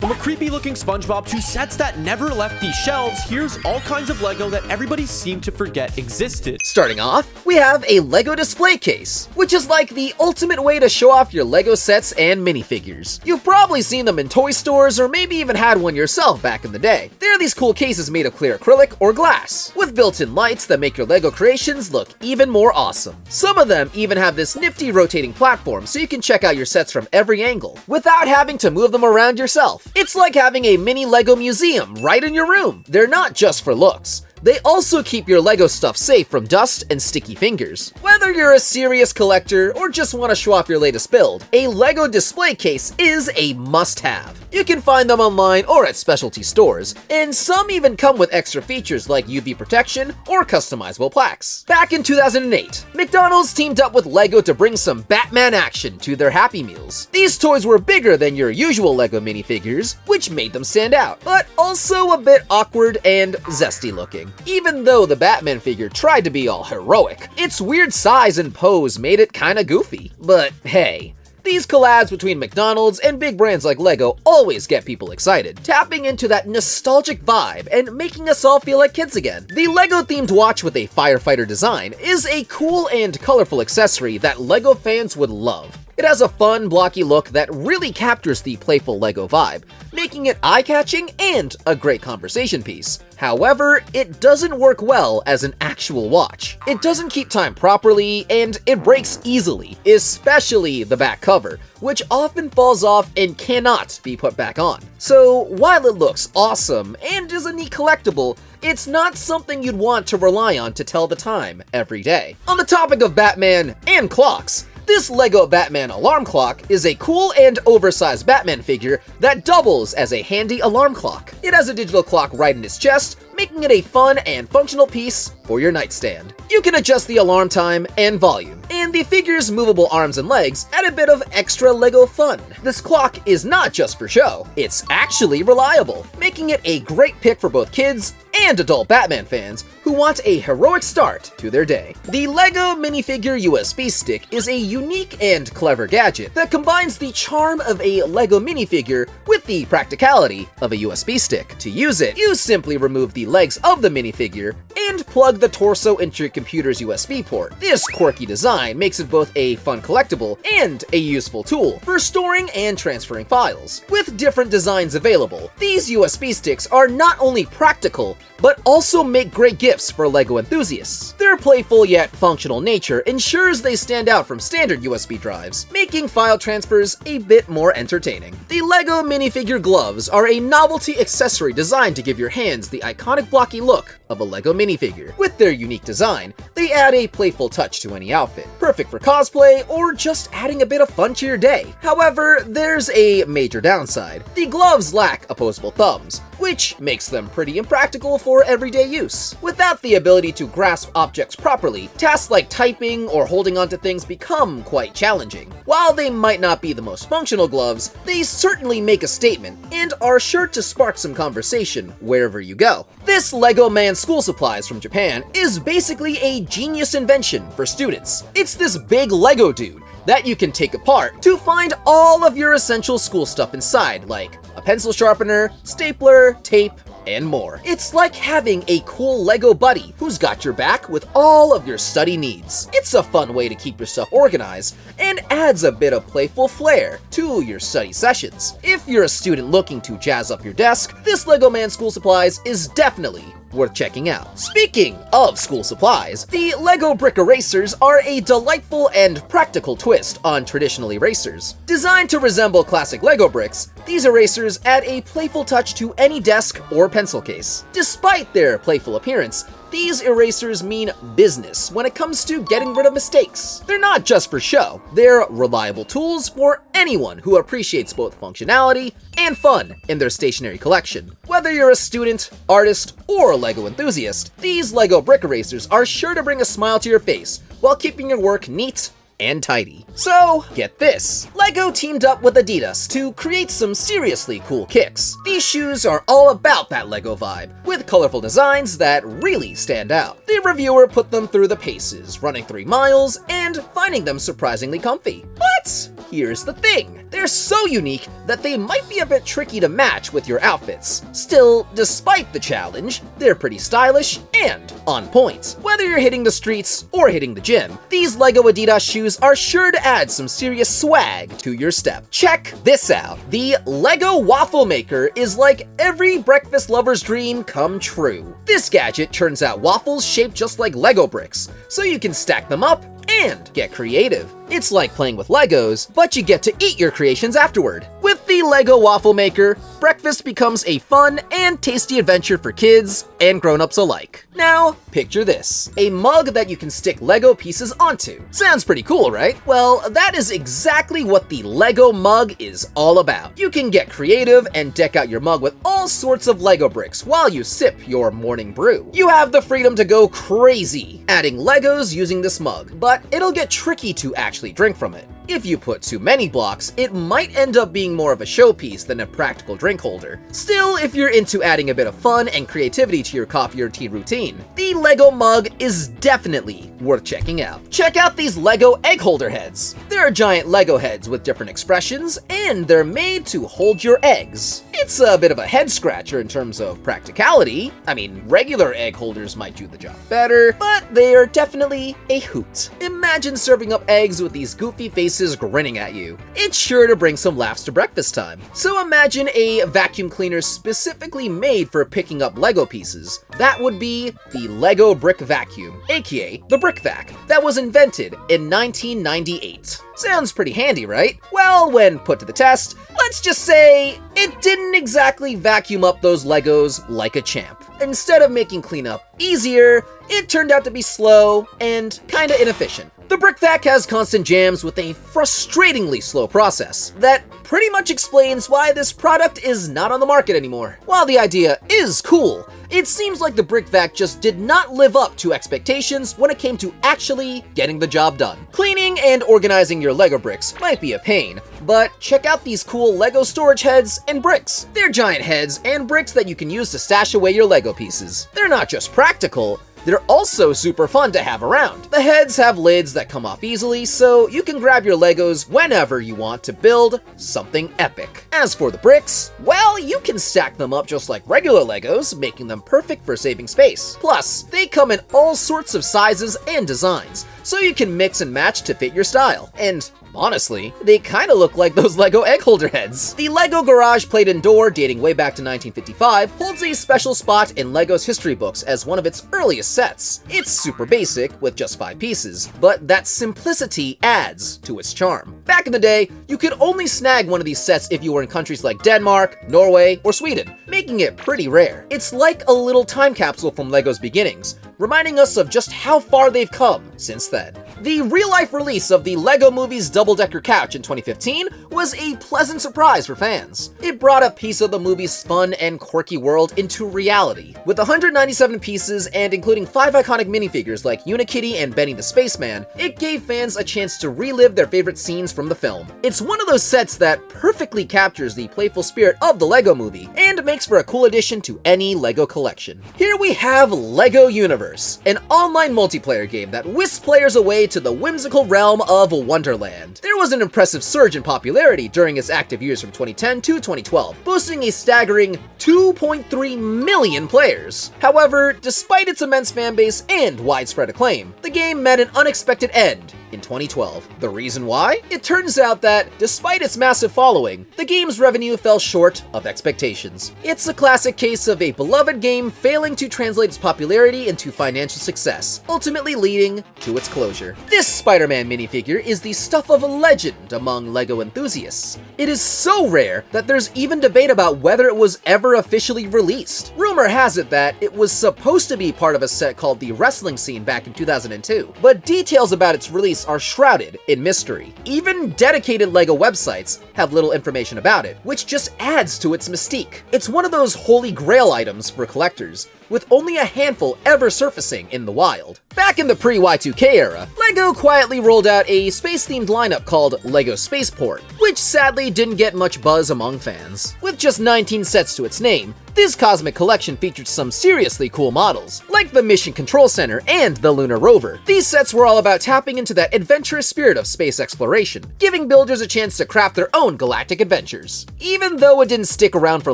From a creepy looking SpongeBob to sets that never left these shelves, here's all kinds of Lego that everybody seemed to forget existed. Starting off, we have a Lego display case, which is like the ultimate way to show off your Lego sets and minifigures. You've probably seen them in toy stores or maybe even had one yourself back in the day. They're these cool cases made of clear acrylic or glass, with built-in lights that make your Lego creations look even more awesome. Some of them even have this nifty rotating platform so you can check out your sets from every angle, without having to move them around yourself. It's like having a mini Lego museum right in your room. They're not just for looks. They also keep your Lego stuff safe from dust and sticky fingers. Whether you're a serious collector or just want to show off your latest build, a Lego display case is a must-have. You can find them online or at specialty stores, and some even come with extra features like UV protection or customizable plaques. Back in 2008, McDonald's teamed up with Lego to bring some Batman action to their Happy Meals. These toys were bigger than your usual Lego minifigures, which made them stand out, but also a bit awkward and zesty looking. Even though the Batman figure tried to be all heroic, its weird size and pose made it kinda goofy. But hey, these collabs between McDonald's and big brands like Lego always get people excited, tapping into that nostalgic vibe and making us all feel like kids again. The Lego-themed watch with a firefighter design is a cool and colorful accessory that Lego fans would love. It has a fun, blocky look that really captures the playful Lego vibe, making it eye-catching and a great conversation piece. However, it doesn't work well as an actual watch. It doesn't keep time properly, and it breaks easily, especially the back cover, which often falls off and cannot be put back on. So while it looks awesome and is a neat collectible, it's not something you'd want to rely on to tell the time every day. On the topic of Batman and clocks, this Lego Batman alarm clock is a cool and oversized Batman figure that doubles as a handy alarm clock. It has a digital clock right in its chest, making it a fun and functional piece for your nightstand. You can adjust the alarm time and volume, and the figure's movable arms and legs add a bit of extra Lego fun. This clock is not just for show, it's actually reliable, making it a great pick for both kids and adult Batman fans who want a heroic start to their day. The Lego minifigure USB stick is a unique and clever gadget that combines the charm of a Lego minifigure with the practicality of a USB stick. To use it, you simply remove the legs of the minifigure and plug the torso into your computer's USB port. This quirky design makes it both a fun collectible and a useful tool for storing and transferring files. With different designs available, these USB sticks are not only practical, but also make great gifts for Lego enthusiasts. Their playful yet functional nature ensures they stand out from standard USB drives, making file transfers a bit more entertaining. The Lego minifigure gloves are a novelty accessory designed to give your hands the iconic blocky look of a Lego minifigure. With their unique design, they add a playful touch to any outfit, perfect for cosplay or just adding a bit of fun to your day. However, there's a major downside. The gloves lack opposable thumbs, which makes them pretty impractical for everyday use. Without the ability to grasp objects properly, tasks like typing or holding onto things become quite challenging. While they might not be the most functional gloves, they certainly make a statement and are sure to spark some conversation wherever you go. This Lego Man School Supplies from Japan is basically a genius invention for students. It's this big Lego dude that you can take apart to find all of your essential school stuff inside, like a pencil sharpener, stapler, tape, and more. It's like having a cool Lego buddy who's got your back with all of your study needs. It's a fun way to keep your stuff organized and adds a bit of playful flair to your study sessions. If you're a student looking to jazz up your desk, this Lego Man School Supplies is definitely worth checking out. Speaking of school supplies, the Lego brick erasers are a delightful and practical twist on traditional erasers. Designed to resemble classic Lego bricks, these erasers add a playful touch to any desk or pencil case. Despite their playful appearance, these erasers mean business when it comes to getting rid of mistakes. They're not just for show, they're reliable tools for anyone who appreciates both functionality and fun in their stationery collection. Whether you're a student, artist, or a Lego enthusiast, these Lego brick erasers are sure to bring a smile to your face while keeping your work neat and tidy. So, get this. Lego teamed up with Adidas to create some seriously cool kicks. These shoes are all about that Lego vibe, with colorful designs that really stand out. The reviewer put them through the paces, running 3 miles and finding them surprisingly comfy. But here's the thing. They're so unique that they might be a bit tricky to match with your outfits. Still, despite the challenge, they're pretty stylish and on point. Whether you're hitting the streets or hitting the gym, these LEGO Adidas shoes are sure to add some serious swag to your step. Check this out. The LEGO Waffle Maker is like every breakfast lover's dream come true. This gadget turns out waffles shaped just like LEGO bricks, so you can stack them up and get creative. It's like playing with Legos, but you get to eat your creations afterward. With the LEGO Waffle Maker, breakfast becomes a fun and tasty adventure for kids and grown-ups alike. Now, picture this. A mug that you can stick LEGO pieces onto. Sounds pretty cool, right? Well, that is exactly what the LEGO mug is all about. You can get creative and deck out your mug with all sorts of LEGO bricks while you sip your morning brew. You have the freedom to go crazy adding Legos using this mug, but it'll get tricky to actually drink from it. If you put too many blocks, it might end up being more of a showpiece than a practical drink holder. Still, if you're into adding a bit of fun and creativity to your coffee or tea routine, the LEGO mug is definitely worth checking out. Check out these LEGO egg holder heads. They're giant LEGO heads with different expressions, and they're made to hold your eggs. It's a bit of a head scratcher in terms of practicality. I mean, regular egg holders might do the job better, but they're definitely a hoot. Imagine serving up eggs with these goofy faces grinning at you. It's sure to bring some laughs to breakfast time. So imagine a vacuum cleaner specifically made for picking up LEGO pieces. That would be the LEGO Brick Vacuum, aka the Brick Vac, that was invented in 1998. Sounds pretty handy, right? Well, when put to the test, let's just say it didn't exactly vacuum up those Legos like a champ. Instead of making cleanup easier, it turned out to be slow and kinda inefficient. The Brick Vac has constant jams with a frustratingly slow process that pretty much explains why this product is not on the market anymore. While the idea is cool, it seems like the Brick Vac just did not live up to expectations when it came to actually getting the job done. Cleaning and organizing your LEGO bricks might be a pain, but check out these cool LEGO storage heads and bricks. They're giant heads and bricks that you can use to stash away your LEGO pieces. They're not just practical, they're also super fun to have around. The heads have lids that come off easily, so you can grab your Legos whenever you want to build something epic. As for the bricks, well, you can stack them up just like regular Legos, making them perfect for saving space. Plus, they come in all sorts of sizes and designs, so you can mix and match to fit your style. And honestly, they kinda look like those LEGO egg holder heads. The LEGO Garage Plate and Door, dating way back to 1955, holds a special spot in LEGO's history books as one of its earliest sets. It's super basic, with just 5 pieces, but that simplicity adds to its charm. Back in the day, you could only snag one of these sets if you were in countries like Denmark, Norway, or Sweden, making it pretty rare. It's like a little time capsule from LEGO's beginnings, reminding us of just how far they've come since then. The real-life release of the LEGO Movie's double-decker couch in 2015 was a pleasant surprise for fans. It brought a piece of the movie's fun and quirky world into reality. With 197 pieces and including 5 iconic minifigures like Unikitty and Benny the Spaceman, it gave fans a chance to relive their favorite scenes from the film. It's one of those sets that perfectly captures the playful spirit of the LEGO Movie and makes for a cool addition to any LEGO collection. Here we have LEGO Universe, an online multiplayer game that whisks players away to the whimsical realm of Wonderland. There was an impressive surge in popularity during its active years from 2010 to 2012, boasting a staggering 2.3 million players. However, despite its immense fanbase and widespread acclaim, the game met an unexpected end in 2012. The reason why? It turns out that, despite its massive following, the game's revenue fell short of expectations. It's a classic case of a beloved game failing to translate its popularity into financial success, ultimately leading to its closure. This Spider-Man minifigure is the stuff of a legend among LEGO enthusiasts. It is so rare that there's even debate about whether it was ever officially released. Rumor has it that it was supposed to be part of a set called the Wrestling Scene back in 2002, but details about its release are shrouded in mystery. Even dedicated LEGO websites have little information about it, which just adds to its mystique. It's one of those holy grail items for collectors, with only a handful ever surfacing in the wild. Back in the pre-Y2K era, LEGO quietly rolled out a space-themed lineup called LEGO Spaceport, which sadly didn't get much buzz among fans. With just 19 sets to its name, This cosmic collection featured some seriously cool models, like the Mission Control Center and the Lunar Rover. These sets were all about tapping into that adventurous spirit of space exploration, giving builders a chance to craft their own galactic adventures. Even though it didn't stick around for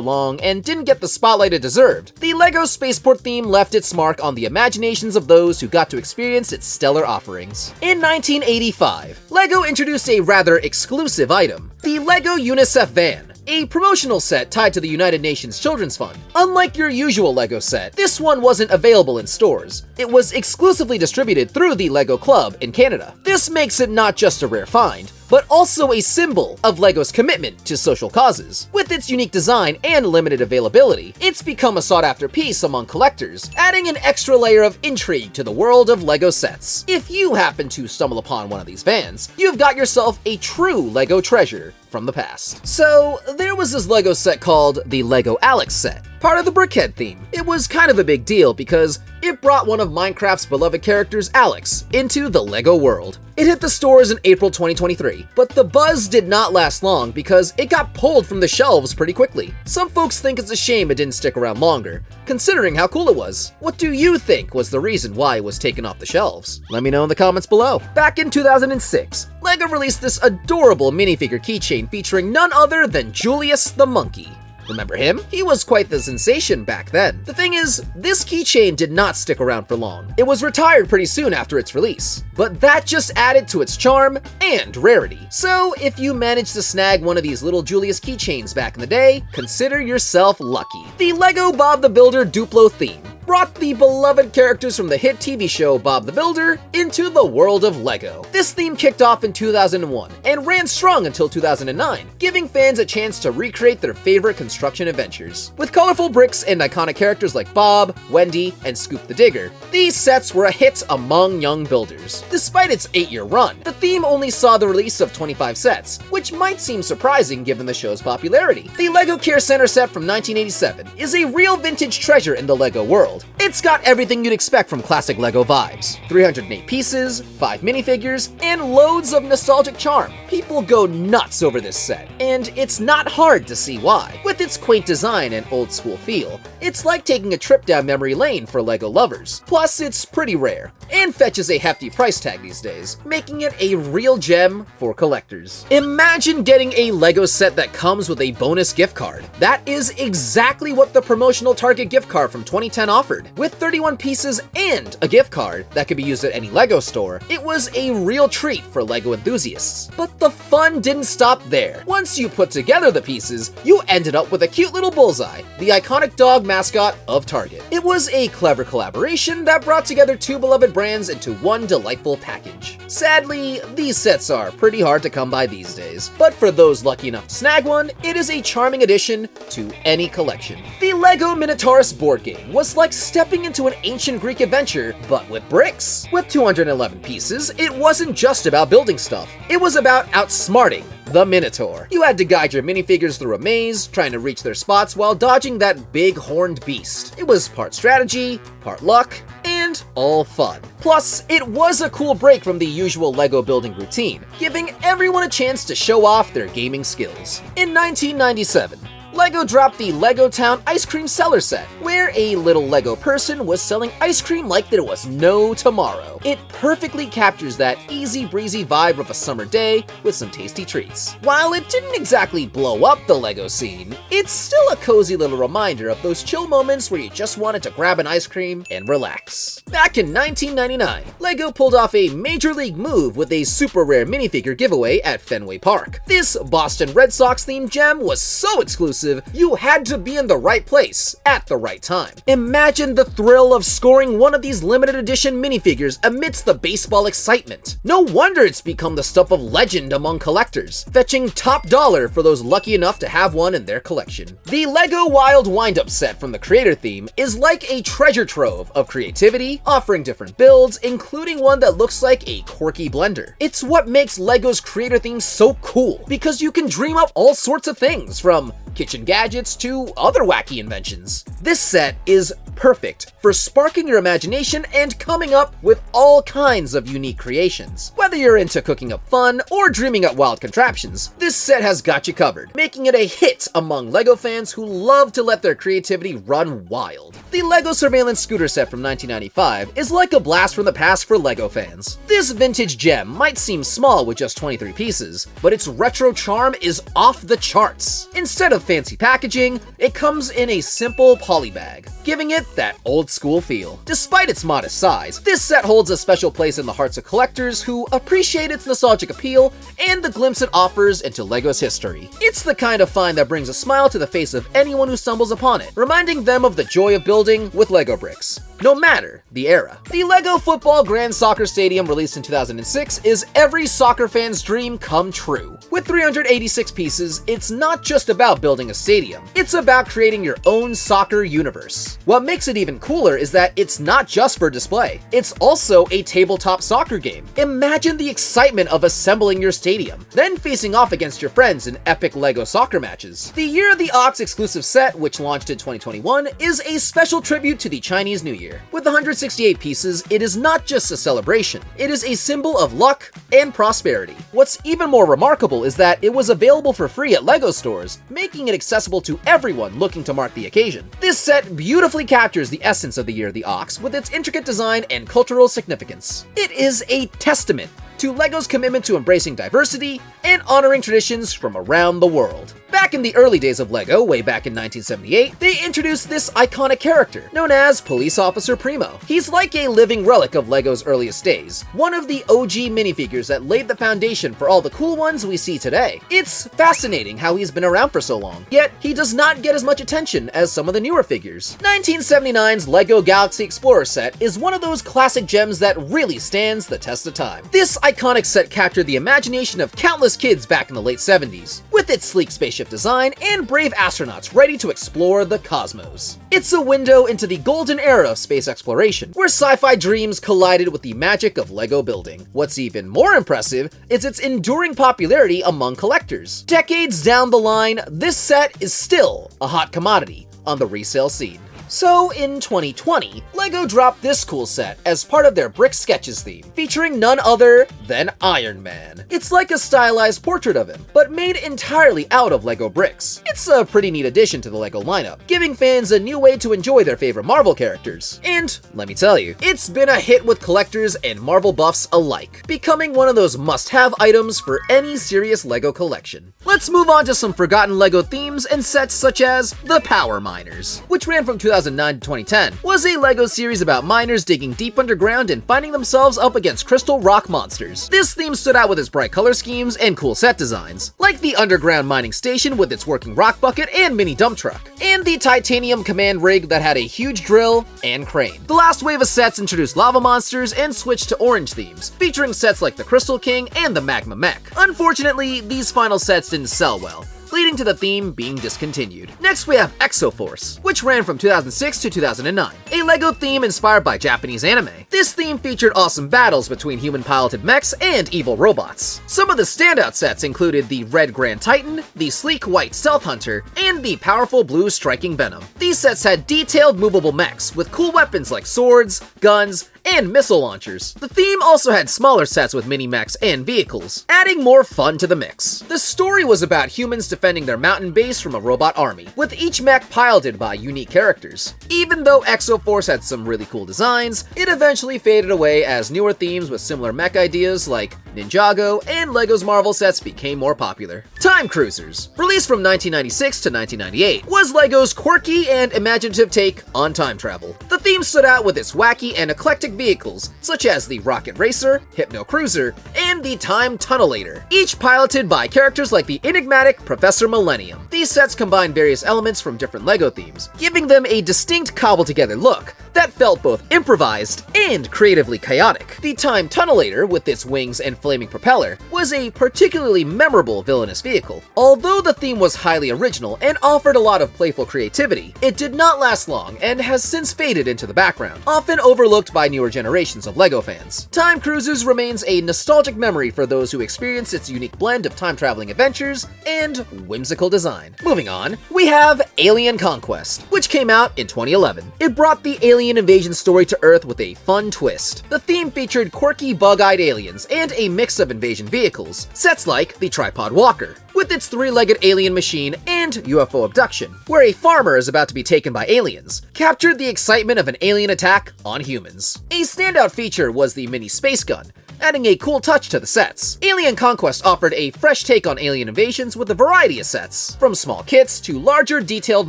long and didn't get the spotlight it deserved, the LEGO Spaceport theme left its mark on the imaginations of those who got to experience its stellar offerings. In 1985, LEGO introduced a rather exclusive item, the LEGO UNICEF Van, a promotional set tied to the United Nations Children's Fund. Unlike your usual LEGO set, this one wasn't available in stores. It was exclusively distributed through the LEGO Club in Canada. This makes it not just a rare find, but also a symbol of LEGO's commitment to social causes. With its unique design and limited availability, it's become a sought-after piece among collectors, adding an extra layer of intrigue to the world of LEGO sets. If you happen to stumble upon one of these vans, you've got yourself a true LEGO treasure from the past. So, there was this LEGO set called the LEGO Alex set, part of the Brickhead theme. It was kind of a big deal because it brought one of Minecraft's beloved characters, Alex, into the LEGO world. It hit the stores in April 2023, but the buzz did not last long because it got pulled from the shelves pretty quickly. Some folks think it's a shame it didn't stick around longer, considering how cool it was. What do you think was the reason why it was taken off the shelves? Let me know in the comments below. Back in 2006, LEGO released this adorable minifigure keychain featuring none other than Julius the Monkey. Remember him? He was quite the sensation back then. The thing is, this keychain did not stick around for long. It was retired pretty soon after its release, but that just added to its charm and rarity. So if you managed to snag one of these little Julius keychains back in the day, consider yourself lucky. The LEGO Bob the Builder Duplo theme brought the beloved characters from the hit TV show Bob the Builder into the world of LEGO. This theme kicked off in 2001 and ran strong until 2009, giving fans a chance to recreate their favorite construction adventures. With colorful bricks and iconic characters like Bob, Wendy, and Scoop the Digger, these sets were a hit among young builders. Despite its 8-year run, the theme only saw the release of 25 sets, which might seem surprising given the show's popularity. The LEGO Care Center set from 1987 is a real vintage treasure in the LEGO world. It's got everything you'd expect from classic LEGO vibes. 308 pieces, 5 minifigures, and loads of nostalgic charm. People go nuts over this set, and it's not hard to see why. With its quaint design and old school feel, it's like taking a trip down memory lane for LEGO lovers. Plus, it's pretty rare, and fetches a hefty price tag these days, making it a real gem for collectors. Imagine getting a LEGO set that comes with a bonus gift card. That is exactly what the promotional Target gift card from 2010 offered. With 31 pieces and a gift card that could be used at any LEGO store, it was a real treat for LEGO enthusiasts. But the fun didn't stop there. Once you put together the pieces, you ended up with a cute little Bullseye, the iconic dog mascot of Target. It was a clever collaboration that brought together two beloved brands into one delightful package. Sadly, these sets are pretty hard to come by these days, but for those lucky enough to snag one, it is a charming addition to any collection. The LEGO Minotaurus board game was like stepping into an ancient Greek adventure, but with bricks. With 211 pieces, it wasn't just about building stuff. It was about outsmarting the Minotaur. You had to guide your minifigures through a maze, trying to reach their spots while dodging that big horned beast. It was part strategy, part luck, and all fun. Plus, it was a cool break from the usual LEGO building routine, giving everyone a chance to show off their gaming skills. In 1997, LEGO dropped the LEGO Town Ice Cream Seller Set, where a little LEGO person was selling ice cream like there was no tomorrow. It perfectly captures that easy breezy vibe of a summer day with some tasty treats. While it didn't exactly blow up the LEGO scene, it's still a cozy little reminder of those chill moments where you just wanted to grab an ice cream and relax. Back in 1999, LEGO pulled off a major league move with a super rare minifigure giveaway at Fenway Park. This Boston Red Sox themed gem was so exclusive, you had to be in the right place at the right time. Imagine the thrill of scoring one of these limited edition minifigures amidst the baseball excitement. No wonder it's become the stuff of legend among collectors, fetching top dollar for those lucky enough to have one in their collection. The LEGO Wild Wind-Up set from the creator theme is like a treasure trove of creativity, offering different builds, including one that looks like a quirky blender. It's what makes LEGO's creator theme so cool, because you can dream up all sorts of things, from kitchen gadgets to other wacky inventions. This set is perfect for sparking your imagination and coming up with all kinds of unique creations. Whether you're into cooking up fun or dreaming up wild contraptions, this set has got you covered, making it a hit among LEGO fans who love to let their creativity run wild. The LEGO Surveillance Scooter set from 1995 is like a blast from the past for LEGO fans. This vintage gem might seem small with just 23 pieces, but its retro charm is off the charts. Instead of fancy packaging, it comes in a simple poly bag, giving it that old school feel. Despite its modest size, this set holds a special place in the hearts of collectors who appreciate its nostalgic appeal and the glimpse it offers into LEGO's history. It's the kind of find that brings a smile to the face of anyone who stumbles upon it, reminding them of the joy of building with LEGO bricks, no matter the era. The LEGO Football Grand Soccer Stadium, released in 2006, is every soccer fan's dream come true. With 386 pieces, it's not just about building a stadium, it's about creating your own soccer universe. What makes it even cooler is that it's not just for display, it's also a tabletop soccer game. Imagine the excitement of assembling your stadium, then facing off against your friends in epic LEGO soccer matches. The Year of the Ox exclusive set, which launched in 2021, is a special tribute to the Chinese New Year. With 168 pieces, it is not just a celebration, it is a symbol of luck and prosperity. What's even more remarkable is that it was available for free at LEGO stores, making it accessible to everyone looking to mark the occasion. This set beautifully captures the essence of the Year of the Ox with its intricate design and cultural significance. It is a testament to LEGO's commitment to embracing diversity and honoring traditions from around the world. Back in the early days of LEGO, way back in 1978, they introduced this iconic character, known as Police Officer Primo. He's like a living relic of LEGO's earliest days, one of the OG minifigures that laid the foundation for all the cool ones we see today. It's fascinating how he's been around for so long, yet he does not get as much attention as some of the newer figures. 1979's LEGO Galaxy Explorer set is one of those classic gems that really stands the test of time. This iconic set captured the imagination of countless kids back in the late 70s, with its sleek spaceship design and brave astronauts ready to explore the cosmos. It's a window into the golden era of space exploration, where sci-fi dreams collided with the magic of LEGO building. What's even more impressive is its enduring popularity among collectors. Decades down the line, this set is still a hot commodity on the resale scene. So in 2020, LEGO dropped this cool set as part of their Brick Sketches theme, featuring none other than Iron Man. It's like a stylized portrait of him, but made entirely out of LEGO bricks. It's a pretty neat addition to the LEGO lineup, giving fans a new way to enjoy their favorite Marvel characters. And let me tell you, it's been a hit with collectors and Marvel buffs alike, becoming one of those must-have items for any serious LEGO collection. Let's move on to some forgotten LEGO themes and sets such as the Power Miners, which ran from 2009 to 2010, was a LEGO series about miners digging deep underground and finding themselves up against crystal rock monsters. This theme stood out with its bright color schemes and cool set designs, like the underground mining station with its working rock bucket and mini dump truck, and the titanium command rig that had a huge drill and crane. The last wave of sets introduced lava monsters and switched to orange themes, featuring sets like the Crystal King and the Magma Mech. Unfortunately, these final sets didn't sell well, leading to the theme being discontinued. Next we have Exoforce, which ran from 2006 to 2009, a LEGO theme inspired by Japanese anime. This theme featured awesome battles between human-piloted mechs and evil robots. Some of the standout sets included the Red Grand Titan, the sleek white Stealth Hunter, and the powerful blue Striking Venom. These sets had detailed movable mechs with cool weapons like swords, guns, and missile launchers. The theme also had smaller sets with mini-mechs and vehicles, adding more fun to the mix. The story was about humans defending their mountain base from a robot army, with each mech piloted by unique characters. Even though Exoforce had some really cool designs, it eventually faded away as newer themes with similar mech ideas like Ninjago and LEGO's Marvel sets became more popular. Time Cruisers, released from 1996 to 1998, was LEGO's quirky and imaginative take on time travel. The theme stood out with its wacky and eclectic vehicles, such as the Rocket Racer, Hypno Cruiser, and the Time Tunnelator, each piloted by characters like the enigmatic Professor Millennium. These sets combine various elements from different LEGO themes, giving them a distinct cobbled-together look that felt both improvised and creatively chaotic. The Time Tunnelator, with its wings and flaming propeller, was a particularly memorable villainous vehicle. Although the theme was highly original and offered a lot of playful creativity, it did not last long and has since faded into the background, often overlooked by newer generations of LEGO fans. Time Cruisers remains a nostalgic memory for those who experienced its unique blend of time-traveling adventures and whimsical design. Moving on, we have Alien Conquest, which came out in 2011. It brought the alien invasion story to Earth with a fun twist. The theme featured quirky bug-eyed aliens and a mix of invasion vehicles, sets like the Tripod Walker, with its three-legged alien machine and UFO abduction, where a farmer is about to be taken by aliens, captured the excitement of an alien attack on humans. A standout feature was the mini space gun, adding a cool touch to the sets. Alien Conquest offered a fresh take on alien invasions with a variety of sets, from small kits to larger detailed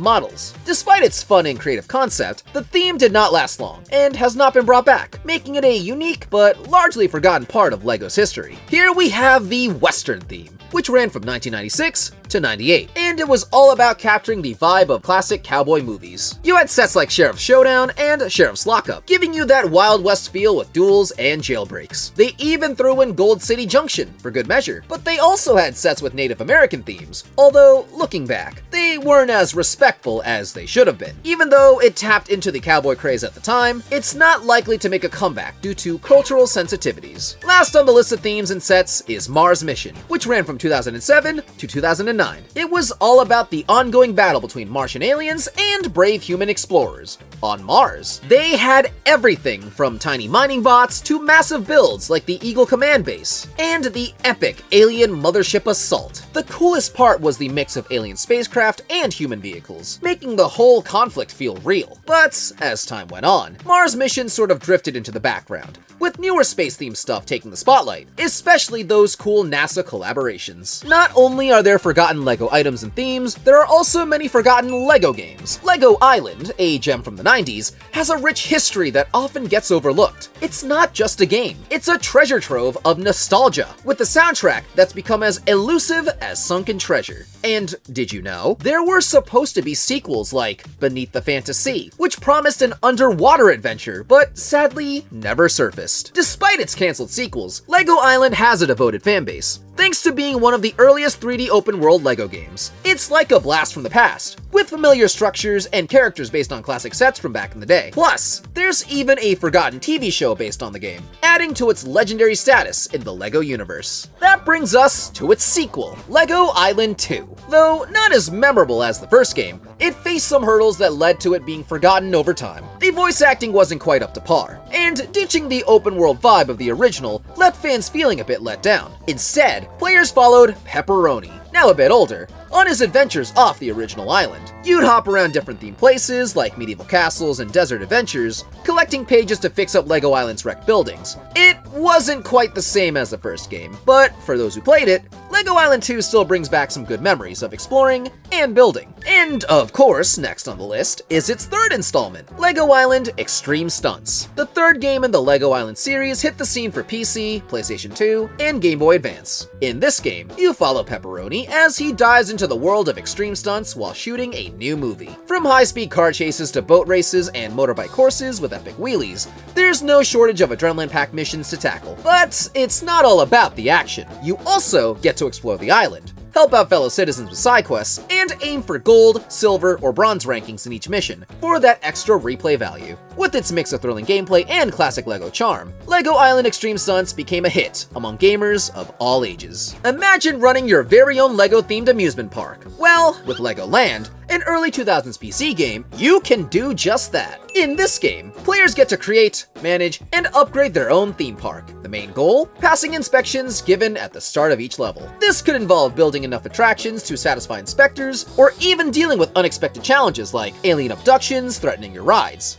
models. Despite its fun and creative concept, the theme did not last long and has not been brought back, making it a unique but largely forgotten part of LEGO's history. Here we have the Western theme, which ran from 1996 to 98, and it was all about capturing the vibe of classic cowboy movies. You had sets like Sheriff's Showdown and Sheriff's Lockup, giving you that Wild West feel with duels and jailbreaks. They even threw in Gold City Junction for good measure, but they also had sets with Native American themes, although looking back, they weren't as respectful as they should have been. Even though it tapped into the cowboy craze at the time, it's not likely to make a comeback due to cultural sensitivities. Last on the list of themes and sets is Mars Mission, which ran from 2007 to 2009. It was all about the ongoing battle between Martian aliens and brave human explorers on Mars. They had everything from tiny mining bots to massive builds like the Eagle Command Base and the epic alien mothership assault. The coolest part was the mix of alien spacecraft and human vehicles, making the whole conflict feel real. But as time went on, Mars Mission sort of drifted into the background, with newer space-themed stuff taking the spotlight, especially those cool NASA collaborations. Not only are there forgotten LEGO items and themes, there are also many forgotten LEGO games. LEGO Island, a gem from the 90s, has a rich history that often gets overlooked. It's not just a game, it's a treasure trove of nostalgia, with a soundtrack that's become as elusive as sunken treasure. And did you know? There were supposed to be sequels like Beneath the Fantasy, which promised an underwater adventure, but sadly never surfaced. Despite its cancelled sequels, LEGO Island has a devoted fanbase, thanks to being one of the earliest 3D open-world LEGO games. It's like a blast from the past, with familiar structures and characters based on classic sets from back in the day. Plus, there's even a forgotten TV show based on the game, adding to its legendary status in the LEGO universe. That brings us to its sequel, LEGO Island 2. Though not as memorable as the first game, it faced some hurdles that led to it being forgotten over time. The voice acting wasn't quite up to par, and ditching the open-world vibe of the original left fans feeling a bit let down. Instead, players followed Pepperoni, now a bit older, on his adventures off the original island. You'd hop around different themed places like medieval castles and desert adventures, collecting pages to fix up LEGO Island's wrecked buildings. It wasn't quite the same as the first game, but for those who played it, LEGO Island 2 still brings back some good memories of exploring and building. And of course, next on the list is its third installment, LEGO Island Extreme Stunts. The third game in the LEGO Island series hit the scene for PC, PlayStation 2, and Game Boy Advance. In this game, you follow Pepperoni as he dives into the world of extreme stunts while shooting a new movie. From high-speed car chases to boat races and motorbike courses with epic wheelies, there's no shortage of adrenaline-packed missions to tackle. But it's not all about the action. You also get to explore the island, help out fellow citizens with side quests, and aim for gold, silver, or bronze rankings in each mission for that extra replay value. With its mix of thrilling gameplay and classic LEGO charm, LEGO Island Extreme Stunts became a hit among gamers of all ages. Imagine running your very own LEGO-themed amusement park. Well, with LEGO Land, an early 2000s PC game, you can do just that. In this game, players get to create, manage, and upgrade their own theme park. The main goal? Passing inspections given at the start of each level. This could involve building enough attractions to satisfy inspectors, or even dealing with unexpected challenges like alien abductions threatening your rides.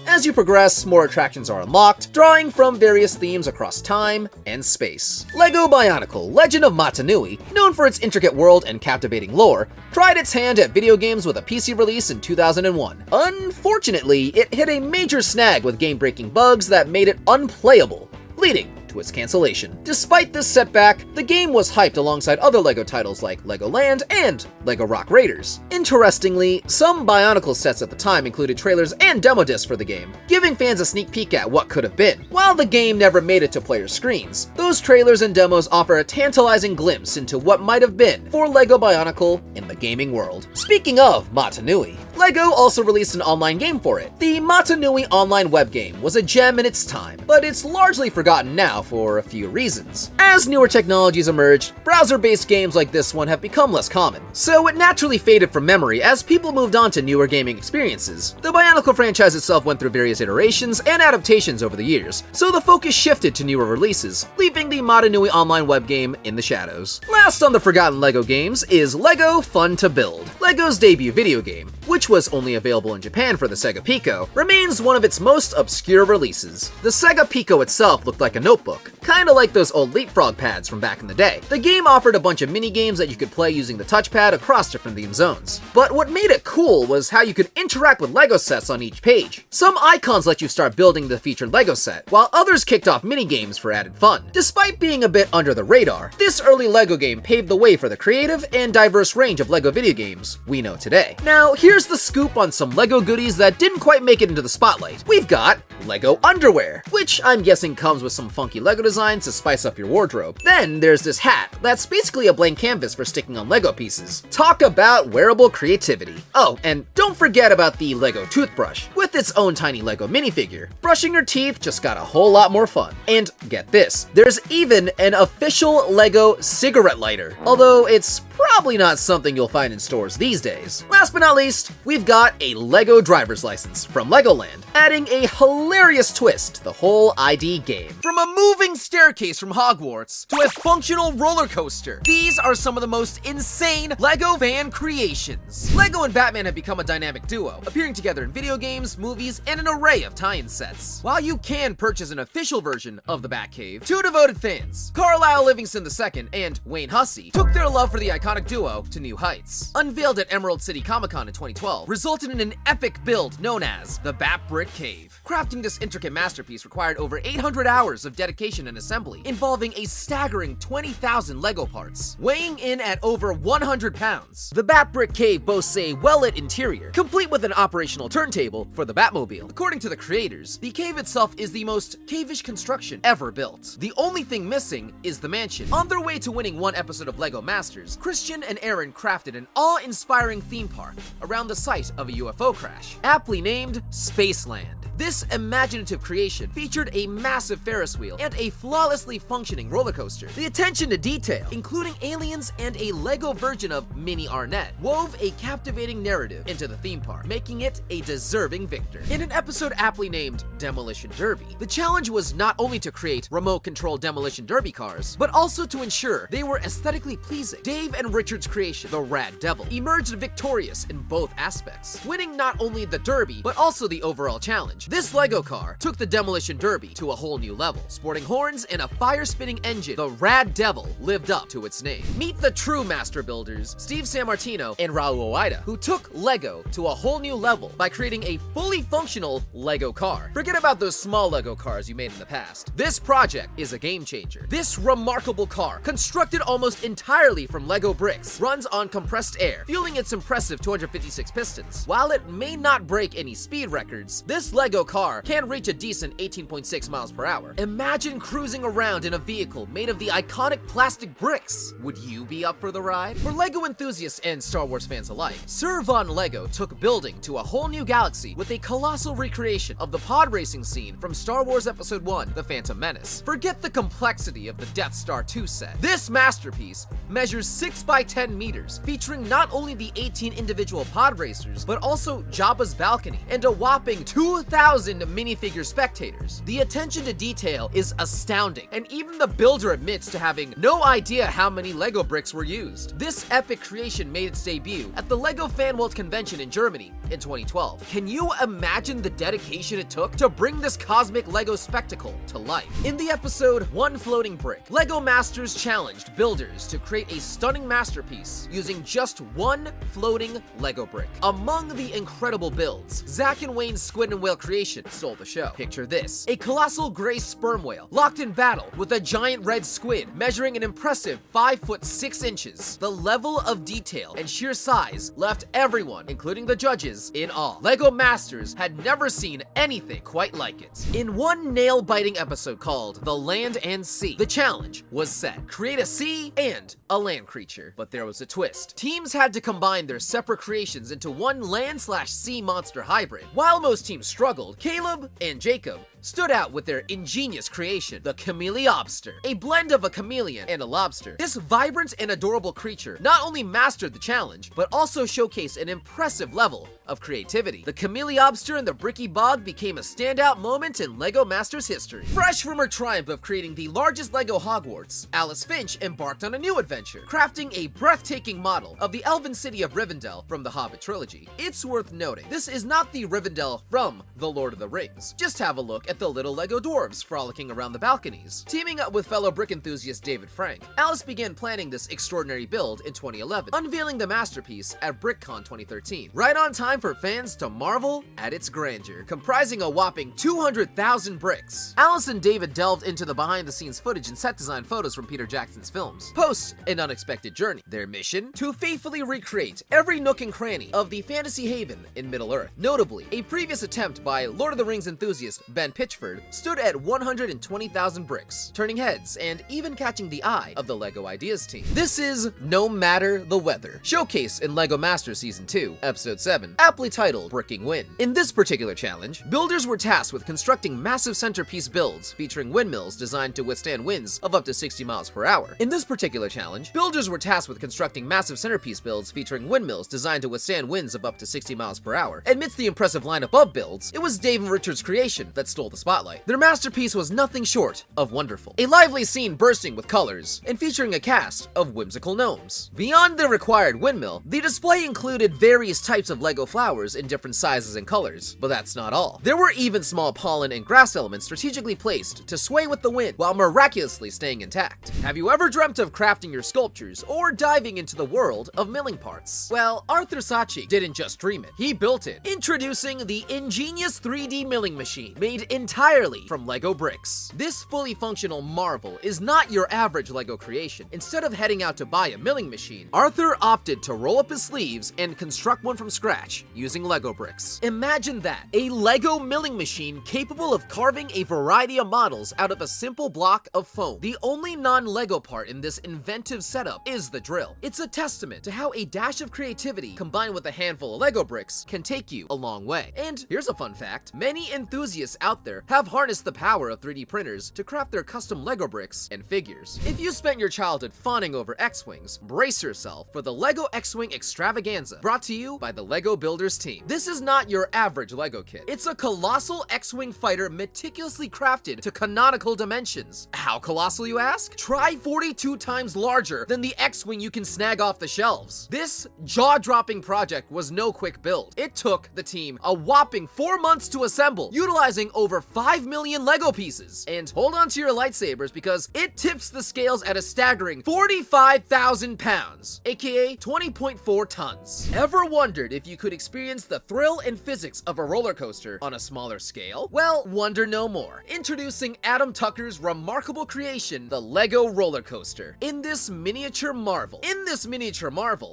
As you progress, more attractions are unlocked, drawing from various themes across time and space. LEGO Bionicle Legend of Matanui, known for its intricate world and captivating lore, tried its hand at video games with a PC release in 2001. Unfortunately, it hit a major snag with game-breaking bugs that made it unplayable, leading to to its cancellation. Despite this setback, the game was hyped alongside other LEGO titles like LEGO Land and LEGO Rock Raiders. Interestingly, some Bionicle sets at the time included trailers and demo discs for the game, giving fans a sneak peek at what could have been. While the game never made it to players' screens, those trailers and demos offer a tantalizing glimpse into what might have been for LEGO Bionicle in the gaming world. Speaking of Matanui, LEGO also released an online game for it. The Matanui online web game was a gem in its time, but it's largely forgotten now for a few reasons. As newer technologies emerged, browser-based games like this one have become less common, so it naturally faded from memory as people moved on to newer gaming experiences. The Bionicle franchise itself went through various iterations and adaptations over the years, so the focus shifted to newer releases, leaving the Matanui online web game in the shadows. Last on the forgotten LEGO games is LEGO Fun to Build. LEGO's debut video game, which was only available in Japan for the Sega Pico, remains one of its most obscure releases. The Sega Pico itself looked like a notebook, kinda like those old Leapfrog pads from back in the day. The game offered a bunch of mini-games that you could play using the touchpad across different theme zones. But what made it cool was how you could interact with LEGO sets on each page. Some icons let you start building the featured LEGO set, while others kicked off mini-games for added fun. Despite being a bit under the radar, this early LEGO game paved the way for the creative and diverse range of LEGO video games we know today. Now, here's the scoop on some LEGO goodies that didn't quite make it into the spotlight. We've got LEGO underwear, which I'm guessing comes with some funky LEGO designs to spice up your wardrobe. Then there's this hat that's basically a blank canvas for sticking on LEGO pieces. Talk about wearable creativity. Oh, and don't forget about the LEGO toothbrush, with its own tiny LEGO minifigure. Brushing your teeth just got a whole lot more fun. And get this, there's even an official LEGO cigarette lighter, although it's probably not something you'll find in stores these days. Last but not least, we've got a LEGO driver's license from Legoland, adding a hilarious twist to the whole ID game. From a moving staircase from Hogwarts to a functional roller coaster, these are some of the most insane LEGO fan creations. LEGO and Batman have become a dynamic duo, appearing together in video games, movies, and an array of tie-in sets. While you can purchase an official version of the Batcave, two devoted fans, Carlisle Livingston II and Wayne Hussey, took their love for the iconic duo to new heights. Unveiled at Emerald City Comic-Con in 2012, resulted in an epic build known as the Bat Brick Cave. Crafting this intricate masterpiece required over 800 hours of dedication and assembly, involving a staggering 20,000 LEGO parts, weighing in at over 100 pounds. The Bat Brick Cave boasts a well-lit interior, complete with an operational turntable for the Batmobile. According to the creators, the cave itself is the most cave-ish construction ever built. The only thing missing is the mansion. On their way to winning one episode of LEGO Masters, Christian and Aaron crafted an awe-inspiring theme park around the site of a UFO crash, aptly named Spaceland. This imaginative creation featured a massive Ferris wheel and a flawlessly functioning roller coaster. The attention to detail, including aliens and a LEGO version of Mini Arnett, wove a captivating narrative into the theme park, making it a deserving victor. In an episode aptly named Demolition Derby, the challenge was not only to create remote-controlled demolition derby cars, but also to ensure they were aesthetically pleasing. Dave and Richard's creation, the Rad Devil, emerged victorious in both aspects, winning not only the derby, but also the overall challenge. This LEGO car took the Demolition Derby to a whole new level. Sporting horns and a fire-spitting engine, the Rad Devil lived up to its name. Meet the true master builders, Steve Sammartino and Raul Oida, who took LEGO to a whole new level by creating a fully functional LEGO car. Forget about those small LEGO cars you made in the past. This project is a game changer. This remarkable car, constructed almost entirely from LEGO bricks, runs on compressed air, fueling its impressive 256 pistons. While it may not break any speed records, this LEGO car can reach a decent 18.6 miles per hour. Imagine cruising around in a vehicle made of the iconic plastic bricks. Would you be up for the ride? For LEGO enthusiasts and Star Wars fans alike, Sir Von Lego took building to a whole new galaxy with a colossal recreation of the pod racing scene from Star Wars Episode 1, The Phantom Menace. Forget the complexity of the Death Star 2 set. This masterpiece measures 6 by 10 meters, featuring not only the 18 individual pod racers, but also Jabba's balcony and a whopping 2,000 minifigure spectators. The attention to detail is astounding, and even the builder admits to having no idea how many LEGO bricks were used. This epic creation made its debut at the LEGO Fan World Convention in Germany in 2012. Can you imagine the dedication it took to bring this cosmic LEGO spectacle to life? In the episode One Floating Brick, LEGO Masters challenged builders to create a stunning masterpiece using just one floating LEGO brick. Among the incredible builds, Zach and Wayne's squid and whale creation stole the show. Picture this: a colossal gray sperm whale locked in battle with a giant red squid measuring an impressive 5 foot 6 inches. The level of detail and sheer size left everyone, including the judges, in awe. LEGO Masters had never seen anything quite like it. In one nail-biting episode called The Land and Sea, the challenge was set: create a sea and a land creature. But there was a twist. Teams had to combine their separate creations into one land/sea monster hybrid. While most teams struggled, Caleb and Jacob stood out with their ingenious creation, the Chameleobster, a blend of a chameleon and a lobster. This vibrant and adorable creature not only mastered the challenge, but also showcased an impressive level of creativity. The Chameleobster in the Bricky Bog became a standout moment in LEGO Masters history. Fresh from her triumph of creating the largest LEGO Hogwarts, Alice Finch embarked on a new adventure, crafting a breathtaking model of the elven city of Rivendell from the Hobbit trilogy. It's worth noting, this is not the Rivendell from The Lord of the Rings. Just have a look at the little LEGO dwarves frolicking around the balconies. Teaming up with fellow brick enthusiast David Frank, Alice began planning this extraordinary build in 2011, unveiling the masterpiece at BrickCon 2013. Right on time for fans to marvel at its grandeur. Comprising a whopping 200,000 bricks, Alice and David delved into the behind-the-scenes footage and set design photos from Peter Jackson's films. Post An Unexpected Journey, their mission? To faithfully recreate every nook and cranny of the fantasy haven in Middle-earth. Notably, a previous attempt by Lord of the Rings enthusiast Ben Pitchford stood at 120,000 bricks, turning heads and even catching the eye of the LEGO Ideas team. This is No Matter the Weather, showcased in LEGO Masters Season 2, Episode 7, aptly titled Bricking Wind. In this particular challenge, builders were tasked with constructing massive centerpiece builds featuring windmills designed to withstand winds of up to 60 miles per hour. In this particular challenge, builders were tasked with constructing massive centerpiece builds featuring windmills designed to withstand winds of up to 60 miles per hour. Amidst the impressive lineup of builds, it was Dave and Richard's creation that stole the spotlight. Their masterpiece was nothing short of wonderful. A lively scene bursting with colors and featuring a cast of whimsical gnomes. Beyond the required windmill, the display included various types of LEGO flowers in different sizes and colors. But that's not all. There were even small pollen and grass elements strategically placed to sway with the wind while miraculously staying intact. Have you ever dreamt of crafting your sculptures or diving into the world of milling parts? Well, Arthur Saatchi didn't just dream it, he built it. Introducing the ingenious 3D milling machine made entirely from LEGO bricks. This fully functional marvel is not your average LEGO creation. Instead of heading out to buy a milling machine, Arthur opted to roll up his sleeves and construct one from scratch using LEGO bricks. Imagine that, a LEGO milling machine capable of carving a variety of models out of a simple block of foam. The only non-LEGO part in this inventive setup is the drill. It's a testament to how a dash of creativity combined with a handful of LEGO bricks can take you a long way. And here's a fun fact, many enthusiasts out there have harnessed the power of 3D printers to craft their custom LEGO bricks and figures. If you spent your childhood fawning over X-Wings, brace yourself for the LEGO X-Wing extravaganza, brought to you by the LEGO Builders team. This is not your average LEGO kit. It's a colossal X-Wing fighter meticulously crafted to canonical dimensions. How colossal, you ask? Try 42 times larger than the X-Wing you can snag off the shelves. This jaw-dropping project was no quick build. It took the team a whopping 4 months to assemble, utilizing over 5 million LEGO pieces. And hold on to your lightsabers because it tips the scales at a staggering 45,000 pounds, aka 20.4 tons. Ever wondered if you could experience the thrill and physics of a roller coaster on a smaller scale? Well, wonder no more. Introducing Adam Tucker's remarkable creation, the LEGO roller coaster. In this miniature marvel,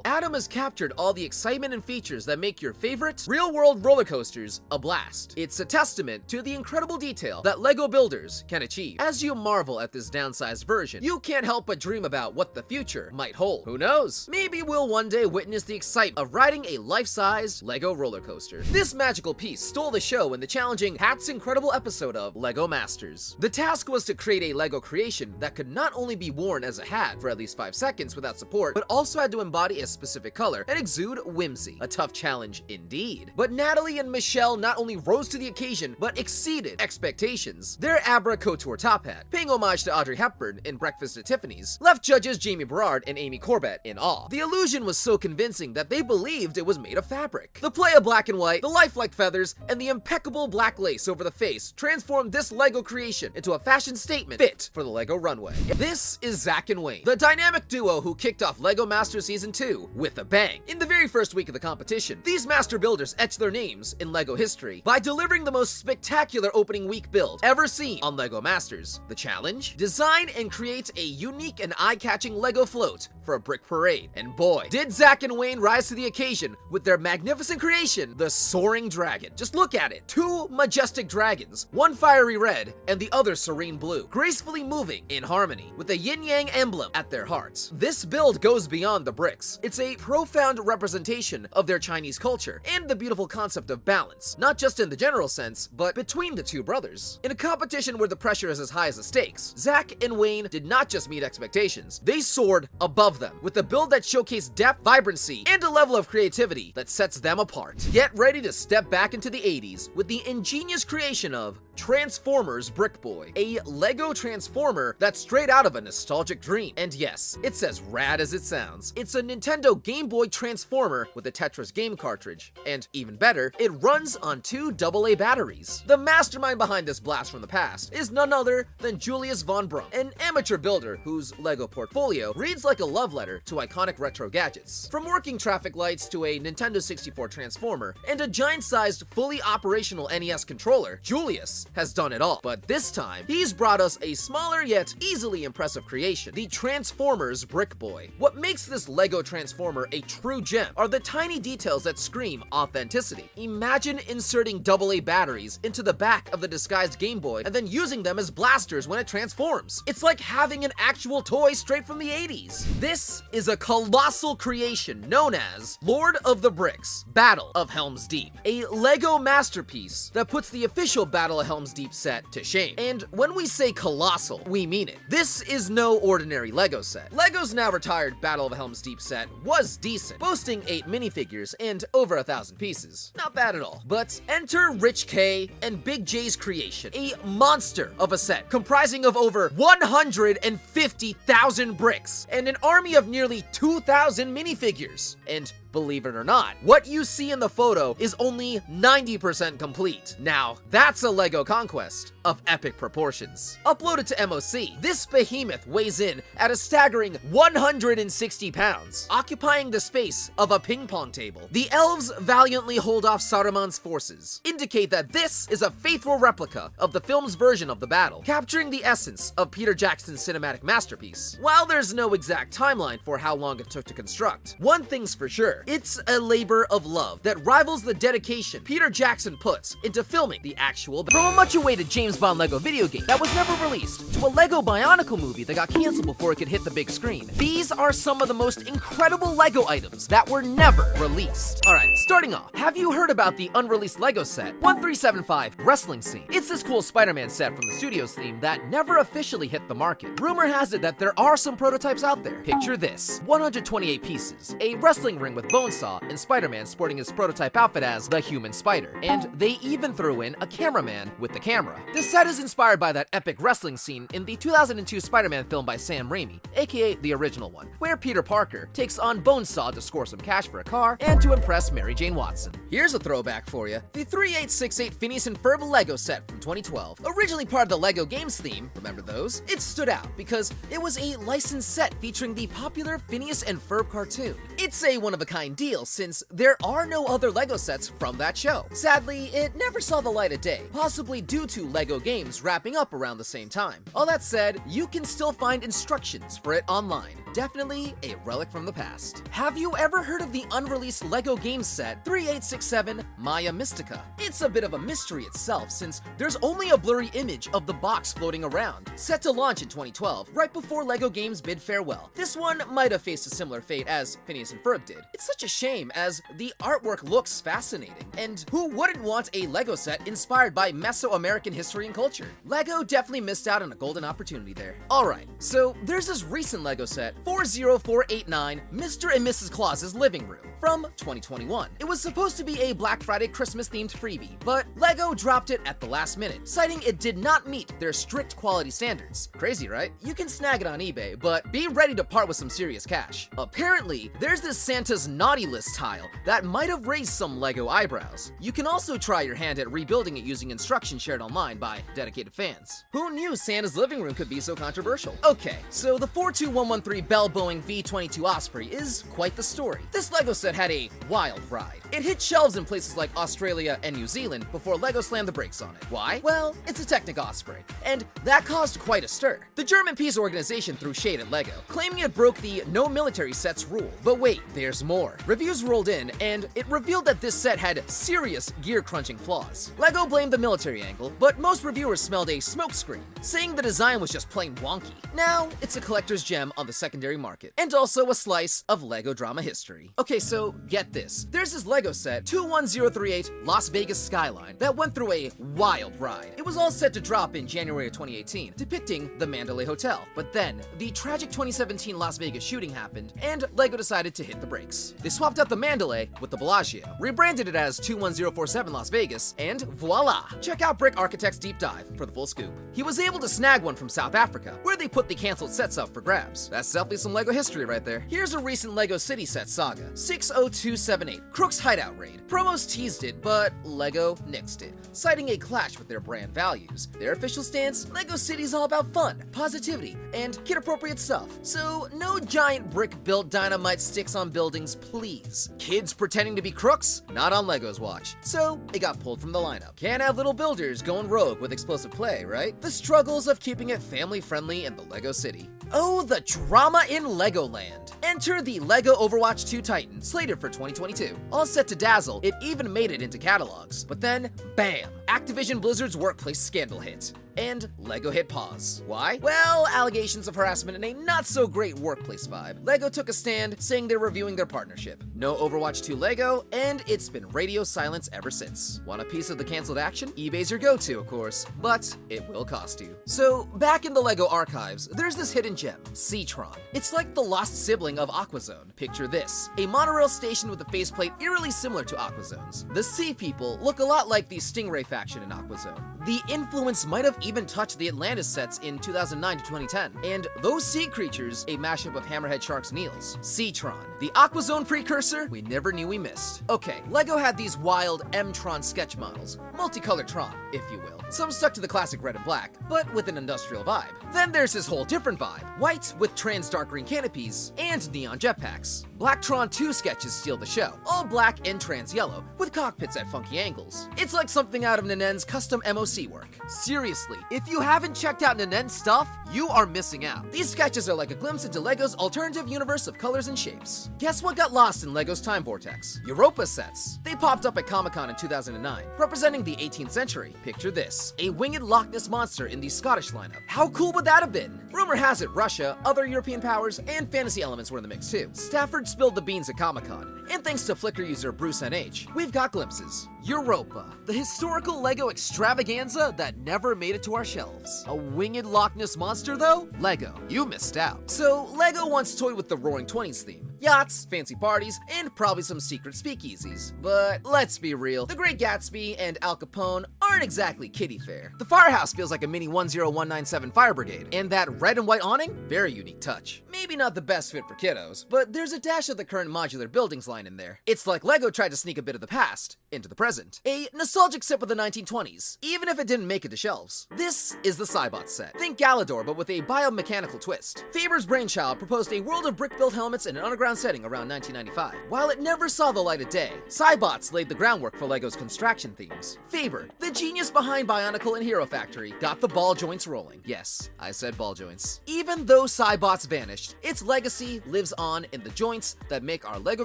Adam has captured all the excitement and features that make your favorite real-world roller coasters a blast. It's a testament to the incredible detail that LEGO builders can achieve. As you marvel at this downsized version, you can't help but dream about what the future might hold. Who knows? Maybe we'll one day witness the excitement of riding a life-sized LEGO roller coaster. This magical piece stole the show in the challenging Hat's Incredible episode of LEGO Masters. The task was to create a LEGO creation that could not only be worn as a hat for at least 5 seconds without support, but also had to embody a specific color and exude whimsy. A tough challenge indeed. But Natalie and Michelle not only rose to the occasion, but exceeded expectations. Their Abra Couture top hat, paying homage to Audrey Hepburn in Breakfast at Tiffany's, left judges Jamie Berard and Amy Corbett in awe. The illusion was so convincing that they believed it was made of fabric. brick. The play of black and white, the lifelike feathers, and the impeccable black lace over the face transformed this Lego creation into a fashion statement fit for the Lego runway. This is Zach and Wayne, the dynamic duo who kicked off LEGO Masters Season 2 with a bang. In the very first week of the competition, these master builders etched their names in LEGO history by delivering the most spectacular opening week build ever seen on LEGO Masters. The challenge? Design and create a unique and eye-catching LEGO float for a brick parade. And boy, did Zach and Wayne rise to the occasion with their magnificent creation, the Soaring Dragon. Just look at it. Two majestic dragons, one fiery red and the other serene blue, gracefully moving in harmony with the yin-yang emblem at their hearts. This build goes beyond the bricks. It's a profound representation of their Chinese culture and the beautiful concept of balance, not just in the general sense, but between the two brothers. In a competition where the pressure is as high as the stakes, Zach and Wayne did not just meet expectations, they soared above them with a build that showcased depth, vibrancy, and a level of creativity that sets them apart. Get ready to step back into the 80s with the ingenious creation of Transformers Brick Boy, a LEGO Transformer that's straight out of a nostalgic dream. And yes, it's as rad as it sounds. It's a Nintendo Game Boy Transformer with a Tetris game cartridge. And even better, it runs on 2 AA batteries. The mastermind behind this blast from the past is none other than Julius von Brum, an amateur builder whose LEGO portfolio reads like a love letter to iconic retro gadgets. From working traffic lights to a Nintendo 64 Transformer and a giant-sized, fully operational NES controller, Julius has done it all. But this time, he's brought us a smaller yet easily impressive creation, the Transformers Brick Boy. What makes this LEGO Transformer a true gem are the tiny details that scream authenticity. Imagine inserting AA batteries into the back of the disguised Game Boy and then using them as blasters when it transforms. It's like having an actual toy straight from the 80s. This is a colossal creation known as Lord of the Bricks, Battle of Helm's Deep, a LEGO masterpiece that puts the official Battle of Helm's Deep set to shame. And when we say colossal, we mean it. This is no ordinary LEGO set. LEGO's now retired Battle of Helm's Deep set was decent, boasting 8 minifigures and over 1,000 pieces. Not bad at all. But enter Rich K and Big J's creation, a monster of a set comprising of over 150,000 bricks and an army of nearly 2,000 minifigures. And believe it or not, what you see in the photo is only 90% complete. Now, that's a LEGO conquest of epic proportions. Uploaded to MOC, this behemoth weighs in at a staggering 160 pounds, occupying the space of a ping pong table. The elves valiantly hold off Saruman's forces, indicate that this is a faithful replica of the film's version of the battle, capturing the essence of Peter Jackson's cinematic masterpiece. While there's no exact timeline for how long it took to construct, one thing's for sure, it's a labor of love that rivals the dedication Peter Jackson puts into filming the actual battle. From a much-awaited James Bond LEGO video game that was never released, to a LEGO Bionicle movie that got canceled before it could hit the big screen, these are some of the most incredible LEGO items that were never released. Alright, starting off, have you heard about the unreleased LEGO set 1375 Wrestling Scene? It's this cool Spider-Man set from the studio's theme that never officially hit the market. Rumor has it that there are some prototypes out there. Picture this, 128 pieces, a wrestling ring with Bonesaw, and Spider-Man sporting his prototype outfit as the Human Spider. And they even threw in a cameraman with the camera. This set is inspired by that epic wrestling scene in the 2002 Spider-Man film by Sam Raimi, aka the original one, where Peter Parker takes on Bonesaw to score some cash for a car and to impress Mary Jane Watson. Here's a throwback for you, the 3868 Phineas and Ferb LEGO set from 2012. Originally part of the LEGO Games theme, remember those? It stood out because it was a licensed set featuring the popular Phineas and Ferb cartoon. It's a one-of-a-kind deal since there are no other LEGO sets from that show. Sadly, it never saw the light of day, possibly due to LEGO Games wrapping up around the same time. All that said, you can still find instructions for it online. Definitely a relic from the past. Have you ever heard of the unreleased LEGO Games set 3867 Maya Mystica? It's a bit of a mystery itself since there's only a blurry image of the box floating around. Set to launch in 2012, right before LEGO Games bid farewell. This one might have faced a similar fate as Phineas and Ferb did. It's such a shame as the artwork looks fascinating, and who wouldn't want a LEGO set inspired by Mesoamerican history and culture? LEGO definitely missed out on a golden opportunity there. Alright, so there's this recent LEGO set 40489 Mr. and Mrs. Claus's Living Room from 2021. It was supposed to be a Black Friday Christmas themed freebie, but LEGO dropped it at the last minute, citing it did not meet their strict quality standards. Crazy, right? You can snag it on eBay, but be ready to part with some serious cash. Apparently, there's this Santa's naughty list tile that might have raised some LEGO eyebrows. You can also try your hand at rebuilding it using instructions shared online by dedicated fans. Who knew Santa's living room could be so controversial? Okay, so the 42113 Bell Boeing V-22 Osprey is quite the story. This LEGO set had a wild ride. It hit shelves in places like Australia and New Zealand before LEGO slammed the brakes on it. Why? Well, it's a Technic Osprey, and that caused quite a stir. The German peace organization threw shade at LEGO, claiming it broke the no military sets rule. But wait, there's more. Reviews rolled in, and it revealed that this set had serious gear-crunching flaws. LEGO blamed the military angle, but most reviewers smelled a smokescreen, saying the design was just plain wonky. Now, it's a collector's gem on the secondary market, and also a slice of LEGO drama history. Okay, so get this. There's this LEGO set, 21038 Las Vegas Skyline, that went through a wild ride. It was all set to drop in January of 2018, depicting the Mandalay Hotel. But then, the tragic 2017 Las Vegas shooting happened, and LEGO decided to hit the brakes. They swapped out the Mandalay with the Bellagio, rebranded it as 21047 Las Vegas, and voila! Check out Brick Architect's deep dive for the full scoop. He was able to snag one from South Africa, where they put the canceled sets up for grabs. That's definitely some LEGO history right there. Here's a recent LEGO City set saga, 60278, Crook's Hideout Raid. Promos teased it, but LEGO nixed it, citing a clash with their brand values. Their official stance, LEGO City's all about fun, positivity, and kid-appropriate stuff. So no giant brick-built dynamite sticks on buildings, please. Kids pretending to be crooks? Not on LEGO's watch. So it got pulled from the lineup. Can't have little builders going rogue with explosive play, right? The struggles of keeping it family-friendly in the LEGO City. Oh, the drama in Legoland. Enter the LEGO Overwatch 2 Titan, slated for 2022. All set to dazzle, it even made it into catalogs. But then, bam! Activision Blizzard's workplace scandal hit. And LEGO hit pause. Why? Well, allegations of harassment and a not-so-great workplace vibe. LEGO took a stand, saying they're reviewing their partnership. No Overwatch 2 LEGO, and it's been radio silence ever since. Want a piece of the canceled action? eBay's your go-to, of course, but it will cost you. So, back in the LEGO archives, there's this hidden gem, Seatron. It's like the lost sibling of Aquazone. Picture this, a monorail station with a faceplate eerily similar to Aquazone's. The Sea People look a lot like the Stingray faction in Aquazone. The influence might have even touched the Atlantis sets in 2009 to 2010, and those sea creatures, a mashup of Hammerhead Sharks and Eels. Seatron, the Aquazone precursor we never knew we missed. Okay, LEGO had these wild M-Tron sketch models, multicolored Tron, if you will. Some stuck to the classic red and black, but with an industrial vibe. Then there's this whole different vibe, white with trans dark green canopies and neon jetpacks. Black Tron 2 sketches steal the show, all black and trans yellow, with cockpits at funky angles. It's like something out of Nanen's custom MOC work. Seriously, if you haven't checked out Nanen's stuff, you are missing out. These sketches are like a glimpse into LEGO's alternative universe of colors and shapes. Guess what got lost in LEGO's time vortex? Europa sets. They popped up at Comic-Con in 2009, representing the 18th century. Picture this, a winged Loch Ness monster in the Scottish lineup. How cool would that have been? Rumor has it Russia, other European powers, and fantasy elements were in the mix too. Stafford spilled the beans at Comic-Con, and thanks to Flickr user Bruce NH, we've got glimpses. Europa, the historical LEGO extravaganza that never made it to our shelves. A winged Loch Ness monster though? LEGO, you missed out. So LEGO once toyed with the Roaring Twenties theme. Yachts, fancy parties, and probably some secret speakeasies. But let's be real, The Great Gatsby and Al Capone aren't exactly kiddie fare. The firehouse feels like a mini 10197 fire brigade, and that red and white awning, very unique touch. Maybe not the best fit for kiddos, but there's a dash of the current modular buildings line in there. It's like LEGO tried to sneak a bit of the past into the present. A nostalgic sip of the 1920s, even if it didn't make it to shelves. This is the Cybot set. Think Galador, but with a biomechanical twist. Faber's brainchild proposed a world of brick-built helmets in an underground setting around 1995. While it never saw the light of day, Cybots laid the groundwork for LEGO's construction themes. Faber, the genius behind Bionicle and Hero Factory, got the ball joints rolling. Yes, I said ball joints. Even though Cybots vanished, its legacy lives on in the joints that make our LEGO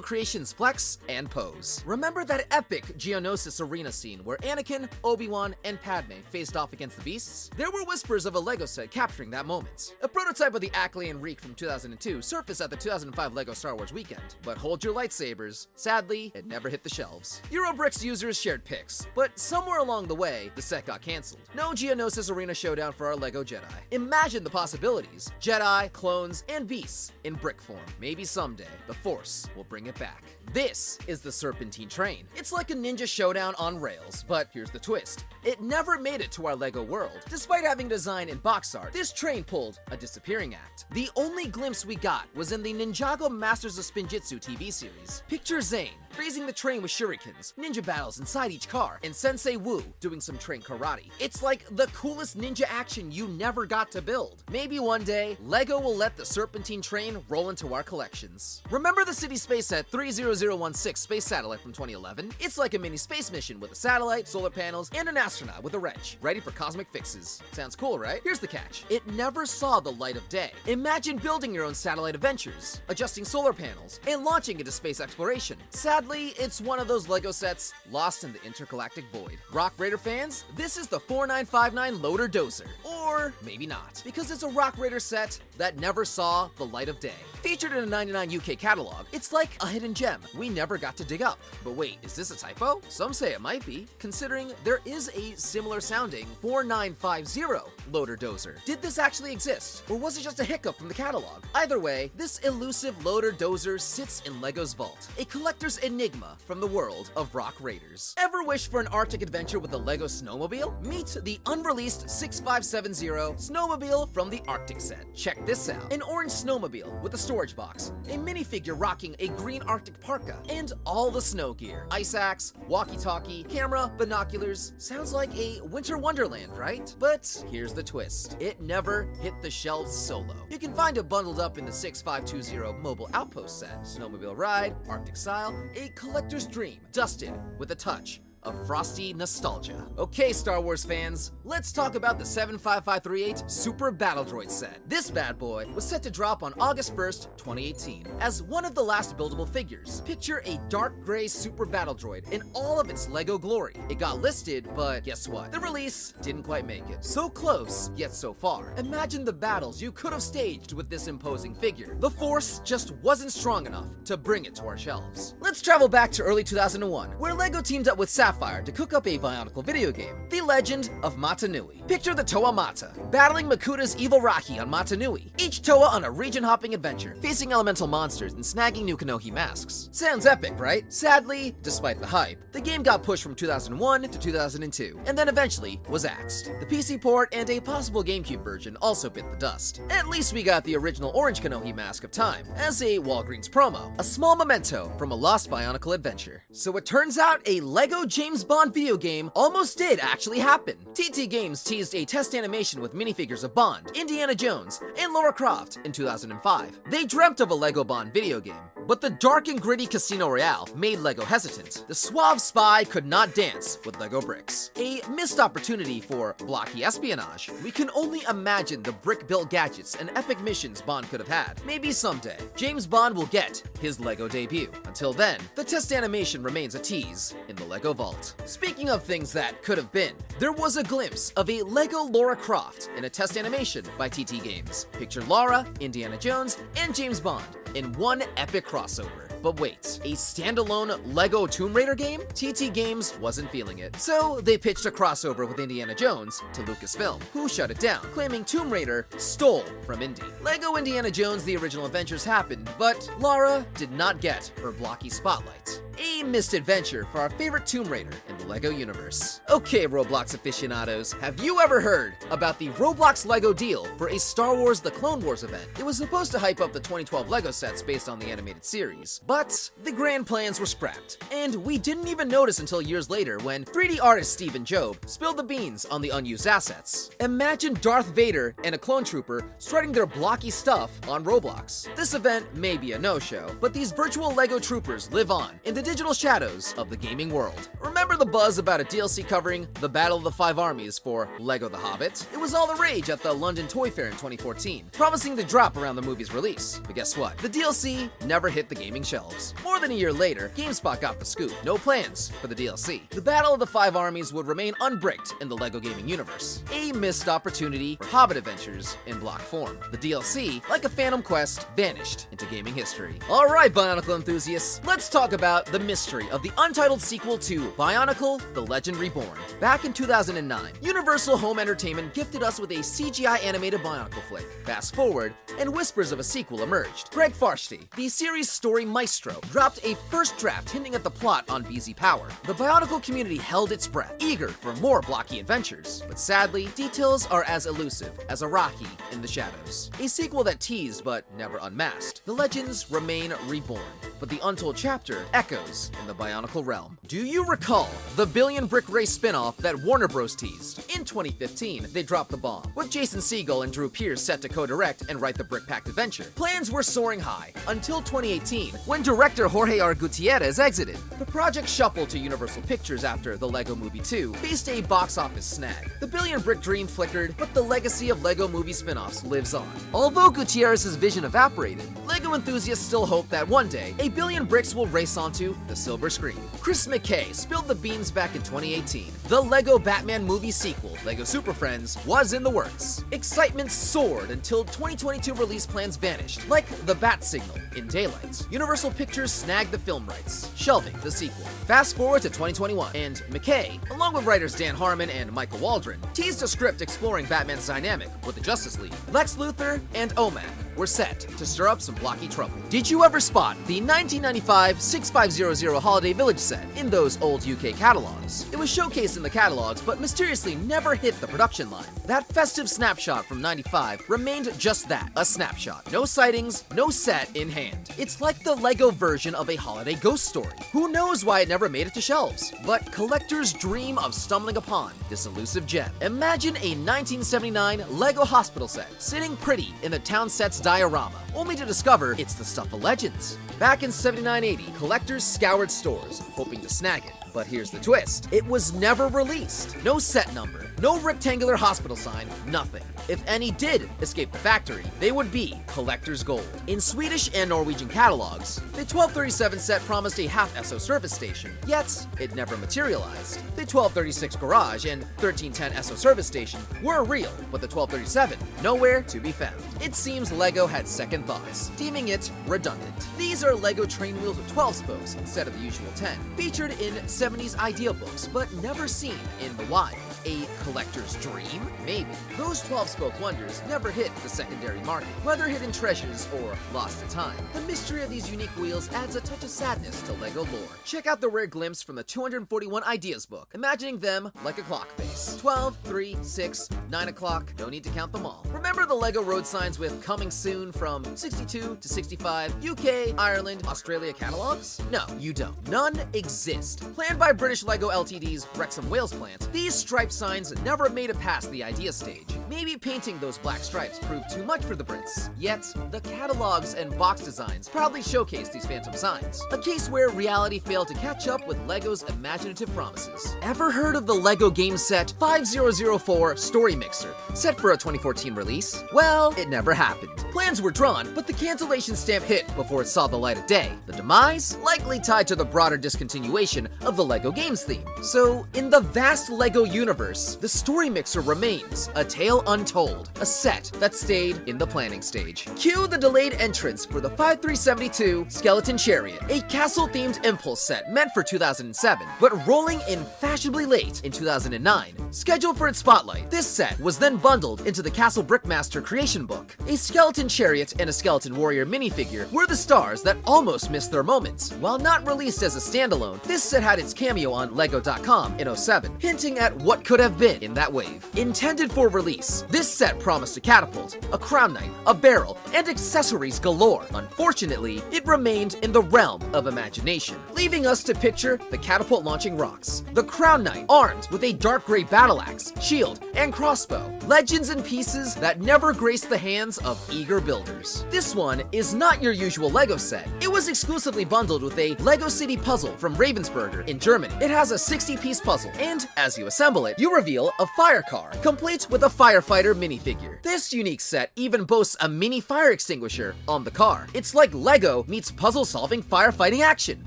creations flex and pose. Remember that epic Geonosis arena scene where Anakin, Obi-Wan, and Padme faced off against the beasts? There were whispers of a LEGO set capturing that moment. A prototype of the Ackley and Reek from 2002 surfaced at the 2005 LEGO Star Wars weekend, but hold your lightsabers. Sadly, it never hit the shelves. Eurobricks users shared pics, but somewhere along the way, the set got cancelled. No Geonosis Arena Showdown for our LEGO Jedi. Imagine the possibilities. Jedi, clones, and beasts in brick form. Maybe someday, the Force will bring it back. This is the Serpentine Train. It's like a ninja showdown on rails, but here's the twist. It never made it to our LEGO world. Despite having design and box art, this train pulled a disappearing act. The only glimpse we got was in the Ninjago Masters of Spinjitzu TV series. Picture Zane freezing the train with shurikens, ninja battles inside each car, and Sensei Wu doing some train karate. It's like the coolest ninja action you never got to build. Maybe one day, LEGO will let the Serpentine Train roll into our collections. Remember the City Spaceset 30016 space satellite from 2011? It's like a mini space mission with a satellite, solar panels, and an astronaut with a wrench, ready for cosmic fixes. Sounds cool, right? Here's the catch. It never saw the light of day. Imagine building your own satellite adventures, adjusting solar panels, and launching into space exploration. Sadly, it's one of those LEGO sets lost in the intergalactic void. Rock Raider fans, this is the 4959 Loader Dozer. Or maybe not, because it's a Rock Raider set that never saw the light of day. Featured in a 99 UK catalog, it's like a hidden gem we never got to dig up. But wait, is this a typo? Some say it might be, considering there is a similar sounding 4950 Loader Dozer. Did this actually exist, or was it just a hiccup from the catalog? Either way, this elusive Loader Dozer sits in LEGO's vault, a collector's enigma from the world of Rock Raiders. Ever wish for an Arctic adventure with a LEGO snowmobile? Meet the Unreleased 6570 snowmobile from the Arctic set. Check this out. An orange snowmobile with a storage box, a minifigure rocking a green Arctic parka, and all the snow gear. Ice axe, walkie-talkie, camera, binoculars. Sounds like a winter wonderland, right? But here's the twist. It never hit the shelves solo. You can find it bundled up in the 6520 Mobile Outpost set. Snowmobile ride, Arctic style, a collector's dream, dusted with a touch of frosty nostalgia. Okay, Star Wars fans, let's talk about the 75538 Super Battle Droid set. This bad boy was set to drop on August 1st, 2018, as one of the last buildable figures. Picture a dark gray Super Battle Droid in all of its LEGO glory. It got listed, but guess what? The release didn't quite make it. So close, yet so far. Imagine the battles you could have staged with this imposing figure. The Force just wasn't strong enough to bring it to our shelves. Let's travel back to early 2001, where LEGO teamed up with Sapphire to cook up a Bionicle video game, The Legend of Mata Nui. Picture the Toa Mata, battling Makuta's evil Raki on Mata Nui, each Toa on a region-hopping adventure, facing elemental monsters and snagging new Kanohi masks. Sounds epic, right? Sadly, despite the hype, the game got pushed from 2001 to 2002, and then eventually was axed. The PC port and a possible GameCube version also bit the dust. At least we got the original orange Kanohi mask of Time as a Walgreens promo, a small memento from a lost Bionicle adventure. So it turns out a LEGO James Bond video game almost did actually happen. TT Games teased a test animation with minifigures of Bond, Indiana Jones, and Lara Croft in 2005. They dreamt of a LEGO Bond video game, but the dark and gritty Casino Royale made LEGO hesitant. The suave spy could not dance with LEGO bricks. A missed opportunity for blocky espionage. We can only imagine the brick-built gadgets and epic missions Bond could have had. Maybe someday, James Bond will get his LEGO debut. Until then, the test animation remains a tease in the LEGO vault. Speaking of things that could have been, there was a glimpse of a LEGO Lara Croft in a test animation by TT Games. Picture Lara, Indiana Jones, and James Bond in one epic crossover. But wait, a standalone LEGO Tomb Raider game? TT Games wasn't feeling it, so they pitched a crossover with Indiana Jones to Lucasfilm, who shut it down, claiming Tomb Raider stole from Indy. LEGO Indiana Jones The Original Adventures happened, but Lara did not get her blocky spotlight. A missed adventure for our favorite Tomb Raider in the LEGO universe. Okay, Roblox aficionados, have you ever heard about the Roblox LEGO deal for a Star Wars The Clone Wars event? It was supposed to hype up the 2012 LEGO sets based on the animated series, but the grand plans were scrapped, and we didn't even notice until years later when 3D artist Stephen Job spilled the beans on the unused assets. Imagine Darth Vader and a clone trooper strutting their blocky stuff on Roblox. This event may be a no-show, but these virtual LEGO troopers live on in the digital shadows of the gaming world. Remember the buzz about a DLC covering the Battle of the Five Armies for LEGO The Hobbit? It was all the rage at the London Toy Fair in 2014, promising to drop around the movie's release. But guess what? The DLC never hit the gaming shelves. More than a year later, GameSpot got the scoop. No plans for the DLC. The Battle of the Five Armies would remain unbricked in the LEGO gaming universe. A missed opportunity for Hobbit adventures in block form. The DLC, like a Phantom Quest, vanished into gaming history. Alright, Bionicle enthusiasts, let's talk about the mystery of the untitled sequel to Bionicle: The Legend Reborn. Back in 2009, Universal Home Entertainment gifted us with a CGI animated Bionicle flick. Fast forward, and whispers of a sequel emerged. Greg Farshtey, the series story maestro, dropped a first draft hinting at the plot on BZ Power. The Bionicle community held its breath, eager for more blocky adventures. But sadly, details are as elusive as a Rocky in the shadows. A sequel that teased but never unmasked. The legends remain reborn, but the untold chapter echoes in the Bionicle realm. Do you recall the Billion Brick Race spin-off that Warner Bros. Teased? In 2015, they dropped the bomb, with Jason Segel and Drew Pearce set to co-direct and write the brick-packed adventure. Plans were soaring high, until 2018, when director Jorge R. Gutierrez exited. The project shuffled to Universal Pictures after The Lego Movie 2 faced a box office snag. The Billion Brick dream flickered, but the legacy of Lego Movie spin-offs lives on. Although Gutierrez's vision evaporated, Lego enthusiasts still hope that one day, a billion bricks will race onto the silver screen. Chris McKay spilled the beans back in 2018. The Lego Batman movie sequel, Lego Super Friends, was in the works. Excitement soared until 2022 release plans vanished, like the bat signal in daylight. Universal Pictures snagged the film rights, shelving the sequel. Fast forward to 2021, and McKay, along with writers Dan Harmon and Michael Waldron, teased a script exploring Batman's dynamic with the Justice League. Lex Luthor and OMAC were set to stir up some blocky trouble. Did you ever spot the 1995 6500 Holiday Village set in those old UK catalogs? It was showcased in the catalogs, but mysteriously never hit the production line. That festive snapshot from 95 remained just that, a snapshot. No sightings, no set in hand. It's like the Lego version of a holiday ghost story. Who knows why it never made it to shelves? But collectors dream of stumbling upon this elusive gem. Imagine a 1979 Lego hospital set sitting pretty in the town set's diorama, only to discover it's the stuff of legends. Back in 79-80, collectors scoured stores, hoping to snag it. But here's the twist. It was never released. No set number, no rectangular hospital sign, nothing. If any did escape the factory, they would be collector's gold. In Swedish and Norwegian catalogs, the 1237 set promised a half Esso service station, yet it never materialized. The 1236 garage and 1310 Esso service station were real, but the 1237 nowhere to be found. It seems Lego had second thoughts, deeming it redundant. These are Lego train wheels with 12 spokes instead of the usual 10, featured in 70s idea books, but never seen in the wild. A collector's dream? Maybe. Those 12-spoke wonders never hit the secondary market, whether hidden treasures or lost to time. The mystery of these unique wheels adds a touch of sadness to Lego lore. Check out the rare glimpse from the 241 Ideas book, imagining them like a clock face. 12, 3, 6, 9 o'clock, no need to count them all. Remember the Lego road signs with coming soon from 62 to 65 UK, Ireland, Australia catalogs? No, you don't. None exist. Planned by British Lego Ltd's Wrexham Wales plant, these striped signs never made it past the idea stage. Maybe painting those black stripes proved too much for the Brits. Yet, the catalogs and box designs proudly showcase these phantom signs. A case where reality failed to catch up with Lego's imaginative promises. Ever heard of the Lego game set 5004 Story Mixer, set for a 2014 release? Well, it never happened. Plans were drawn, but the cancellation stamp hit before it saw the light of day. The demise? Likely tied to the broader discontinuation of the Lego games theme. So, in the vast Lego universe, the Story Mixer remains a tale untold, a set that stayed in the planning stage. Cue the delayed entrance for the 5372 Skeleton Chariot, a castle-themed impulse set meant for 2007, but rolling in fashionably late in 2009. Scheduled for its spotlight, this set was then bundled into the Castle Brickmaster creation book. A skeleton chariot and a skeleton warrior minifigure were the stars that almost missed their moments. While not released as a standalone, this set had its cameo on Lego.com in 07, hinting at what could have been in that wave. Intended for release, this set promised a catapult, a crown knight, a barrel, and accessories galore. Unfortunately, it remained in the realm of imagination, leaving us to picture the catapult launching rocks. The crown knight, armed with a dark gray battle axe, shield, and crossbow. Legends and pieces that never graced the hands of eager builders. This one is not your usual Lego set. It was exclusively bundled with a Lego City puzzle from Ravensburger in Germany. It has a 60-piece puzzle, and as you assemble it, you reveal a fire car, complete with a firefighter minifigure. This unique set even boasts a mini fire extinguisher on the car. It's like Lego meets puzzle-solving firefighting action.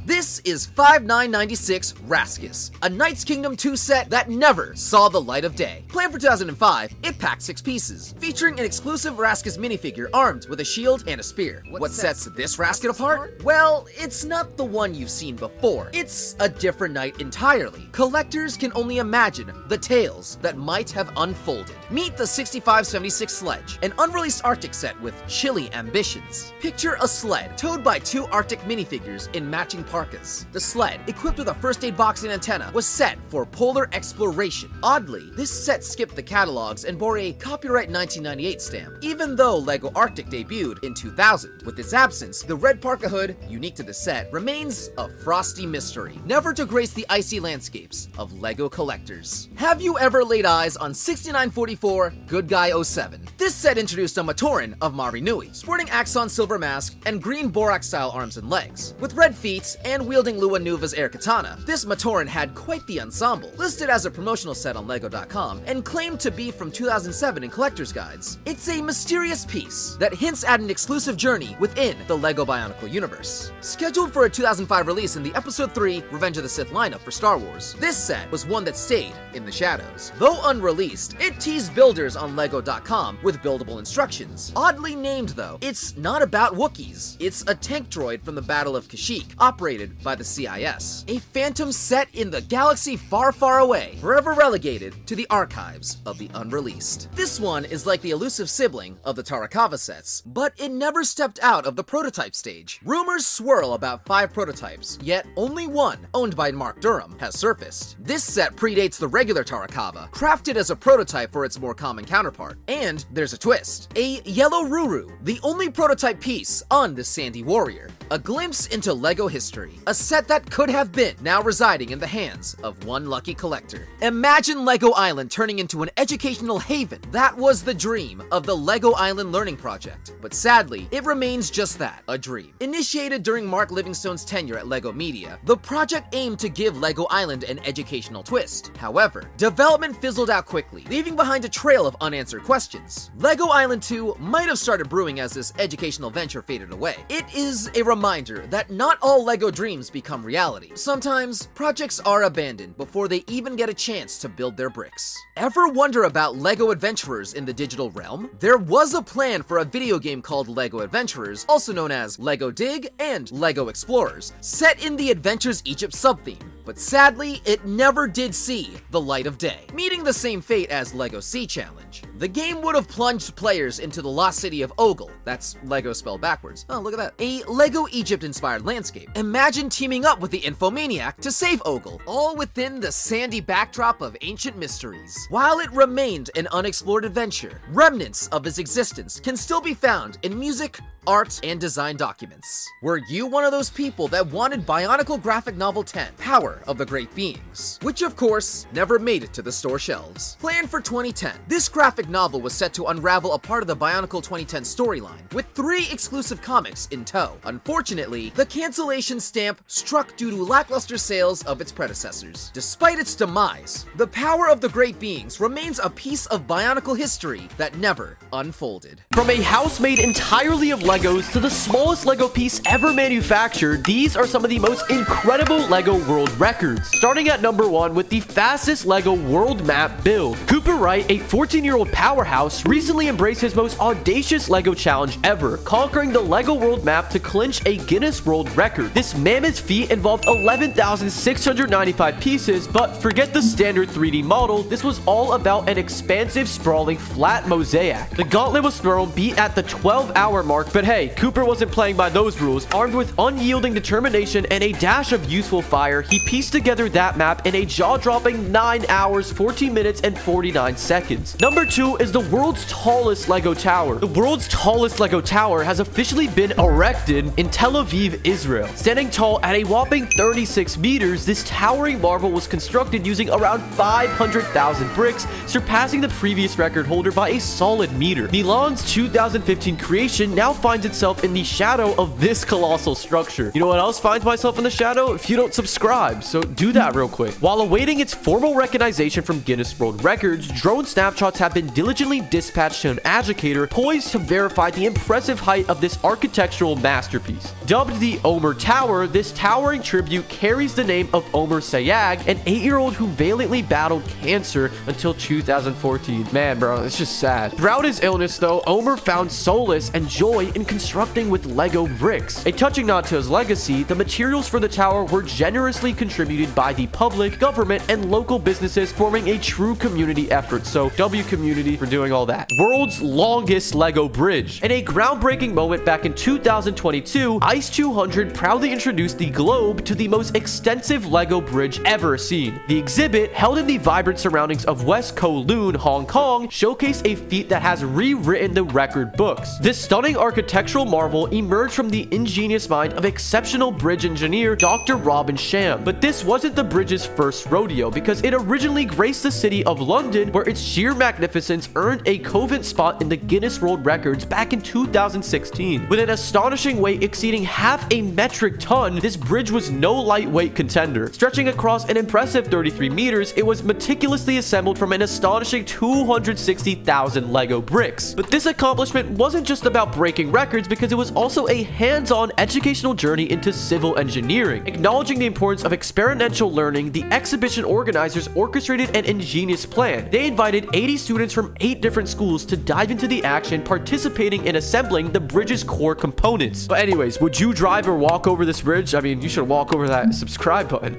This is 5996 Raskus, a Knights Kingdom 2 set that never saw the light of day. Planned for 2005, it packed 6 pieces, featuring an exclusive Raskus minifigure armed with a shield and a spear. What sets this Raskus apart? Well, it's not the one you've seen before. It's a different Knight entirely. Collectors can only imagine the tales that might have unfolded. Meet the 6576 Sledge, an unreleased Arctic set with chilly ambitions. Picture a sled towed by 2 Arctic minifigures in matching parkas. The sled, equipped with a first aid box and antenna, was set for polar exploration. Oddly, this set skipped the catalogs and bore a copyright 1998 stamp, even though LEGO Arctic debuted in 2000. With its absence, the red parka hood, unique to the set, remains a frosty mystery, never to grace the icy landscapes of LEGO collectors. Have you ever laid eyes on 6944 Good Guy 07? This set introduced a Matoran of Mari Nui, sporting Axon silver mask and green Borak-style arms and legs. With red feet and wielding Lua Nuva's air katana, this Matoran had quite the ensemble, listed as a promotional set on LEGO.com and claimed to be from 2007 in collector's guides. It's a mysterious piece that hints at an exclusive journey within the LEGO Bionicle universe. Scheduled for a 2005 release in the Episode 3 Revenge of the Sith lineup for Star Wars, this set was one that stayed in the shadows. Though unreleased, it teased builders on LEGO.com with buildable instructions. Oddly named though, it's not about Wookiees. It's a tank droid from the Battle of Kashyyyk, operated by the CIS. A phantom set in the galaxy far, far away, forever relegated to the archives of the Unreleased. This one is like the elusive sibling of the Tarakawa sets, but it never stepped out of the prototype stage. Rumors swirl about 5 prototypes, yet only one, owned by Mark Durham, has surfaced. This set predates the regular Tarakawa, crafted as a prototype for its more common counterpart. And there's a twist. A yellow Ruru, the only prototype piece on the Sandy Warrior. A glimpse into LEGO history. A set that could have been, now residing in the hands of one lucky collector. Imagine LEGO Island turning into an educational haven. That was the dream of the LEGO Island Learning Project. But sadly, it remains just that, a dream. Initiated during Mark Livingstone's tenure at LEGO Media, the project aimed to give LEGO Island an educational twist. However, development fizzled out quickly, leaving behind a trail of unanswered questions. LEGO Island 2 might have started brewing as this educational venture faded away. It is a reminder that not all LEGO dreams become reality. Sometimes, projects are abandoned before they even get a chance to build their bricks. Ever wonder about LEGO Adventurers in the digital realm? There was a plan for a video game called LEGO Adventurers, also known as LEGO Dig and LEGO Explorers, set in the Adventures Egypt subtheme. But sadly, it never did see the light of day, meeting the same fate as LEGO Sea Challenge. The game would have plunged players into the lost city of Ogle, that's LEGO spelled backwards. Oh, look at that. A LEGO Egypt-inspired landscape. Imagine teaming up with the Infomaniac to save Ogle, all within the sandy backdrop of ancient mysteries. While it remained an unexplored adventure, remnants of its existence can still be found in music, art, and design documents. Were you one of those people that wanted Bionicle Graphic Novel 10, Power of the Great Beings, which of course never made it to the store shelves? Planned for 2010, this graphic novel was set to unravel a part of the Bionicle 2010 storyline, with 3 exclusive comics in tow. Unfortunately, the cancellation stamp struck due to lackluster sales of its predecessors. Despite its demise, the Power of the Great Beings remains a piece of Bionicle history that never unfolded. From a house made entirely of Legos to the smallest Lego piece ever manufactured, these are some of the most incredible Lego world records. Starting at number 1 with the fastest Lego world map build. Cooper Wright, a 14-year-old powerhouse, recently embraced his most audacious Lego challenge ever, conquering the Lego world map to clinch a Guinness World Record. This mammoth feat involved 11,695 pieces, but forget the standard 3D model, this was all about an expansive, sprawling, flat mosaic. The gauntlet was thrown beat at the 12-hour mark, but hey, Cooper wasn't playing by those rules. Armed with unyielding determination and a dash of useful fire, he pieced together that map in a jaw-dropping 9 hours, 14 minutes, and 49 seconds. Number 2 is the world's tallest Lego tower. The world's tallest Lego tower has officially been erected in Tel Aviv, Israel. Standing tall at a whopping 36 meters, this towering marvel was constructed using around 500,000 bricks, surpassing the previous record holder by a solid meter. Milan's 2015 creation now finds itself in the shadow of this colossal structure. You know what else finds myself in the shadow? If you don't subscribe. subscribe, so do that real quick. While awaiting its formal recognition from Guinness World Records, drone snapshots have been diligently dispatched to an educator poised to verify the impressive height of this architectural masterpiece. Dubbed the Omer Tower, this towering tribute carries the name of Omer Sayag, an 8-year-old who valiantly battled cancer until 2014. Man, bro, it's just sad. Throughout his illness, though, Omer found solace and joy in constructing with Lego bricks. A touching nod to his legacy, the materials for the tower were generously contributed by the public, government, and local businesses, forming a true community effort. So, W community for doing all that. World's longest Lego bridge. In a groundbreaking moment back in 2022, ICE 200 proudly introduced the globe to the most extensive Lego bridge ever seen. The exhibit, held in the vibrant surroundings of West Kowloon, Hong Kong, showcased a feat that has rewritten the record books. This stunning architectural marvel emerged from the ingenious mind of exceptional bridge engineer Dr. Robin Sham. But this wasn't the bridge's first rodeo, because it originally graced the city of London, where its sheer magnificence earned a coveted spot in the Guinness World Records back in 2016. With an astonishing weight exceeding half a metric ton, this bridge was no lightweight contender. Stretching across an impressive 33 meters, it was meticulously assembled from an astonishing 260,000 Lego bricks. But this accomplishment wasn't just about breaking records, because it was also a hands-on educational journey into civil engineering. Acknowledging the importance of experiential learning, the exhibition organizers orchestrated an ingenious plan. They invited 80 students from 8 different schools to dive into the action, participating in assembling the bridge's core components. But anyways, would you drive or walk over this bridge? I mean, you should walk over that subscribe button.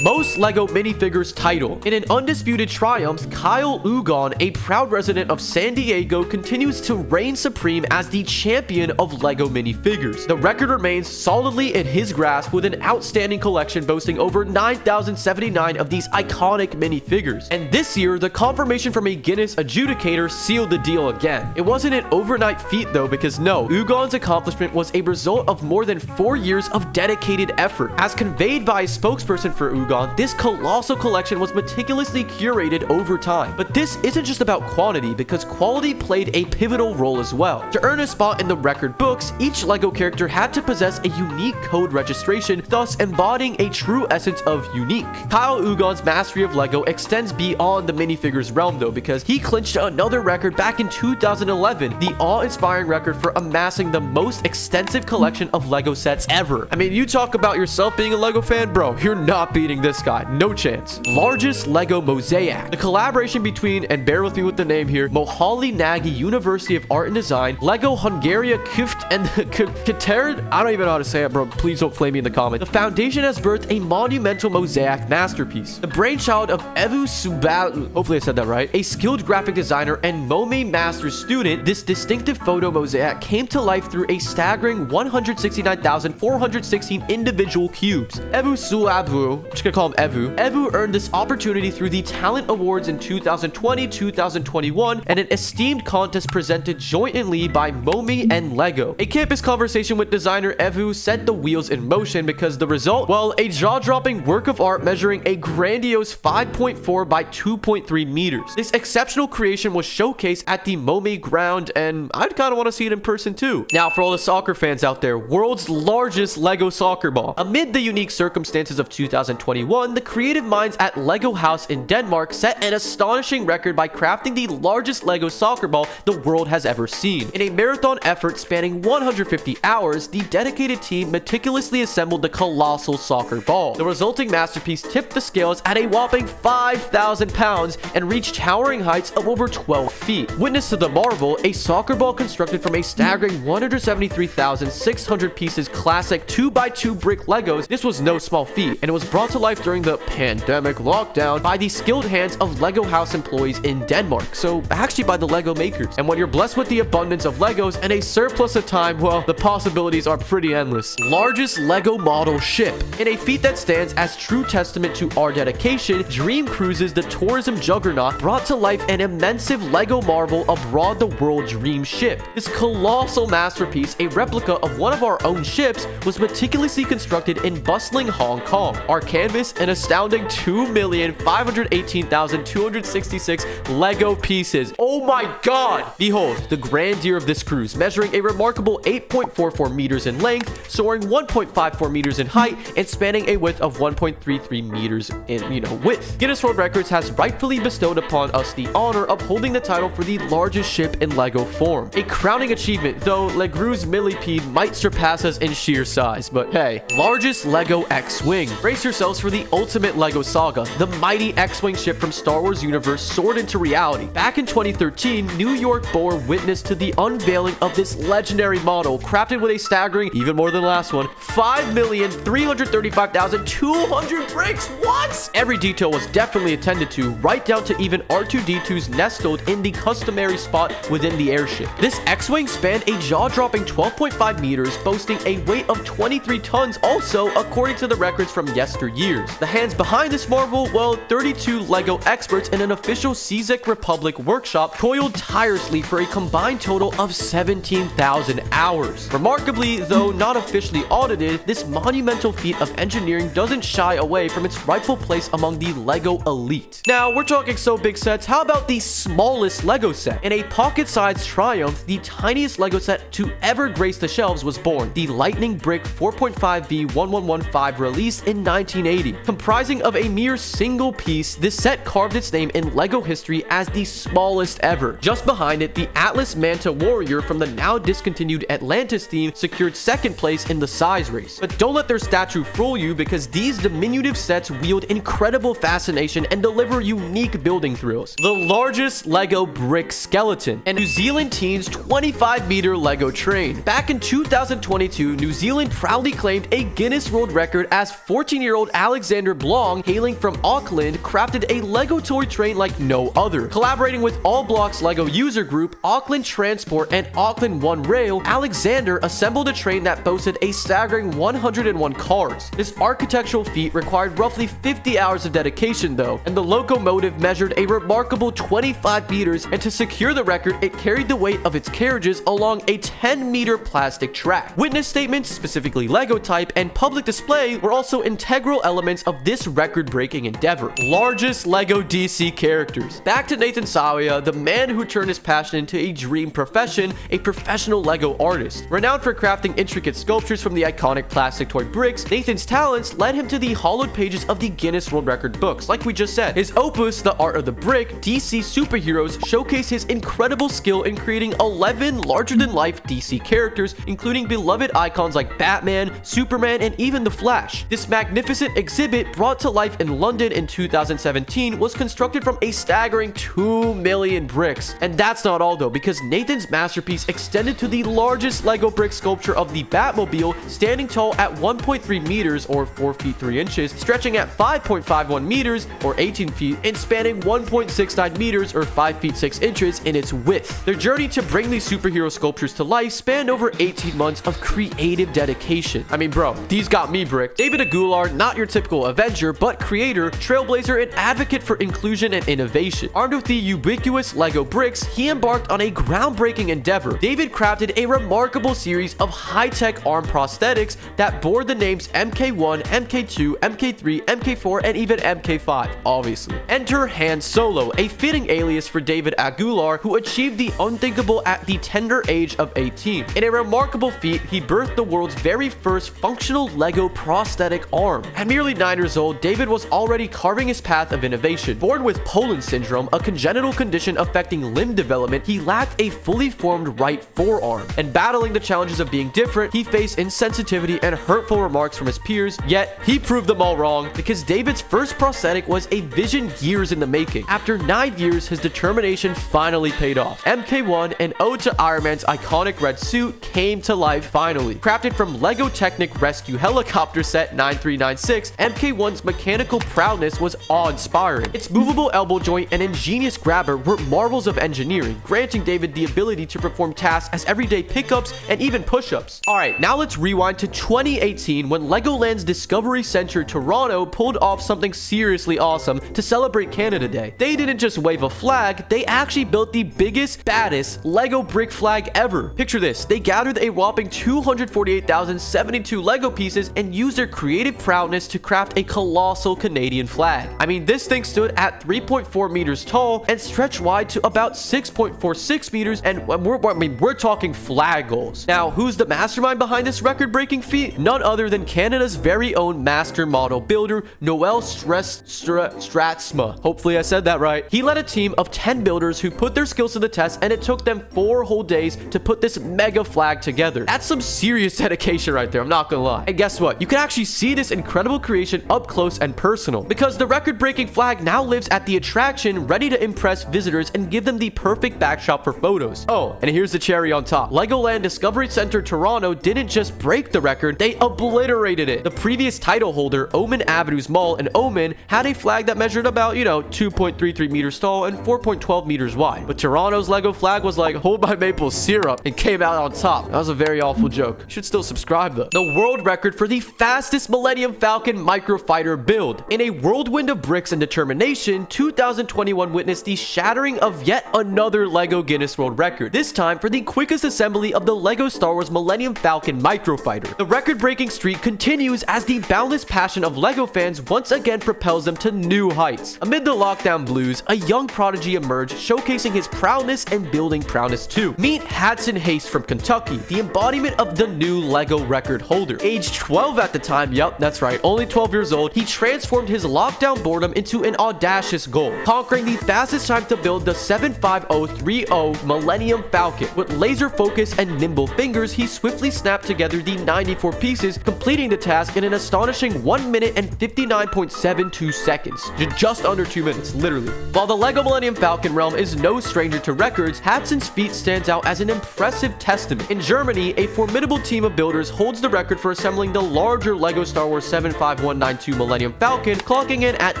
Most Lego minifigures title. In an undisputed triumph, Kyle Ugon, a proud resident of San Diego, continues to reign supreme as the champion of Lego minifigures. The record remains solidly in his grasp, with an outstanding collection boasting over 9,079 of these iconic minifigures. And this year, the confirmation from a Guinness adjudicator sealed the deal again. It wasn't an overnight feat though, because no, Ugon's accomplishment was a result of more than 4 years of dedicated effort. As conveyed by a spokesperson for Ugon, this colossal collection was meticulously curated over time. But this isn't just about quantity, because quality played a pivotal role as well. To earn a spot in the record books, each Lego character had to possess a unique code registration, thus embodying a true essence of unique. Kyle Ugon's mastery of Lego extends beyond the minifigures realm though, because he clinched another record back in 2011, the awe-inspiring record for amassing the most extensive collection of Lego sets ever. I mean, you talk about yourself being a Lego fan, bro, you're not beating this guy. No chance. Largest Lego mosaic. The collaboration between, and bear with me with the name here, Mohali Nagy University of Art and Design, Lego Hungaria Kift, and Kater, I don't even know how to say it, bro. Please don't flame me in the comments. The foundation has birthed a monumental mosaic masterpiece. The brainchild of Evu Subalu, hopefully I said that right, a skilled graphic designer and MoMA master student, this distinctive photo mosaic came to life through a staggering 169,416 individual cubes. Evu Suabu, I'm just gonna call him Evu. Evu earned this opportunity through the Talent Awards in 2020, 2021, and an esteemed contest presented jointly by MoMA and Lego. A campus conversation with designer Evu set the wheels in motion, because the result, well, a jaw-dropping work of art measuring a grandiose 5.4 by 2.3 meters. This exceptional creation was showcased at the MoMA ground, and I'd kind of want to see it in person too. Now, for all the soccer fans out there, world's largest Lego soccer ball. Amid the unique circumstances of 2021, the creative minds at Lego House in Denmark set an astonishing record by crafting the largest Lego soccer ball the world has ever seen. In a marathon effort spanning 150 hours, the dedicated team meticulously assembled the colossal soccer ball. The resulting masterpiece tipped the scales at a whopping 5,000 pounds and reached towering heights of over 12 feet. Witness to the marvel, a soccer ball constructed from a staggering 173,600 pieces classic 2x2 brick Legos. This was no small feat, and it was brought to life during the pandemic lockdown by the skilled hands of Lego House employees in Denmark, so actually by the Lego makers. And when you're blessed with the abundance of Legos and a surplus of time, well, the possibilities are pretty endless. Largest Lego model ship. In a feat that stands as true testament to our dedication, Dream Cruises, the tourism juggernaut, brought to life an immense Lego marvel abroad the world Dream ship. This colossal masterpiece, a replica of one of our own ships, was meticulously constructed in bustling Hong Kong. Our canvas, an astounding 2,518,266 Lego pieces. Oh my god! Behold, the grandeur of this cruise, measuring a remarkable 8.44 meters in length, soaring 1.54 meters in height, and spanning a width width of 1.33 meters in, width. Guinness World Records has rightfully bestowed upon us the honor of holding the title for the largest ship in Lego form. A crowning achievement, though Legru's millipede might surpass us in sheer size, but hey. Largest Lego X-Wing. Brace yourselves for the ultimate Lego saga. The mighty X-Wing ship from Star Wars universe soared into reality. Back in 2013, New York bore witness to the unveiling of this legendary model, crafted with a staggering, even more than the last one, 5,335,200 bricks. What? Every detail was definitely attended to, right down to even R2-D2's nestled in the customary spot within the airship. This X-Wing spanned a jaw-dropping 12.5 meters, boasting a weight of 23 tons also, according to the records from yesteryears. The hands behind this marvel, well, 32 Lego experts in an official CZEC Republic workshop toiled tirelessly for a combined total of 17,000 hours. Remarkably, though not officially audited, this monumental feat of engineering doesn't shy away from its rightful place among the Lego elite. Now, we're talking so big sets, how about the smallest Lego set? In a pocket-sized triumph, the tiniest Lego set to ever grace the shelves was born, the Lightning Brick 4.5B1115 released in 1980. Comprising of a mere single piece, this set carved its name in Lego history as the smallest ever. Just behind it, the Atlas Manta Warrior from the now discontinued Atlantis theme secured second place in the size race. But don't let their statue fool you, because these diminutive sets wield incredible fascination and deliver unique building thrills. The largest Lego brick skeleton, and New Zealand teens 25-meter Lego train. Back in 2022, New Zealand proudly claimed a Guinness World Record as 14-year-old Alexander Blong, hailing from Auckland, crafted a Lego toy train like no other. Collaborating with All Blocks Lego user group, Auckland Transport, and Auckland One Rail, Alexander assembled a train that boasted a staggering 101 cars. This architectural feat required roughly 50 hours of dedication though, and the locomotive measured a remarkable 25 meters, and to secure the record, it carried the weight of its carriages along a 10-meter plastic track. Witness statements, specifically Lego type, and public display were also integral elements of this record-breaking endeavor. Largest Lego DC characters. Back to Nathan Sawaya, the man who turned his passion into a dream profession, a professional Lego artist. Renowned for crafting intricate sculptures from the iconic plastic toy bricks, Nathan's talents led him to the hollowed pages of the Guinness World Record books, like we just said. His opus, The Art of the Brick, DC Superheroes, showcase his incredible skill in creating 11 larger-than-life DC characters, including beloved icons like Batman, Superman, and even The Flash. This magnificent exhibit, brought to life in London in 2017, was constructed from a staggering 2 million bricks. And that's not all though, because Nathan's masterpiece extended to the largest Lego brick sculpture of the Batmobile, standing tall at 1.3 meters or 4 feet 3 inches, stretching at 5.51 meters or 18 feet, and spanning 1.69 meters or 5 feet 6 inches in its width. Their journey to bring these superhero sculptures to life spanned over 18 months of creative dedication. I mean, bro, these got me bricked. David Aguilar, not your typical Avenger, but creator, trailblazer, and advocate for inclusion and innovation. Armed with the ubiquitous Lego bricks, he embarked on a groundbreaking endeavor. David crafted a remarkable series of high-tech arm prosthetics that bore the names MK1, MK2, MK3, MK4, and even MK5, obviously. Enter Han Solo, a fitting alias for David Aguilar, who achieved the unthinkable at the tender age of 18. In a remarkable feat, he birthed the world's very first functional Lego prosthetic arm. At merely 9 years old, David was already carving his path of innovation. Born with Poland syndrome, a congenital condition affecting limb development, he lacked a fully formed right forearm. And battling the challenges of being different, he faced insensitivity and hurtful remarks from his peers, yet he proved them all wrong, because David's first prosthetic was a vision years in the making. After 9 years, his determination finally paid off. MK1, an ode to Iron Man's iconic red suit, came to life finally. Crafted from Lego Technic Rescue Helicopter Set 9396, MK1's mechanical prowess was awe-inspiring. Its movable elbow joint and ingenious grabber were marvels of engineering, granting David the ability to perform tasks as everyday pickups and even push-ups. Alright, now let's rewind to 2018 when Legoland's Discovery Center Toronto pulled off something seriously awesome to celebrate Canada Day. They didn't just wave a flag, they actually built the biggest, baddest Lego brick flag ever. Picture this, they gathered a whopping 248,072 Lego pieces and used their creative prowess to craft a colossal Canadian flag. I mean, this thing stood at 3.4 meters tall and stretched wide to about 6.46 meters, and we're talking flag goals. Now, who's the mastermind behind this record-breaking feat? None other than Canada's very owned master model builder, Noel Stratsma. Hopefully I said that right. He led a team of 10 builders who put their skills to the test, and it took them 4 whole days to put this mega flag together. That's some serious dedication right there, I'm not gonna lie. And guess what? You can actually see this incredible creation up close and personal, because the record-breaking flag now lives at the attraction, ready to impress visitors and give them the perfect backdrop for photos. Oh, and here's the cherry on top. Legoland Discovery Center Toronto didn't just break the record, they obliterated it. The previous title holder, Omen Avenues Mall in Omen, had a flag that measured about, 2.33 meters tall and 4.12 meters wide. But Toronto's Lego flag was like, hold my maple syrup, and came out on top. That was a very awful joke. You should still subscribe though. The world record for the fastest Millennium Falcon microfighter build. In a whirlwind of bricks and determination, 2021 witnessed the shattering of yet another Lego Guinness World Record, this time for the quickest assembly of the Lego Star Wars Millennium Falcon microfighter. The record-breaking streak continues as the boundless passion of Lego fans once again propels them to new heights. Amid the lockdown blues, a young prodigy emerged, showcasing his proudness and building prowess too. Meet Hudson Haste from Kentucky, the embodiment of the new Lego record holder. Aged 12 at the time, yep, that's right, only 12 years old, he transformed his lockdown boredom into an audacious goal, conquering the fastest time to build the 75030 Millennium Falcon. With laser focus and nimble fingers, he swiftly snapped together the 94 pieces, completing the task in an astonishing 1 minute and 59.72 seconds. Just under 2 minutes, literally. While the Lego Millennium Falcon realm is no stranger to records, Hudson's feat stands out as an impressive testament. In Germany, a formidable team of builders holds the record for assembling the larger Lego Star Wars 75192 Millennium Falcon, clocking in at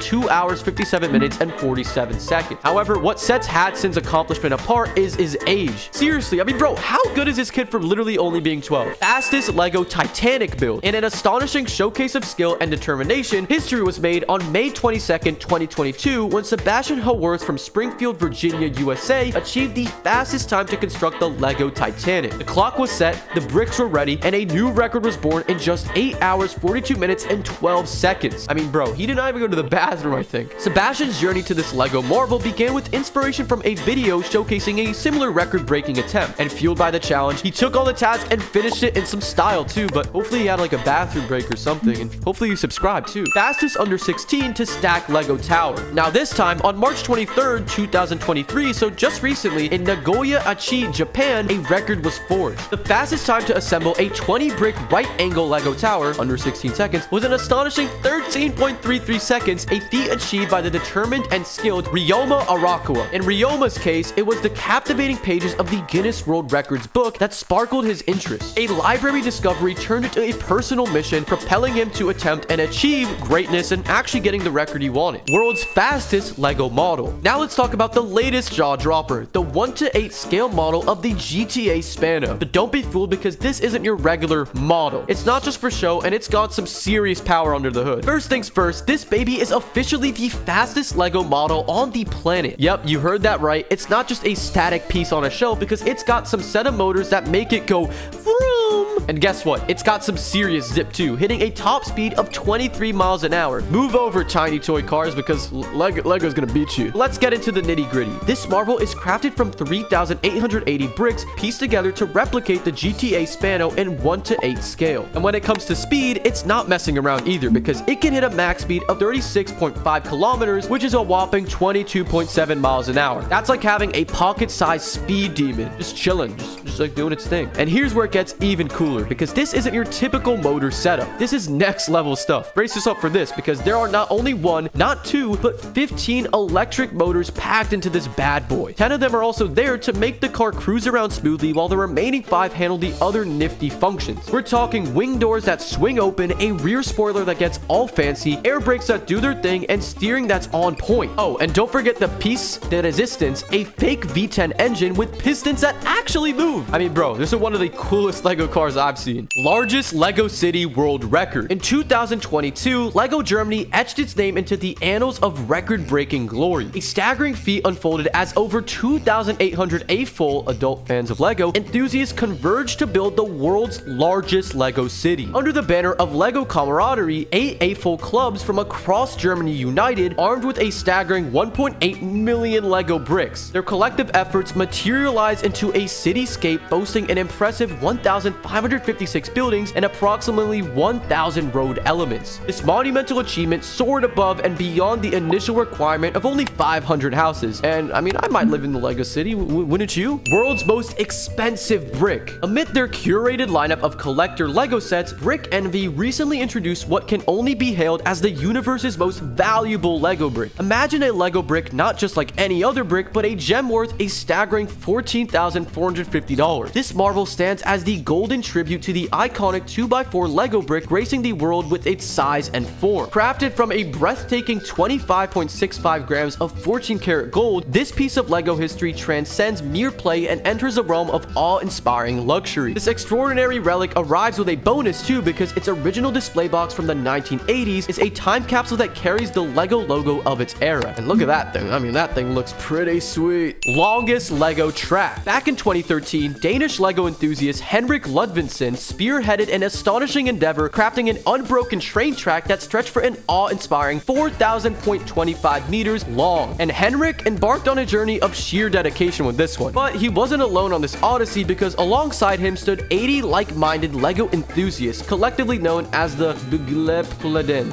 2 hours, 57 minutes, and 47 seconds. However, what sets Hudson's accomplishment apart is his age. Seriously, I mean, bro, how good is this kid for literally only being 12? Fastest Lego Titanic build. In an astonishing showcase of skill and determination, history was made on May 22nd, 2022, when Sebastian Haworth from Springfield, Virginia, USA, achieved the fastest time to construct the Lego Titanic. The clock was set, the bricks were ready, and a new record was born in just 8 hours, 42 minutes, and 12 seconds. I mean, bro, he did not even go to the bathroom, I think. Sebastian's journey to this Lego marvel began with inspiration from a video showcasing a similar record-breaking attempt, and fueled by the challenge, he took on the task and finished it in some style too, but hopefully he had like a bathroom break or something, and hopefully you subscribe too. Fastest under 16 to stack Lego Tower. Now this time, on March 23rd, 2023, so just recently, in Nagoya, Aichi, Japan, a record was forged. The fastest time to assemble a 20-brick right-angle Lego Tower, under 16 seconds, was an astonishing 13.33 seconds, a feat achieved by the determined and skilled Ryoma Arakawa. In Ryoma's case, it was the captivating pages of the Guinness World Records book that sparkled his interest. A library discovery turned into a personal mission, propelling him to attempt and achieve greatness and actually getting the record he wanted. World's fastest Lego model. Now let's talk about the latest jaw-dropper, the 1:8 scale model of the GTA Spano. But don't be fooled, because this isn't your regular model. It's not just for show, and it's got some serious power under the hood. First things first, this baby is officially the fastest Lego model on the planet. Yep, you heard that right. It's not just a static piece on a shelf, because it's got some set of motors that make it go vroom. And guess what? It's got some serious zip too, hitting a top speed of 23 miles an hour. Move over, tiny toy cars, because Lego's gonna beat you. Let's get into the nitty-gritty. This marvel is crafted from 3,880 bricks pieced together to replicate the GTA Spano in 1:8 scale. And when it comes to speed, it's not messing around either, because it can hit a max speed of 36.5 kilometers, which is a whopping 22.7 miles an hour. That's like having a pocket-sized speed demon, just chilling, just like doing its thing. And here's where it gets even cooler, because this isn't your typical motor setup. This is next level stuff. Brace yourself for this, because there are not only one, not two, but 15 electric motors packed into this bad boy. 10 of them are also there to make the car cruise around smoothly, while the remaining 5 handle the other nifty functions. We're talking wing doors that swing open, a rear spoiler that gets all fancy, air brakes that do their thing, and steering that's on point. Oh, and don't forget the piece de resistance, a fake V10 engine with pistons that actually move. I mean, bro, this is one of the coolest Lego cars I've seen. Largest Lego City world record. In 2022, Lego Germany etched its name into the annals of record-breaking glory. A staggering feat unfolded as over 2,800 A-full adult fans of Lego enthusiasts converged to build the world's largest Lego city. Under the banner of Lego camaraderie, 8 A-full clubs from across Germany united, armed with a staggering 1.8 million Lego bricks. Their collective efforts materialized into a cityscape boasting an impressive 1,500 256 buildings and approximately 1,000 road elements. This monumental achievement soared above and beyond the initial requirement of only 500 houses. And I mean, I might live in the Lego city, wouldn't you? World's most expensive brick. Amid their curated lineup of collector Lego sets, Brick Envy recently introduced what can only be hailed as the universe's most valuable Lego brick. Imagine a Lego brick not just like any other brick, but a gem worth a staggering $14,450. This marvel stands as the golden tribute to the iconic 2x4 Lego brick gracing the world with its size and form. Crafted from a breathtaking 25.65 grams of 14-karat gold, this piece of Lego history transcends mere play and enters a realm of awe-inspiring luxury. This extraordinary relic arrives with a bonus too, because its original display box from the 1980s is a time capsule that carries the Lego logo of its era. And look at that thing. I mean, that thing looks pretty sweet. Longest Lego track. Back in 2013, Danish Lego enthusiast Henrik Ludvigsson spearheaded an astonishing endeavor, crafting an unbroken train track that stretched for an awe-inspiring 4,000.25 meters long. And Henrik embarked on a journey of sheer dedication with this one. But he wasn't alone on this odyssey, because alongside him stood 80 like-minded Lego enthusiasts, collectively known as the Beglepledin.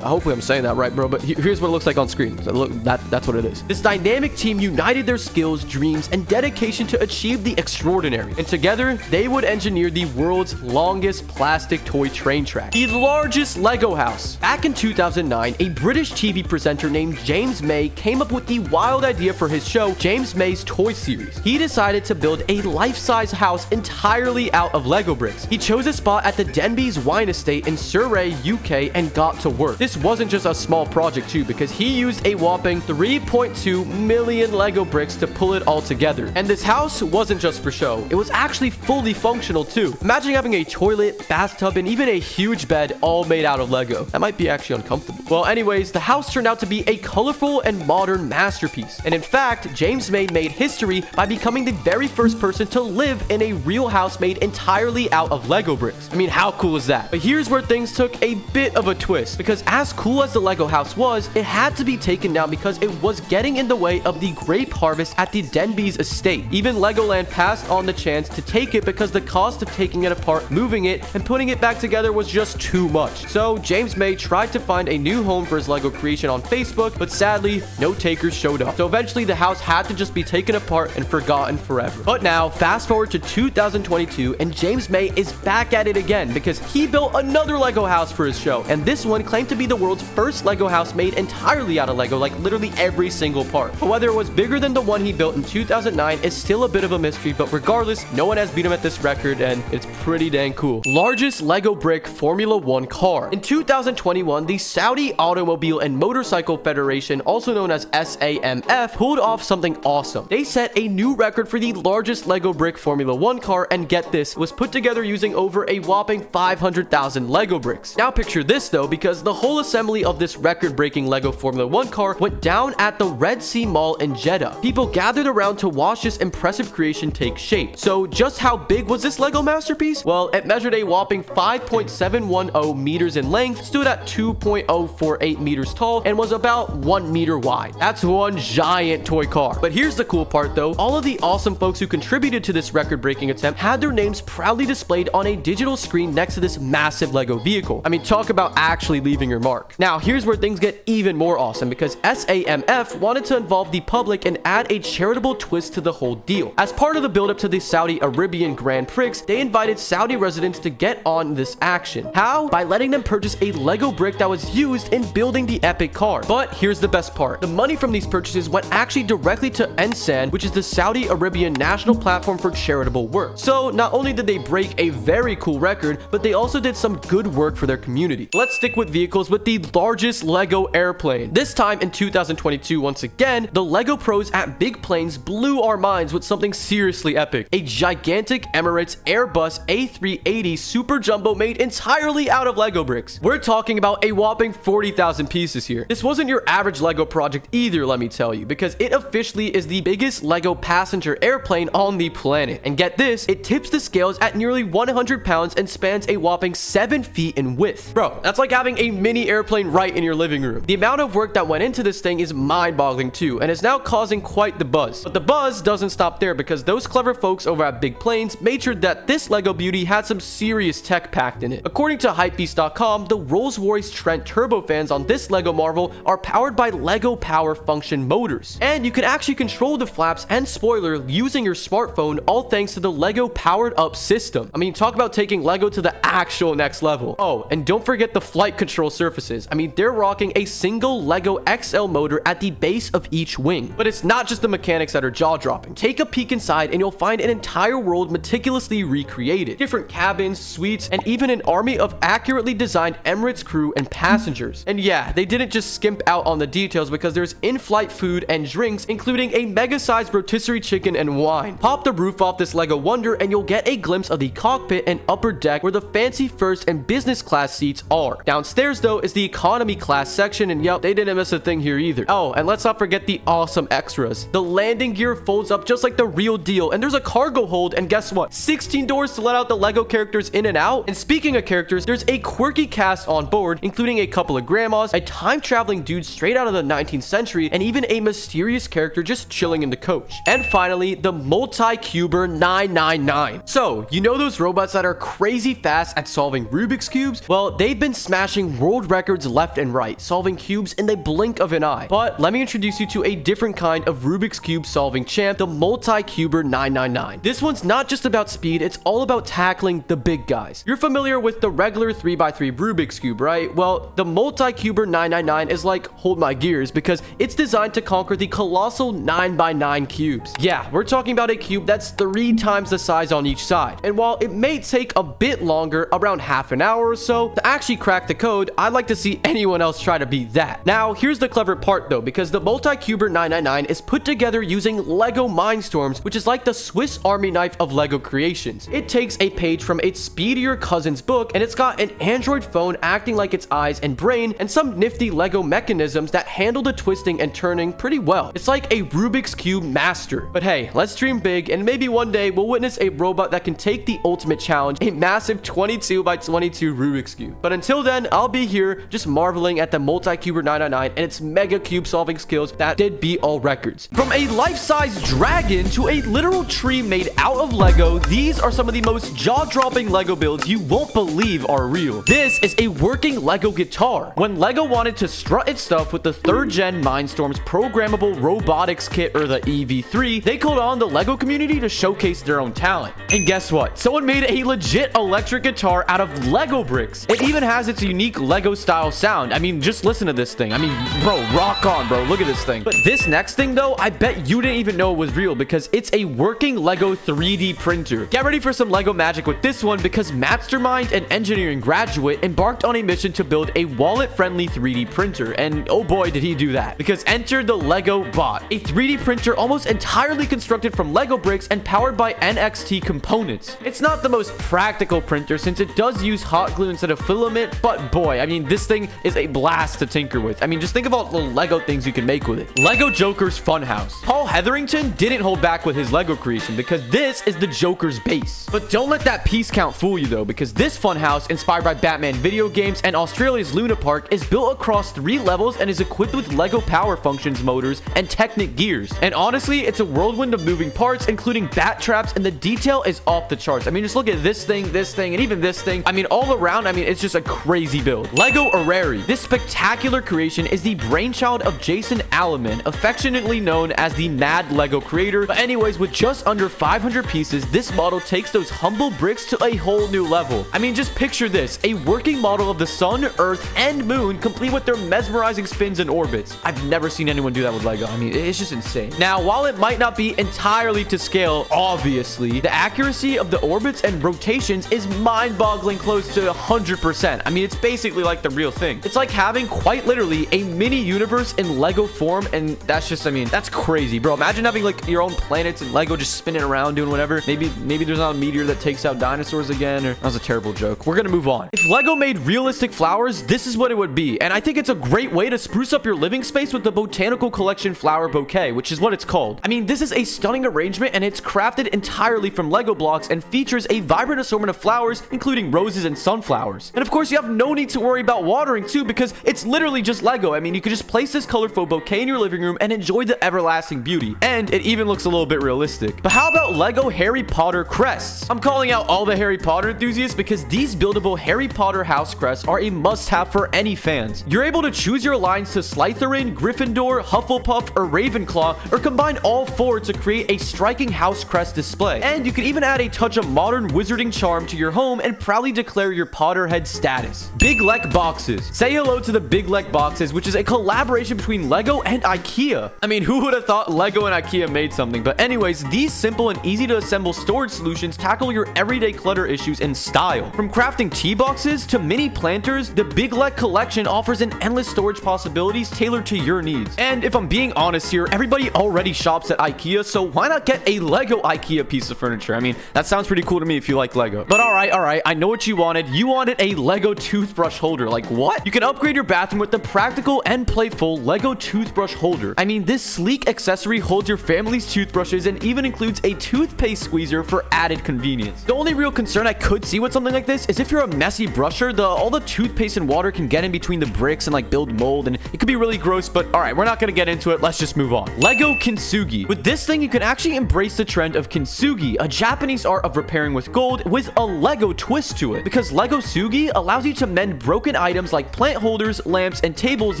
Hopefully I'm saying that right, bro, but here's what it looks like on screen. So look, that's what it is. This dynamic team united their skills, dreams, and dedication to achieve the extraordinary. And together, they would engineer the world's longest plastic toy train track, the largest Lego house. Back in 2009, a British TV presenter named James May came up with the wild idea for his show, James May's Toy Series. He decided to build a life-size house entirely out of Lego bricks. He chose a spot at the Denby's wine estate in Surrey, UK, and got to work. This wasn't just a small project too, because he used a whopping 3.2 million Lego bricks to pull it all together. And this house wasn't just for show, it was actually fully functional too. Imagine having a toilet, bathtub, and even a huge bed all made out of Lego. That might be actually uncomfortable. Well, anyways, the house turned out to be a colorful and modern masterpiece. And in fact, James May made history by becoming the very first person to live in a real house made entirely out of Lego bricks. I mean, how cool is that? But here's where things took a bit of a twist, because as cool as the Lego house was, it had to be taken down because it was getting in the way of the grape harvest at the Denby's estate. Even Legoland passed on the chance to take it because the cost of taking it apart, moving it, and putting it back together was just too much. So James May tried to find a new home for his Lego creation on Facebook, but sadly, no takers showed up. So eventually the house had to just be taken apart and forgotten forever. But now, fast forward to 2022, and James May is back at it again because he built another Lego house for his show, and this one claimed to be the world's first Lego house made entirely out of Lego, like literally every single part. But whether it was bigger than the one he built in 2009 is still a bit of a mystery, but regardless, no one has beat him at this record, and it's pretty dang cool. Largest Lego brick Formula 1 car. In 2021, the Saudi Automobile and Motorcycle Federation, also known as SAMF, pulled off something awesome. They set a new record for the largest Lego brick Formula 1 car, and get this, was put together using over a whopping 500,000 Lego bricks. Now picture this though, because the whole assembly of this record-breaking Lego Formula 1 car went down at the Red Sea Mall in Jeddah. People gathered around to watch this impressive creation take shape. So just how big was this Lego masterpiece? Well, it measured a whopping 5.710 meters in length, stood at 2.048 meters tall, and was about 1 meter wide. That's one giant toy car. But here's the cool part though, all of the awesome folks who contributed to this record-breaking attempt had their names proudly displayed on a digital screen next to this massive Lego vehicle. I mean, talk about actually leaving your mark. Now, here's where things get even more awesome, because SAMF wanted to involve the public and add a charitable twist to the whole deal. As part of the build-up to the Saudi Arabian Grand Prix, they invited Saudi residents to get on this action. How? By letting them purchase a Lego brick that was used in building the epic car. But here's the best part. The money from these purchases went actually directly to NSAN, which is the Saudi Arabian National Platform for Charitable Work. So not only did they break a very cool record, but they also did some good work for their community. Let's stick with vehicles with the largest Lego airplane. This time in 2022, once again, the Lego pros at Big Planes blew our minds with something seriously epic. A gigantic Emirates Airbus A380 Super Jumbo made entirely out of Lego bricks. We're talking about a whopping 40,000 pieces here. This wasn't your average Lego project either, let me tell you, because it officially is the biggest Lego passenger airplane on the planet. And get this, it tips the scales at nearly 100 pounds and spans a whopping 7 feet in width. Bro, that's like having a mini airplane right in your living room. The amount of work that went into this thing is mind-boggling too, and is now causing quite the buzz. But the buzz doesn't stop there, because those clever folks over at Big Planes made sure that that this Lego beauty had some serious tech packed in it. According to Hypebeast.com, the Rolls-Royce Trent turbofans on this Lego Marvel are powered by Lego Power Function motors. And you can actually control the flaps and spoiler using your smartphone, all thanks to the Lego powered up system. I mean, talk about taking Lego to the actual next level. Oh, and don't forget the flight control surfaces. I mean, they're rocking a single Lego XL motor at the base of each wing. But it's not just the mechanics that are jaw-dropping. Take a peek inside and you'll find an entire world meticulously recreated. Different cabins, suites, and even an army of accurately designed Emirates crew and passengers. And yeah, they didn't just skimp out on the details because there's in-flight food and drinks, including a mega-sized rotisserie chicken and wine. Pop the roof off this Lego wonder and you'll get a glimpse of the cockpit and upper deck where the fancy first and business class seats are. Downstairs though is the economy class section, and yep, they didn't miss a thing here either. Oh, and let's not forget the awesome extras. The landing gear folds up just like the real deal, and there's a cargo hold, and guess what? 16 doors to let out the Lego characters in and out. And speaking of characters, there's a quirky cast on board, including a couple of grandmas, a time-traveling dude straight out of the 19th century, and even a mysterious character just chilling in the coach. And finally, the multi-cuber 999. So, you know those robots that are crazy fast at solving Rubik's Cubes? Well, they've been smashing world records left and right, solving cubes in the blink of an eye. But let me introduce you to a different kind of Rubik's Cube solving champ, the multi-cuber 999. This one's not just about speed, it's all about tackling the big guys. You're familiar with the regular 3x3 Rubik's Cube, right? Well, the multi-cuber 999 is like hold my gears because it's designed to conquer the colossal 9x9 cubes. Yeah, we're talking about a cube that's 3 times the size on each side. And while it may take a bit longer, around half an hour or so, to actually crack the code, I'd like to see anyone else try to beat that. Now, here's the clever part though, because the multi-cuber 999 is put together using Lego Mindstorms, which is like the Swiss Army knife of Lego creations. It takes a page from its speedier cousin's book, and it's got an Android phone acting like its eyes and brain, and some nifty Lego mechanisms that handle the twisting and turning pretty well. It's like a Rubik's Cube master. But hey, let's dream big, and maybe one day we'll witness a robot that can take the ultimate challenge, a massive 22 by 22 Rubik's Cube. But until then, I'll be here just marveling at the multi-cuber 999 and its mega cube solving skills that did beat all records. From a life-size dragon to a literal tree made out of Lego, these are some of the most jaw-dropping Lego builds you won't believe are real. This is a working Lego guitar. When Lego wanted to strut its stuff with the 3rd gen Mindstorms programmable robotics kit, or the EV3, they called on the Lego community to showcase their own talent. And guess what? Someone made a legit electric guitar out of Lego bricks. It even has its unique Lego style sound. I mean, just listen to this thing. I mean, bro, rock on, bro. Look at this thing. But this next thing though, I bet you didn't even know it was real because it's a working Lego 3D printer. Get ready for some Lego magic with this one because Mastermind, an engineering graduate, embarked on a mission to build a wallet-friendly 3D printer. And oh boy, did he do that. Because enter the Lego Bot, a 3D printer almost entirely constructed from Lego bricks and powered by NXT components. It's not the most practical printer since it does use hot glue instead of filament, but boy, I mean, this thing is a blast to tinker with. I mean, just think of all the Lego things you can make with it. Lego Joker's Funhouse. Paul Hetherington didn't hold back with his Lego creation because this is the Joker's base. But don't let that piece count fool you though, because this funhouse, inspired by Batman video games and Australia's Luna Park, is built across 3 levels and is equipped with Lego Power Functions motors and Technic gears. And honestly, it's a whirlwind of moving parts, including bat traps, and the detail is off the charts. I mean, just look at this thing, and even this thing. I mean, all around, I mean, it's just a crazy build. Lego Rarities. This spectacular creation is the brainchild of Jason Alleman, affectionately known as the Mad Lego creator. But anyways, with just under 500 pieces, this model takes those humble bricks to a whole new level. I mean, just picture this, a working model of the sun, earth, and moon, complete with their mesmerizing spins and orbits. I've never seen anyone do that with Lego. I mean, it's just insane. Now, while it might not be entirely to scale, obviously, the accuracy of the orbits and rotations is mind-boggling close to 100%. I mean, it's basically like the real thing. It's like having quite literally a mini universe in Lego form, and that's just, I mean, that's crazy, bro. Imagine having like your own planets and Lego just spinning around doing whatever. Maybe there's not a meteor that takes out dinosaurs again, or that was a terrible joke. We're gonna move on. If Lego made realistic flowers, this is what it would be. And I think it's a great way to spruce up your living space with the Botanical Collection Flower Bouquet, which is what it's called. I mean, this is a stunning arrangement, and it's crafted entirely from Lego blocks and features a vibrant assortment of flowers, including roses and sunflowers. And of course, you have no need to worry about watering too, because it's literally just Lego. I mean, you could just place this colorful bouquet in your living room and enjoy the everlasting beauty. And it even looks a little bit realistic. But how about Lego Harry Potter crest? crests. I'm calling out all the Harry Potter enthusiasts because these buildable Harry Potter house crests are a must-have for any fans. You're able to choose your lines to Slytherin, Gryffindor, Hufflepuff, or Ravenclaw, or combine all four to create a striking house crest display. And you can even add a touch of modern wizarding charm to your home and proudly declare your Potterhead status. Big Lek boxes. Say hello to the Big Lek boxes, which is a collaboration between Lego and IKEA. I mean, who would have thought Lego and IKEA made something? But anyways, these simple and easy to assemble storage solutions tackle your everyday clutter issues in style. From crafting tea boxes to mini planters, the Big Lek collection offers an endless storage possibilities tailored to your needs. And if I'm being honest here, everybody already shops at IKEA, so why not get a Lego IKEA piece of furniture? I mean, that sounds pretty cool to me if you like Lego. But all right, I know what you wanted. You wanted a Lego toothbrush holder. Like what? You can upgrade your bathroom with the practical and playful Lego toothbrush holder. I mean, this sleek accessory holds your family's toothbrushes and even includes a toothpaste squeezer for added convenience. The only real concern I could see with something like this is if you're a messy brusher, all the toothpaste and water can get in between the bricks and like build mold, and it could be really gross. But all right, we're not gonna get into it. Let's just move on. Lego kintsugi. With this thing, you can actually embrace the trend of kintsugi, a Japanese art of repairing with gold with a Lego twist to it, because Lego Sugi allows you to mend broken items like plant holders, lamps, and tables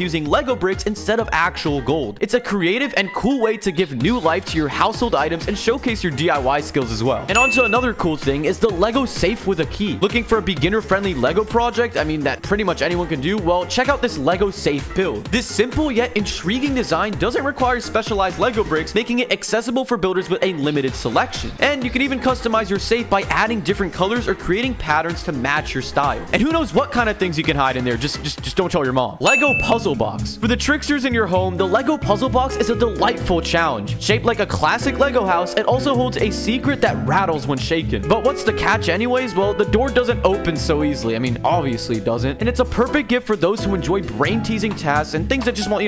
using Lego bricks instead of actual gold. It's a creative and cool way to give new life to your household items and showcase your DIY skills as well. And onto another cool thing is the Lego safe with a key. Looking for a beginner-friendly Lego project, I mean, that pretty much anyone can do? Well, check out this Lego safe build. This simple yet intriguing design doesn't require specialized Lego bricks, making it accessible for builders with a limited selection. And you can even customize your safe by adding different colors or creating patterns to match your style. And who knows what kind of things you can hide in there. Just don't tell your mom. Lego puzzle box. For the tricksters in your home, the Lego puzzle box is a delightful challenge. Shaped like a classic Lego house, it also holds a secret that rattles when shaken. But what's the catch anyways? Well, the door doesn't open so easily. I mean, obviously it doesn't. And it's a perfect gift for those who enjoy brain-teasing tasks and things that just want,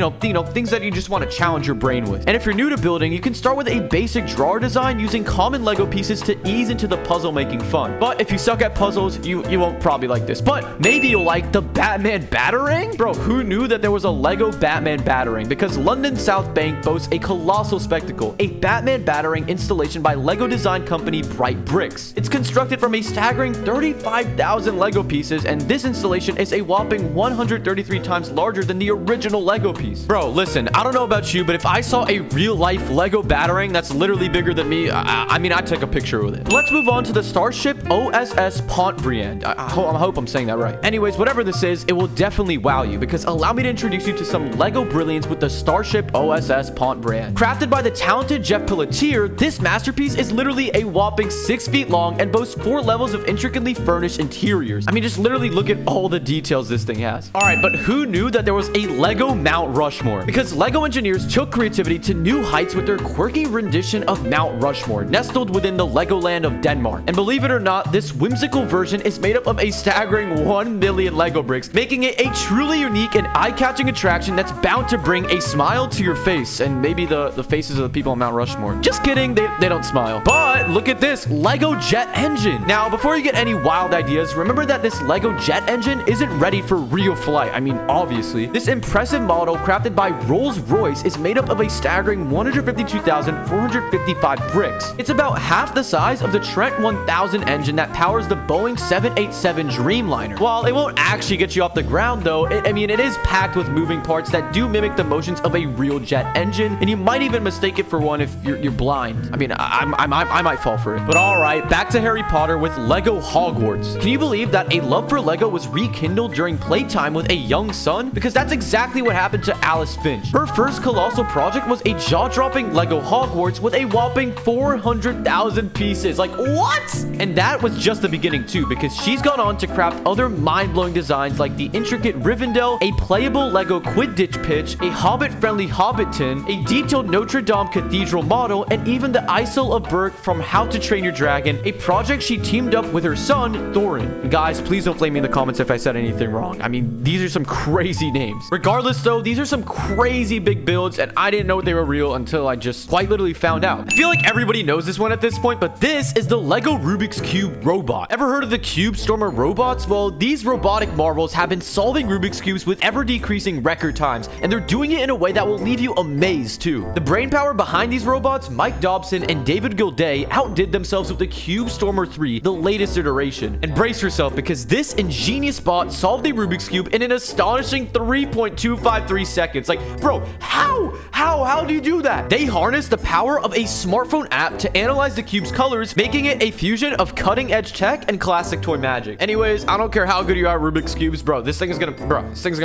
things that you just want to challenge your brain with. And if you're new to building, you can start with a basic drawer design using common Lego pieces to ease into the puzzle-making fun. But if you suck at puzzles, you won't probably like this. But maybe you'll like the Batman Batarang? Bro, who knew that there was a Lego Batman Batarang? Because London South Bank boasts a colossal spectacle, a Batman Batarang installation by Lego design company Bright Bricks. It's constructed from a staggering 35,000 Lego pieces, and this installation is a whopping 133 times larger than the original Lego piece. Bro, listen, I don't know about you, but if I saw a real-life Lego Batarang that's literally bigger than me, I mean, I'd take a picture with it. Let's move on to the Starship OSS Pontbriand. I hope I'm saying that right. Anyways, whatever this is, it will definitely wow you, because allow me to introduce you to some Lego brilliance with the Starship OSS Pontbriand. Crafted by the talented Jeff Pelletier, this masterpiece is literally a whopping 6 feet long and boasts 4 levels of intricately furnished interiors. I mean, just literally look at all the details this thing has. All right, but who knew that there was a Lego Mount Rushmore? Because Lego engineers took creativity to new heights with their quirky rendition of Mount Rushmore, nestled within the Legoland of Denmark. And believe it or not, this whimsical version is made up of a staggering 1 million Lego bricks, making it a truly unique and eye-catching attraction that's bound to bring a smile to your face, and maybe the faces of the people on Mount Rushmore. Just kidding, they don't smile. But look at this Lego jet engine. Now, before you get any wild ideas, remember that this Lego jet engine isn't ready for real flight. I mean, obviously. This impressive model crafted by Rolls-Royce is made up of a staggering 152,455 bricks. It's about half the size of the Trent 1000 engine that powers the Boeing 787 Dreamliner. While it won't actually get you off the ground though, it is packed with moving parts that do mimic the motions of a real jet engine, and you might even mistake it for one if you're blind. I mean, I might fall for it. But all right, back to Harry Potter with Lego Hogwarts. Can you believe that a love for Lego was rekindled during playtime with a young son? Because that's exactly what happened to Alice Finch. Her first colossal project was a jaw-dropping Lego Hogwarts with a whopping 400,000 pieces. Like, what? And that was just the beginning too, because she's gone on to craft other mind-blowing designs like the intricate Rivendell, a playable Lego Quidditch pitch, a Hobbit-friendly Hobbiton, a detailed Notre Dame Cathedral model, and even the Isle of Berk from How to Train Your Dragon, a project she teamed up with her son, Thorin. And guys, please don't flame me in the comments if I said anything wrong. I mean, these are some crazy names. Regardless though, these are some crazy big builds, and I didn't know they were real until I just quite literally found out. I feel like everybody knows this one at this point, but this is the Lego Rubik's Cube robot. Ever heard of the Cube Stormer robots? Well, these robotic marvels have been solving Rubik's Cubes with ever-decreasing record times, and they're doing it in a way that will leave you amazed too. The brainpower behind these robots, Mike Dobson and David Gilday, outdid themselves themselves with the Cube Stormer 3, the latest iteration. And brace yourself, because this ingenious bot solved a Rubik's Cube in an astonishing 3.253 seconds. Like, bro, how do you do that? They harness the power of a smartphone app to analyze the cube's colors, making it a fusion of cutting-edge tech and classic toy magic. Anyways, I don't care how good you are at Rubik's Cubes, bro. This thing is gonna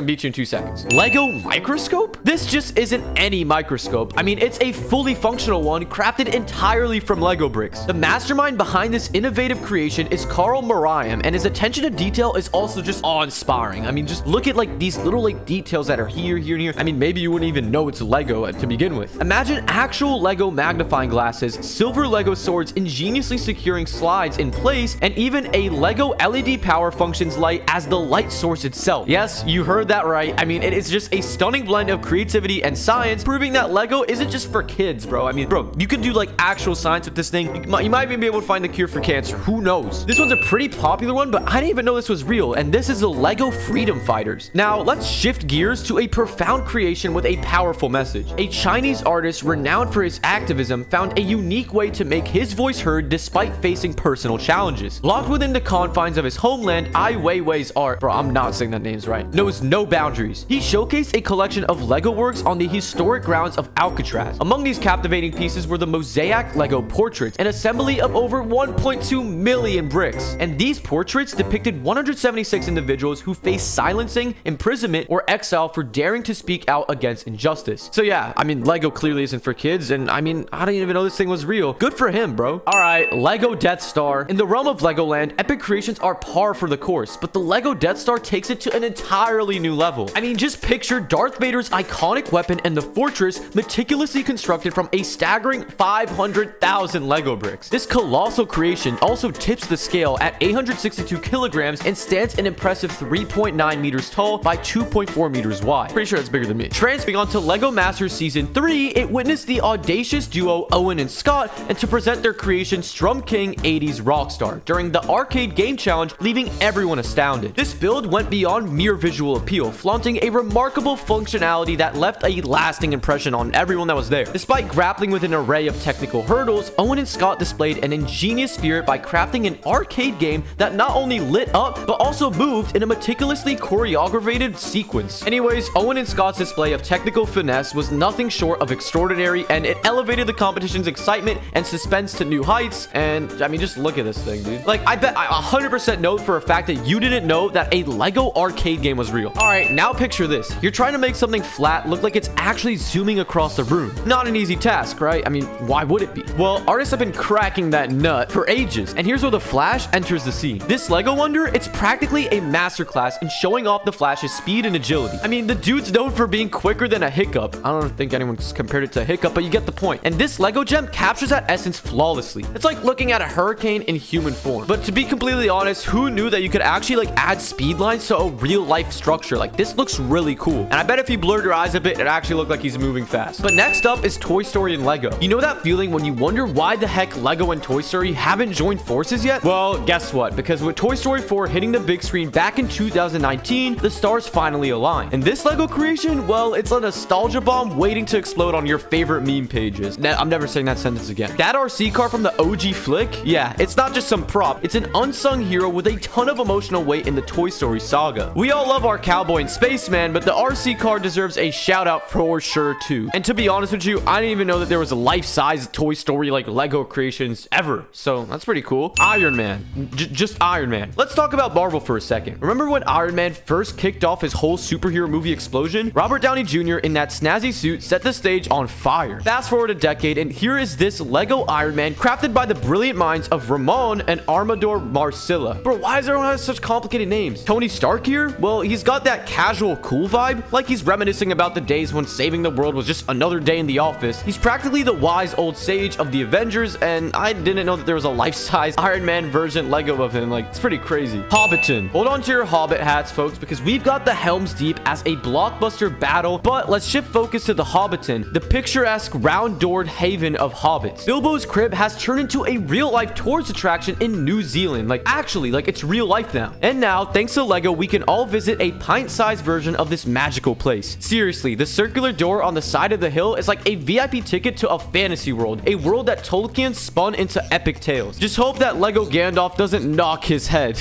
beat you in 2 seconds. Lego microscope? This just isn't any microscope. I mean, it's a fully functional one crafted entirely from Lego bricks. The mastermind behind this innovative creation is Carl Mariam, and his attention to detail is also just awe-inspiring. I mean, just look at like these little like details that are here, and here. I mean, maybe you wouldn't even know it's Lego to begin with. Imagine actual Lego magnifying glasses, silver Lego swords ingeniously securing slides in place, and even a Lego LED power functions light as the light source itself. Yes, you heard that right. I mean, it is just a stunning blend of creativity and science, proving that Lego isn't just for kids, bro. I mean, bro, you could do like actual science with this thing. You might even be able to find the cure for cancer. Who knows? This one's a pretty popular one, but I didn't even know this was real, and this is the Lego Freedom Fighters. Now, let's shift gears to a profound creation with a powerful message. A Chinese artist renowned for his activism found a unique way to make his voice heard despite facing personal challenges. Locked within the confines of his homeland, Ai Weiwei's art, bro, I'm not saying that name's right, knows no boundaries. He showcased a collection of Lego works on the historic grounds of Alcatraz. Among these captivating pieces were the mosaic Lego portraits, an assembly of over 1.2 million bricks. And these portraits depicted 176 individuals who faced silencing, imprisonment, or exile for daring to speak out against injustice. So yeah, I mean, Lego clearly isn't for kids, and I mean, I didn't even know this thing was real. Good for him, bro. Alright, Lego Death Star. In the realm of Legoland, epic creations are par for the course, but the Lego Death Star takes it to an entirely new level. I mean, just picture Darth Vader's iconic weapon and the fortress meticulously constructed from a staggering 500,000 Lego bricks. This colossal creation also tips the scale at 862 kilograms and stands an impressive 3.9 meters tall by 2.4 meters wide. Pretty sure that's bigger than me. Transferring onto Lego Masters Season 3, it witnessed the audacious duo Owen and Scott and to present their creation Strum King 80s Rockstar during the arcade game challenge, leaving everyone astounded. This build went beyond mere visual appeal, flaunting a remarkable functionality that left a lasting impression on everyone that was there. Despite grappling with an array of technical hurdles, Owen and Scott displayed an ingenious spirit by crafting an arcade game that not only lit up, but also moved in a meticulously choreographed sequence. Anyways, Owen and Scott's display of technical finesse was nothing short of extraordinary, and it elevated the competition's excitement and suspense to new heights. And I mean, just look at this thing, dude. Like, I bet I 100% know for a fact that you didn't know that a Lego arcade game was real. All right, now picture this. You're trying to make something flat look like it's actually zooming across the room. Not an easy task, right? I mean, why would it be? Well, artists have been cracking that nut for ages, and here's where the Flash enters the scene. This Lego wonder, it's practically a masterclass in showing off the Flash's speed and agility. I mean, the dude's known for being quicker than a hiccup. I don't think anyone's compared it to a hiccup, but you get the point. And this Lego gem captures that essence flawlessly. It's like looking at a hurricane in human form. But to be completely honest, who knew that you could actually like add speed lines to a real life structure? Like, this looks really cool. And I bet if you blurred your eyes a bit, it actually looked like he's moving fast. But next up is Toy Story and Lego. You know that feeling when you wonder why the heck Lego and Toy Story haven't joined forces yet? Well, guess what? Because with Toy Story 4 hitting the big screen back in 2019, the stars finally aligned. And this Lego creation, well, it's a nostalgia bomb waiting to explode on your favorite meme pages. I'm never saying that sentence again. That RC car from the OG flick, yeah, it's not just some prop. It's an unsung hero with a ton of emotional weight in the Toy Story saga. We all love our cowboy and spaceman, but the RC car deserves a shout out for sure too. And to be honest with you, I didn't even know that there was a life-size Toy Story like Lego creations ever. So that's pretty cool. Iron Man. Just Iron Man. Let's talk about Marvel for a second. Remember when Iron Man first kicked off his whole superhero movie explosion? Robert Downey Jr. in that snazzy suit set the stage on fire. Fast forward a decade, and here is this Lego Iron Man crafted by the brilliant minds of Ramon and Armador Marcilla. Bro, why does everyone have such complicated names? Tony Stark here? Well, he's got that casual cool vibe, like he's reminiscing about the days when saving the world was just another day in the office. He's practically the wise old sage of the Avengers, and I didn't know that there was a life-size Iron Man version Lego of him. Like, it's pretty crazy. Hobbiton. Hold on to your Hobbit hats, folks, because we've got the Helm's Deep as a blockbuster battle, but let's shift focus to the Hobbiton, the picturesque round-doored haven of hobbits. Bilbo's crib has turned into a real-life tourist attraction in New Zealand. Like, actually, like, it's real life now. And now, thanks to Lego, we can all visit a pint-sized version of this magical place. Seriously, the circular door on the side of the hill is like a VIP ticket to a fantasy world, a world that Tolkien spun into epic tales. Just hope that Lego Gandalf doesn't knock his head.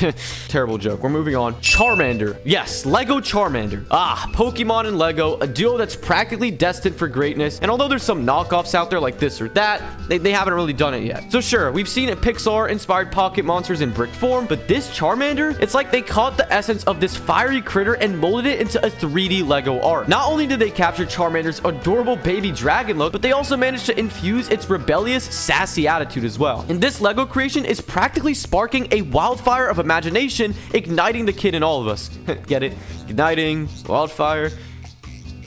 Terrible joke. We're moving on. Charmander. Yes, Lego Charmander. Pokemon and Lego, a duo that's practically destined for greatness. And although there's some knockoffs out there like this or that, they haven't really done it yet. So sure, we've seen Pixar-inspired pocket monsters in brick form, but this Charmander, it's like they caught the essence of this fiery critter and molded it into a 3D Lego art. Not only did they capture Charmander's adorable baby dragon look, but they also managed to infuse its rebellious, sassy attitude as well. And this Lego creation is practically sparking a wildfire of imagination, igniting the kid in all of us. Get it? Igniting, wildfire.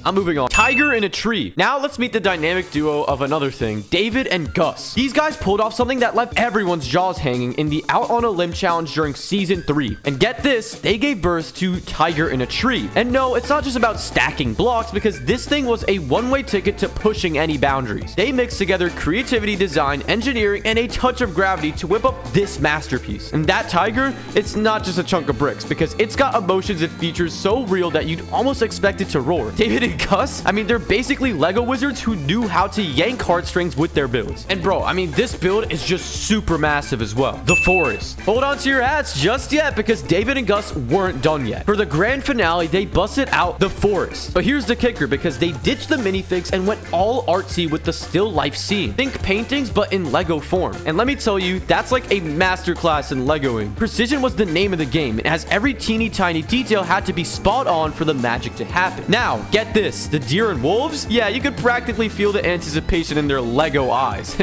I'm moving on. Tiger in a tree. Now let's meet the dynamic duo of another thing, David and Gus. These guys pulled off something that left everyone's jaws hanging in the Out on a Limb challenge during season 3. And get this, they gave birth to Tiger in a Tree. And no, it's not just about stacking blocks, because this thing was a one-way ticket to pushing any boundaries. They mixed together creativity, design, engineering, and a touch of gravity to whip up this masterpiece. And that tiger, it's not just a chunk of bricks, because it's got emotions and features so real that you'd almost expect it to roar. David and Gus, I mean, they're basically Lego wizards who knew how to yank heartstrings with their builds. And bro, I mean, this build is just super massive as well. The forest. Hold on to your hats just yet, because David and Gus weren't done yet. For the grand finale, they busted out the forest. But here's the kicker, because they ditched the minifigs and went all artsy with the still life scene. Think paintings, but in Lego form. And let me tell you, that's like a masterclass in Legoing. Precision was the name of the game, and as every teeny tiny detail had to be spot on for the magic to happen. Now, get this. The deer and wolves? Yeah, you could practically feel the anticipation in their Lego eyes.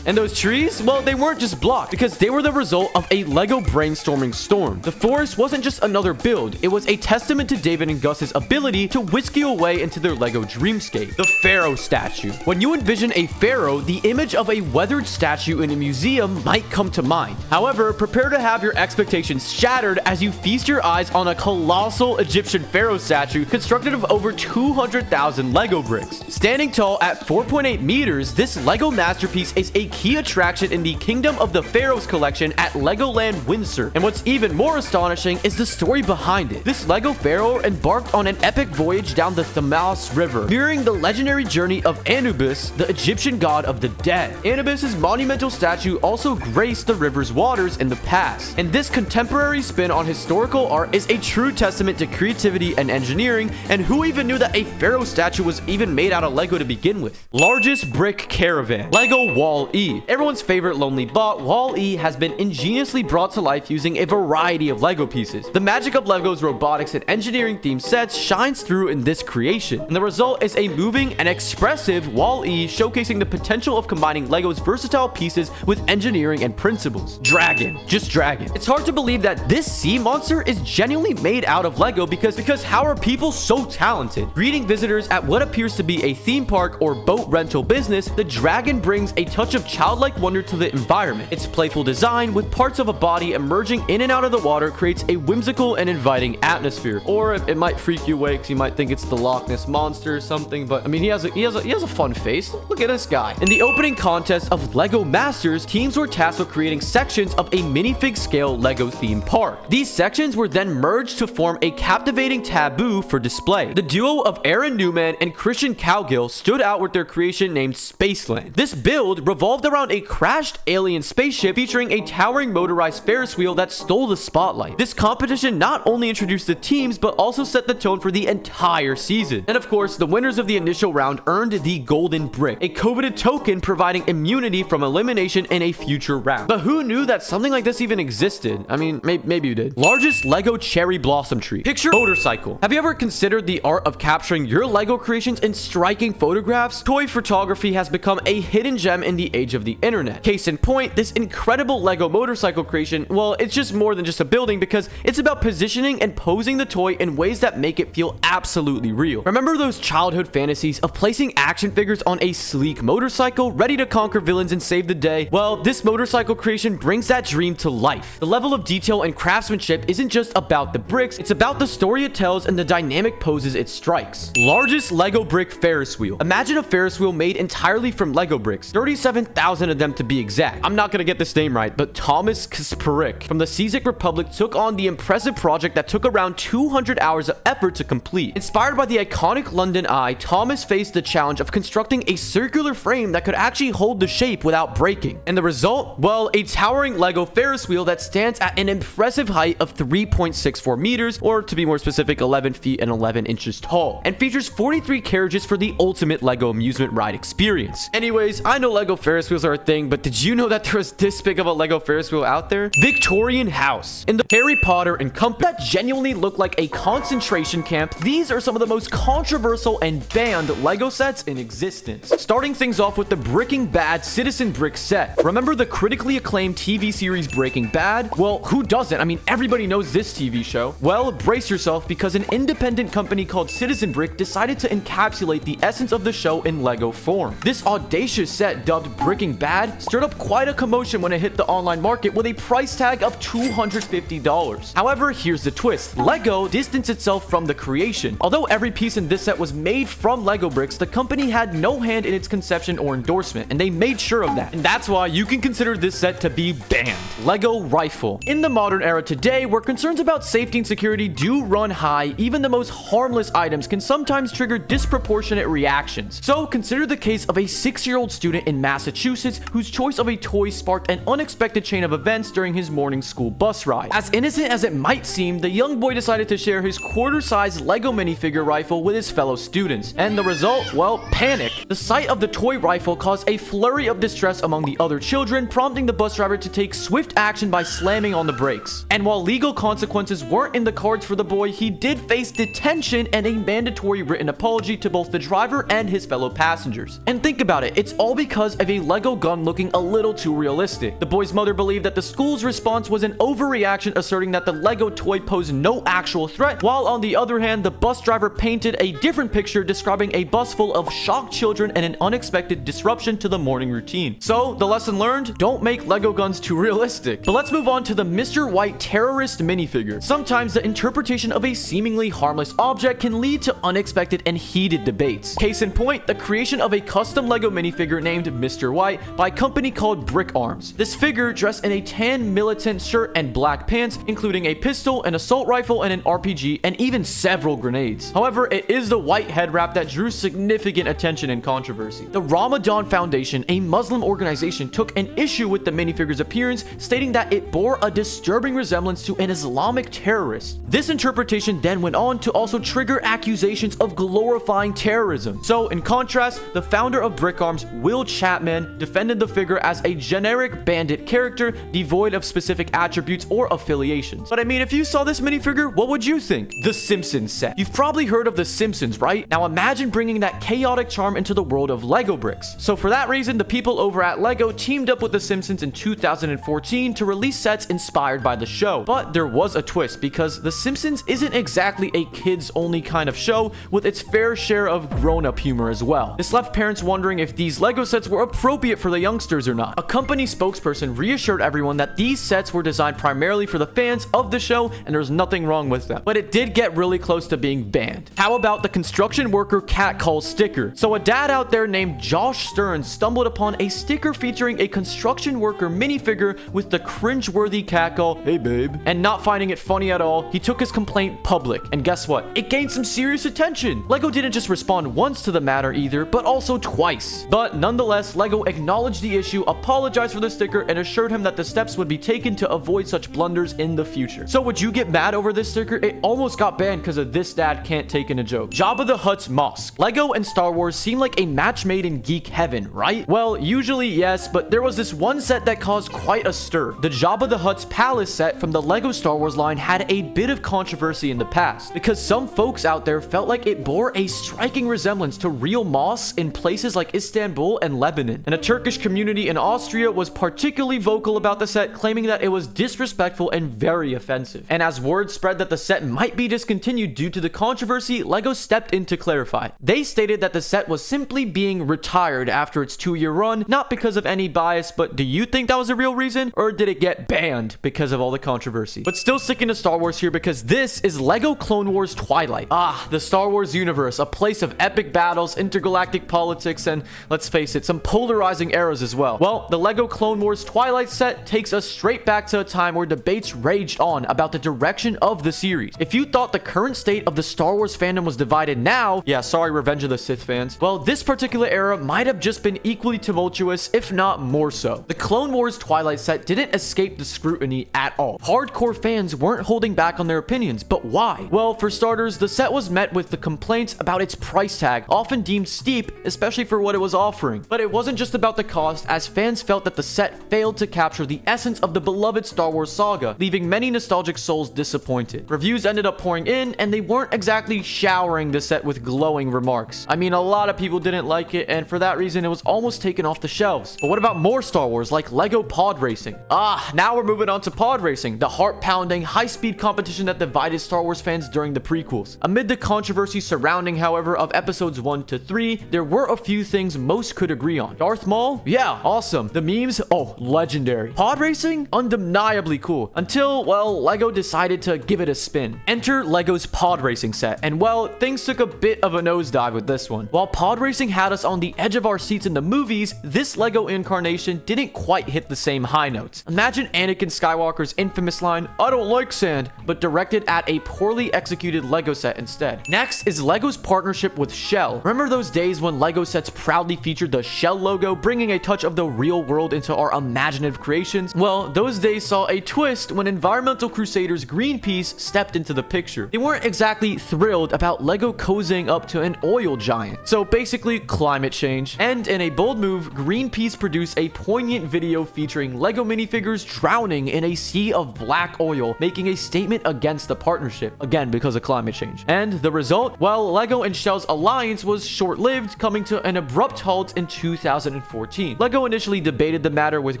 And those trees? Well, they weren't just blocked, because they were the result of a Lego brainstorming storm. The forest wasn't just another build. It was a testament to David and Gus's ability to whisk you away into their Lego dreamscape. The Pharaoh statue. When you envision a pharaoh, the image of a weathered statue in a museum might come to mind. However, prepare to have your expectations shattered as you feast your eyes on a colossal Egyptian pharaoh statue constructed of over 200,000 Lego bricks. Standing tall at 4.8 meters, this Lego masterpiece is a key attraction in the Kingdom of the Pharaohs collection at Legoland Windsor. And what's even more astonishing is the story behind it. This Lego pharaoh embarked on an epic voyage down the Thames River, mirroring the legendary journey of Anubis, the Egyptian god of the dead. Anubis's monumental statue also graced the river's waters in the past. And this contemporary spin on historical art is a true testament to creativity and engineering, and who even knew that a pharaoh statue was even made out of Lego to begin with? Largest brick caravan. Lego Wall-E. Everyone's favorite lonely bot, Wall-E, has been ingeniously brought to life using a variety of Lego pieces. The magic of Lego's robotics and engineering themed sets shines through in this creation, and the result is a moving and expressive Wall-E showcasing the potential of combining Lego's versatile pieces with engineering and principles. Dragon. Just dragon. It's hard to believe that this sea monster is genuinely made out of Lego, because how are people so talented? Greeting visitors at what appears to be a theme park or boat rental business, the dragon brings a touch of childlike wonder to the environment. Its playful design, with parts of a body emerging in and out of the water, creates a whimsical and inviting atmosphere. Or it might freak you away because you might think it's the Loch Ness Monster or something, but I mean, he has a fun face. Look at this guy. In the opening contest of Lego Masters, teams were tasked with creating sections of a minifig scale Lego theme park. These sections were then merged to form a captivating taboo for display. The duo of Aaron Newman and Christian Cowgill stood out with their creation named Spaceland. This build revolved around a crashed alien spaceship featuring a towering motorized Ferris wheel that stole the spotlight. This competition not only introduced the teams, but also set the tone for the entire season. And of course, the winners of the initial round earned the Golden Brick, a coveted token providing immunity from elimination in a future round. But who knew that something like this even existed? I mean, maybe you did. Largest Lego cherry blossom tree. Picture motorcycle. Have you ever considered the art of capturing your Lego creations in striking photographs? Toy photography has become a hidden gem in the age of the internet. Case in point, this incredible Lego motorcycle creation, well, it's just more than just a building, because it's about positioning and posing the toy in ways that make it feel absolutely real. Remember those childhood fantasies of placing action figures on a sleek motorcycle, ready to conquer villains and save the day? Well, this motorcycle creation brings that dream to life. The level of detail and craftsmanship isn't just about the bricks, it's about the story it tells and the dynamic poses it strikes. Largest Lego brick Ferris wheel. Imagine a Ferris wheel made entirely from Lego bricks. 37,000 of them to be exact. I'm not gonna get this name right, but Thomas Kasparik from the Czech Republic took on the impressive project that took around 200 hours of effort to complete. Inspired by the iconic London Eye, Thomas faced the challenge of constructing a circular frame that could actually hold the shape without breaking. And the result? Well, a towering Lego Ferris wheel that stands at an impressive height of 3.64 meters, or to be more specific, 11 feet and 11 inches tall, and features 43 carriages for the ultimate Lego amusement ride experience. Anyways, I know Lego Ferris wheels are a thing, but did you know that there was this big of a Lego Ferris wheel out there? Victorian house. In the Harry Potter and Company that genuinely look like a concentration camp, these are some of the most controversial and banned Lego sets in existence. Starting things off with the Breaking Bad Citizen Brick set. Remember the critically acclaimed TV series Breaking Bad? Well, who doesn't? I mean, everybody knows this TV show. Well, brace yourself, because an independent company called Citizen Brick decided to encapsulate the essence of the show in Lego form. This audacious set, dubbed Breaking Bad, stirred up quite a commotion when it hit the online market with a price tag of $250. However, here's the twist. Lego distanced itself from the creation. Although every piece in this set was made from Lego bricks, the company had no hand in its conception or endorsement, and they made sure of that. And that's why you can consider this set to be banned. Lego rifle. In the modern era today, where concerns about safety and security do run high, even the most harmless items can sometimes trigger disproportionate reactions. So consider the case of a 6-year-old student in Massachusetts whose choice of a toy sparked an unexpected chain of events during his morning school bus ride. As innocent as it might seem, the young boy decided to share his quarter-sized Lego minifigure rifle with his fellow students. And the result? Well, panic. The sight of the toy rifle caused a flurry of distress among the other children, prompting the bus driver to take swift action by slamming on the brakes. And while legal consequences weren't in the cards for the boy, he did face detention and a mandatory written apology to both the driver and his fellow passengers. And think about it, it's all because of a Lego gun looking a little too realistic. The boy's mother believed that the school's response was an overreaction, asserting that the Lego toy posed no actual threat, while on the other hand, the bus driver painted a different picture describing a bus full of shocked children and an unexpected disruption to the morning routine. So, the lesson learned? Don't make Lego guns too realistic. But let's move on to the Mr. White terrorist minifigure. Sometimes the interpretation of a seemingly harmless object can lead to unexpected and heated debates. Case in point, the creation of a custom Lego minifigure named Mr. White by a company called Brick Arms. This figure, dressed in a tan militant shirt and black pants, including a pistol, an assault rifle, and an RPG, and even several grenades. However, it is the white head wrap that drew significant attention and controversy. The Ramadan Foundation, a Muslim organization, took an issue with the minifigure's appearance, stating that it bore a disturbing resemblance to an Islamic terrorist. This interpretation then went on to also trigger accusations of glorifying terrorism. So, in contrast, the founder of Brick Arms, Will Chapman, defended the figure as a generic bandit character devoid of specific attributes or affiliations. But I mean, if you saw this minifigure, what would you think? The Simpsons set. You've probably heard of The Simpsons, right? Now imagine bringing that chaotic charm into the world of Lego bricks. So for that reason, the people over at Lego teamed up with The Simpsons in 2014 to release sets inspired by the show. But there was a twist, because The Simpsons isn't exactly a kids-only kind of show, with its fair share of grown-up humor as well. This left parents wondering if these Lego sets were appropriate for the youngsters or not. A company spokesperson reassured everyone that these sets were designed primarily for the fans of the show, and there's nothing wrong with them. But it did get really close to being banned. How about the construction worker catcall sticker? So a dad out there named Josh Stearns stumbled upon a sticker featuring a construction worker minifigure with the cringeworthy catcall, "Hey babe," and not finding it funny at all, he took his complaint public. And guess what? It gained some serious attention. Lego didn't just respond once to the matter either, but also twice. But nonetheless, Lego acknowledged the issue, apologized for the sticker, and assured him that the steps would be taken to avoid such blunders in the future. So would you get mad over this sticker? It almost got banned because of this dad can't take in a joke. Jabba the Hutt's mosque. Lego and Star Wars seem like a match made in geek heaven, right? Well, usually yes, but there was this one set that caused quite a stir. The Jabba the Hutt's palace set from the Lego Star Wars line had a bit of controversy in the past, because some folks out there felt like it bore a striking resemblance to real mosques in places like Istanbul and Lebanon. And a Turkish community in Austria was particularly vocal about the set, claiming that it was disrespectful and very offensive. And as word spread that the set might be discontinued due to the controversy, Lego stepped in to clarify. They stated that the set was simply being retired after its 2-year run, not because of any bias. But do you think that was a real reason, or did it get banned because of all the controversy? But still sticking to Star Wars here, because this is Lego Clone Wars Twilight. The Star Star Wars universe, a place of epic battles, intergalactic politics, and let's face it, some polarizing eras as well. Well, the LEGO Clone Wars Twilight set takes us straight back to a time where debates raged on about the direction of the series. If you thought the current state of the Star Wars fandom was divided now, yeah, sorry Revenge of the Sith fans, well, this particular era might have just been equally tumultuous, if not more so. The Clone Wars Twilight set didn't escape the scrutiny at all. Hardcore fans weren't holding back on their opinions, but why? Well, for starters, the set was met with the complaints about its price tag, often deemed steep, especially for what it was offering. But it wasn't just about the cost, as fans felt that the set failed to capture the essence of the beloved Star Wars saga, leaving many nostalgic souls disappointed. Reviews ended up pouring in, and they weren't exactly showering the set with glowing remarks. I mean, a lot of people didn't like it, and for that reason, it was almost taken off the shelves. But what about more Star Wars, like LEGO Pod Racing? Now we're moving on to Pod Racing, the heart-pounding, high-speed competition that divided Star Wars fans during the prequels. Amid the controversy surrounding, however, of episodes 1 to 3, there were a few things most could agree on. Darth Maul? Yeah, awesome. The memes? Oh, legendary. Pod Racing? Undeniably cool. Until, well, LEGO decided to give it a spin. Enter LEGO's Pod Racing set, and well, things took a bit of a nosedive with this one. While Pod Racing had us on the edge of our seats in the movies, this LEGO incarnation didn't quite hit the same high notes. Imagine Anakin Skywalker's infamous line, "I don't like sand," but directed at a poorly executed LEGO set instead. Next is LEGO's partnership with Shell. Remember those days when LEGO sets proudly featured the Shell logo, bringing a touch of the real world into our imaginative creations? Well, those days saw a twist when environmental crusaders Greenpeace stepped into the picture. They weren't exactly thrilled about LEGO cozying up to an oil giant. So basically, climate change. And in a bold move, Greenpeace produced a poignant video featuring LEGO minifigures drowning in a sea of black oil, making a statement against the partnership. Again, because of climate change. And the result? Well, LEGO and Shell's alliance was short-lived, coming to an abrupt halt in 2014. LEGO initially debated the matter with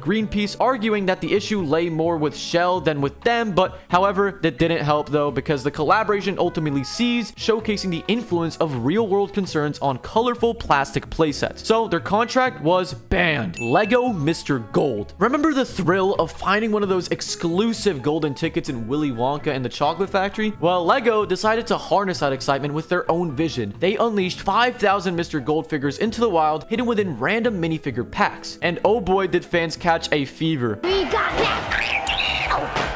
Greenpeace, arguing that the issue lay more with Shell than with them, but however, that didn't help though, because the collaboration ultimately ceased, showcasing the influence of real-world concerns on colorful plastic playsets. So their contract was banned. LEGO Mr. Gold. Remember the thrill of finding one of those exclusive golden tickets in Willy Wonka and the Chocolate Factory? Well, LEGO decided to harness that excitement with their own vision. They unleashed 5,000 Mr. Gold figures into the wild, hidden within random minifigure packs. And oh boy, did fans catch a fever. We got this.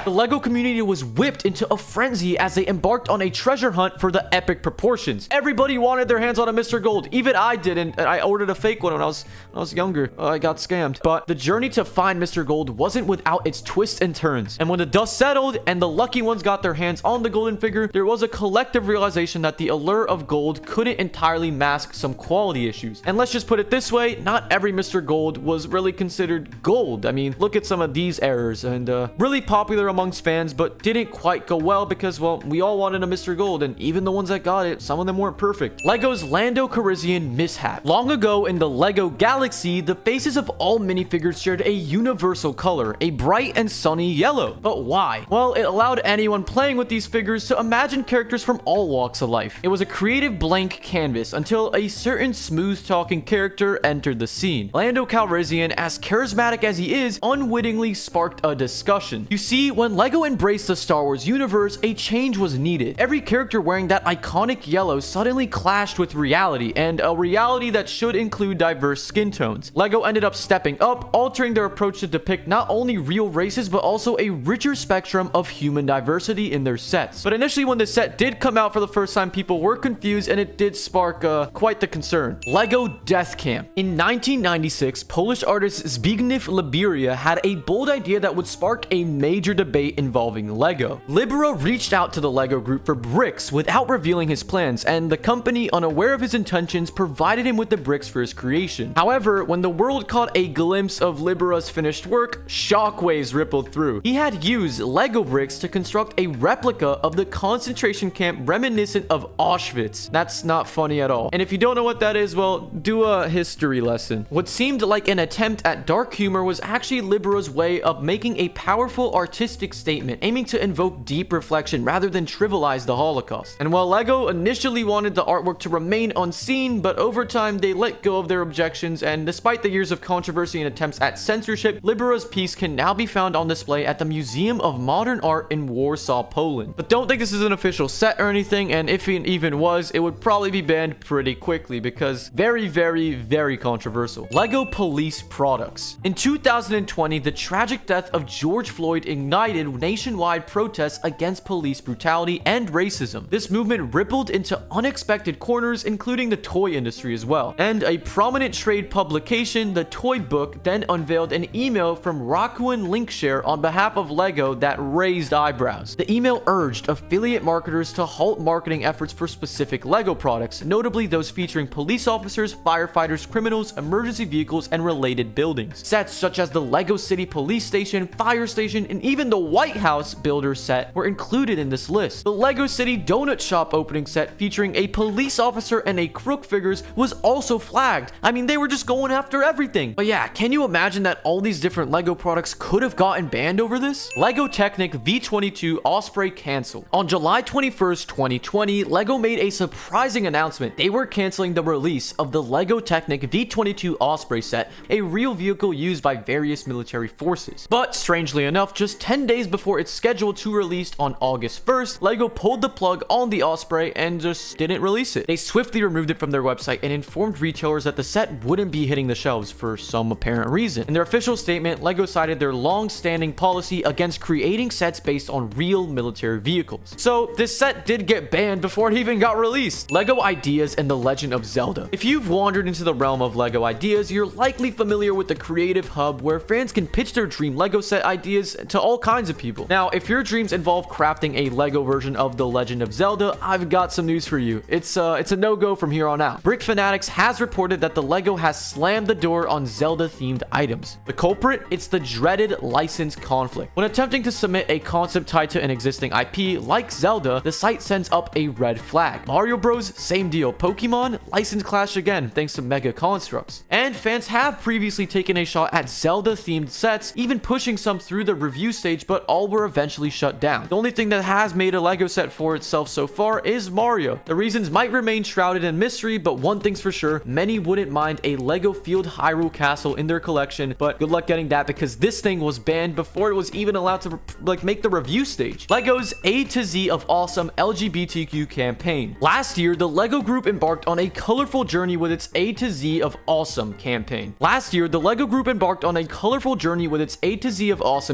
The LEGO community was whipped into a frenzy as they embarked on a treasure hunt for the epic proportions. Everybody wanted their hands on a Mr. Gold. Even I did, and I ordered a fake one when I was younger. I got scammed. But the journey to find Mr. Gold wasn't without its twists and turns. And when the dust settled and the lucky ones got their hands on the golden figure, there was a collective realization that the allure of gold couldn't entirely mask some quality issues. And let's just put it this way, not every Mr. Gold was really considered gold. I mean, look at some of these errors, and really popular amongst fans, but didn't quite go well because, well, we all wanted a Mr. Gold, and even the ones that got it, some of them weren't perfect. LEGO's Lando Calrissian mishap. Long ago in the LEGO galaxy, the faces of all minifigures shared a universal color, a bright and sunny yellow. But why? Well, it allowed anyone playing with these figures to imagine characters from all walks of life. It was a creative blank canvas until a certain smooth-talking character entered the scene. Lando Calrissian, as charismatic as he is, unwittingly sparked a discussion. You see, when LEGO embraced the Star Wars universe, a change was needed. Every character wearing that iconic yellow suddenly clashed with reality, and a reality that should include diverse skin tones. LEGO ended up stepping up, altering their approach to depict not only real races, but also a richer spectrum of human diversity in their sets. But initially, when the set did come out for the first time, people were confused, and it did spark quite the concern. LEGO Death Camp. In 1996, Polish artist Zbigniew Liberia had a bold idea that would spark a major debate involving LEGO. Libera reached out to the LEGO group for bricks without revealing his plans, and the company, unaware of his intentions, provided him with the bricks for his creation. However, when the world caught a glimpse of Libera's finished work, shockwaves rippled through. He had used LEGO bricks to construct a replica of the concentration camp reminiscent of Auschwitz. That's not funny at all. And if you don't know what that is, well, do a history lesson. What seemed like an attempt at dark humor was actually Libera's way of making a powerful artistic artistic statement, aiming to invoke deep reflection rather than trivialize the Holocaust. And while LEGO initially wanted the artwork to remain unseen, but over time they let go of their objections, and despite the years of controversy and attempts at censorship, Libera's piece can now be found on display at the Museum of Modern Art in Warsaw, Poland. But don't think this is an official set or anything, and if it even was, it would probably be banned pretty quickly because very controversial. LEGO police products. In 2020, the tragic death of George Floyd ignited nationwide protests against police brutality and racism. This movement rippled into unexpected corners, including the toy industry as well. And a prominent trade publication, The Toy Book, then unveiled an email from Rakuen Linkshare on behalf of LEGO that raised eyebrows. The email urged affiliate marketers to halt marketing efforts for specific LEGO products, notably those featuring police officers, firefighters, criminals, emergency vehicles, and related buildings. Sets such as the LEGO City Police Station, Fire Station, and even the White House Builder set were included in this list. The LEGO City Donut Shop opening set featuring a police officer and a crook figures was also flagged. I mean, they were just going after everything. But yeah, can you imagine that all these different LEGO products could have gotten banned over this? LEGO Technic V22 Osprey canceled. On July 21st, 2020, LEGO made a surprising announcement. They were canceling the release of the LEGO Technic V22 Osprey set, a real vehicle used by various military forces. But strangely enough, just 10 days before it's scheduled to release on August 1st, LEGO pulled the plug on the Osprey and just didn't release it. They swiftly removed it from their website and informed retailers that the set wouldn't be hitting the shelves for some apparent reason. In their official statement, LEGO cited their long-standing policy against creating sets based on real military vehicles. So this set did get banned before it even got released. LEGO Ideas and the Legend of Zelda. If you've wandered into the realm of LEGO Ideas, you're likely familiar with the creative hub where fans can pitch their dream LEGO set ideas to all kinds of people. Now, if your dreams involve crafting a LEGO version of The Legend of Zelda, I've got some news for you. It's a no-go from here on out. Brick Fanatics has reported that the LEGO has slammed the door on Zelda-themed items. The culprit? It's the dreaded license conflict. When attempting to submit a concept tied to an existing IP like Zelda, the site sends up a red flag. Mario Bros, same deal. Pokemon, license clash again thanks to Mega Constructs. And fans have previously taken a shot at Zelda-themed sets, even pushing some through the review stage, but all were eventually shut down. The only thing that has made a LEGO set for itself so far is Mario. The reasons might remain shrouded in mystery, but one thing's for sure, many wouldn't mind a LEGO Field Hyrule Castle in their collection, but good luck getting that because this thing was banned before it was even allowed to make the review stage. LEGO's A to Z of Awesome LGBTQ campaign. Last year, the LEGO Group embarked on a colorful journey with its A to Z of Awesome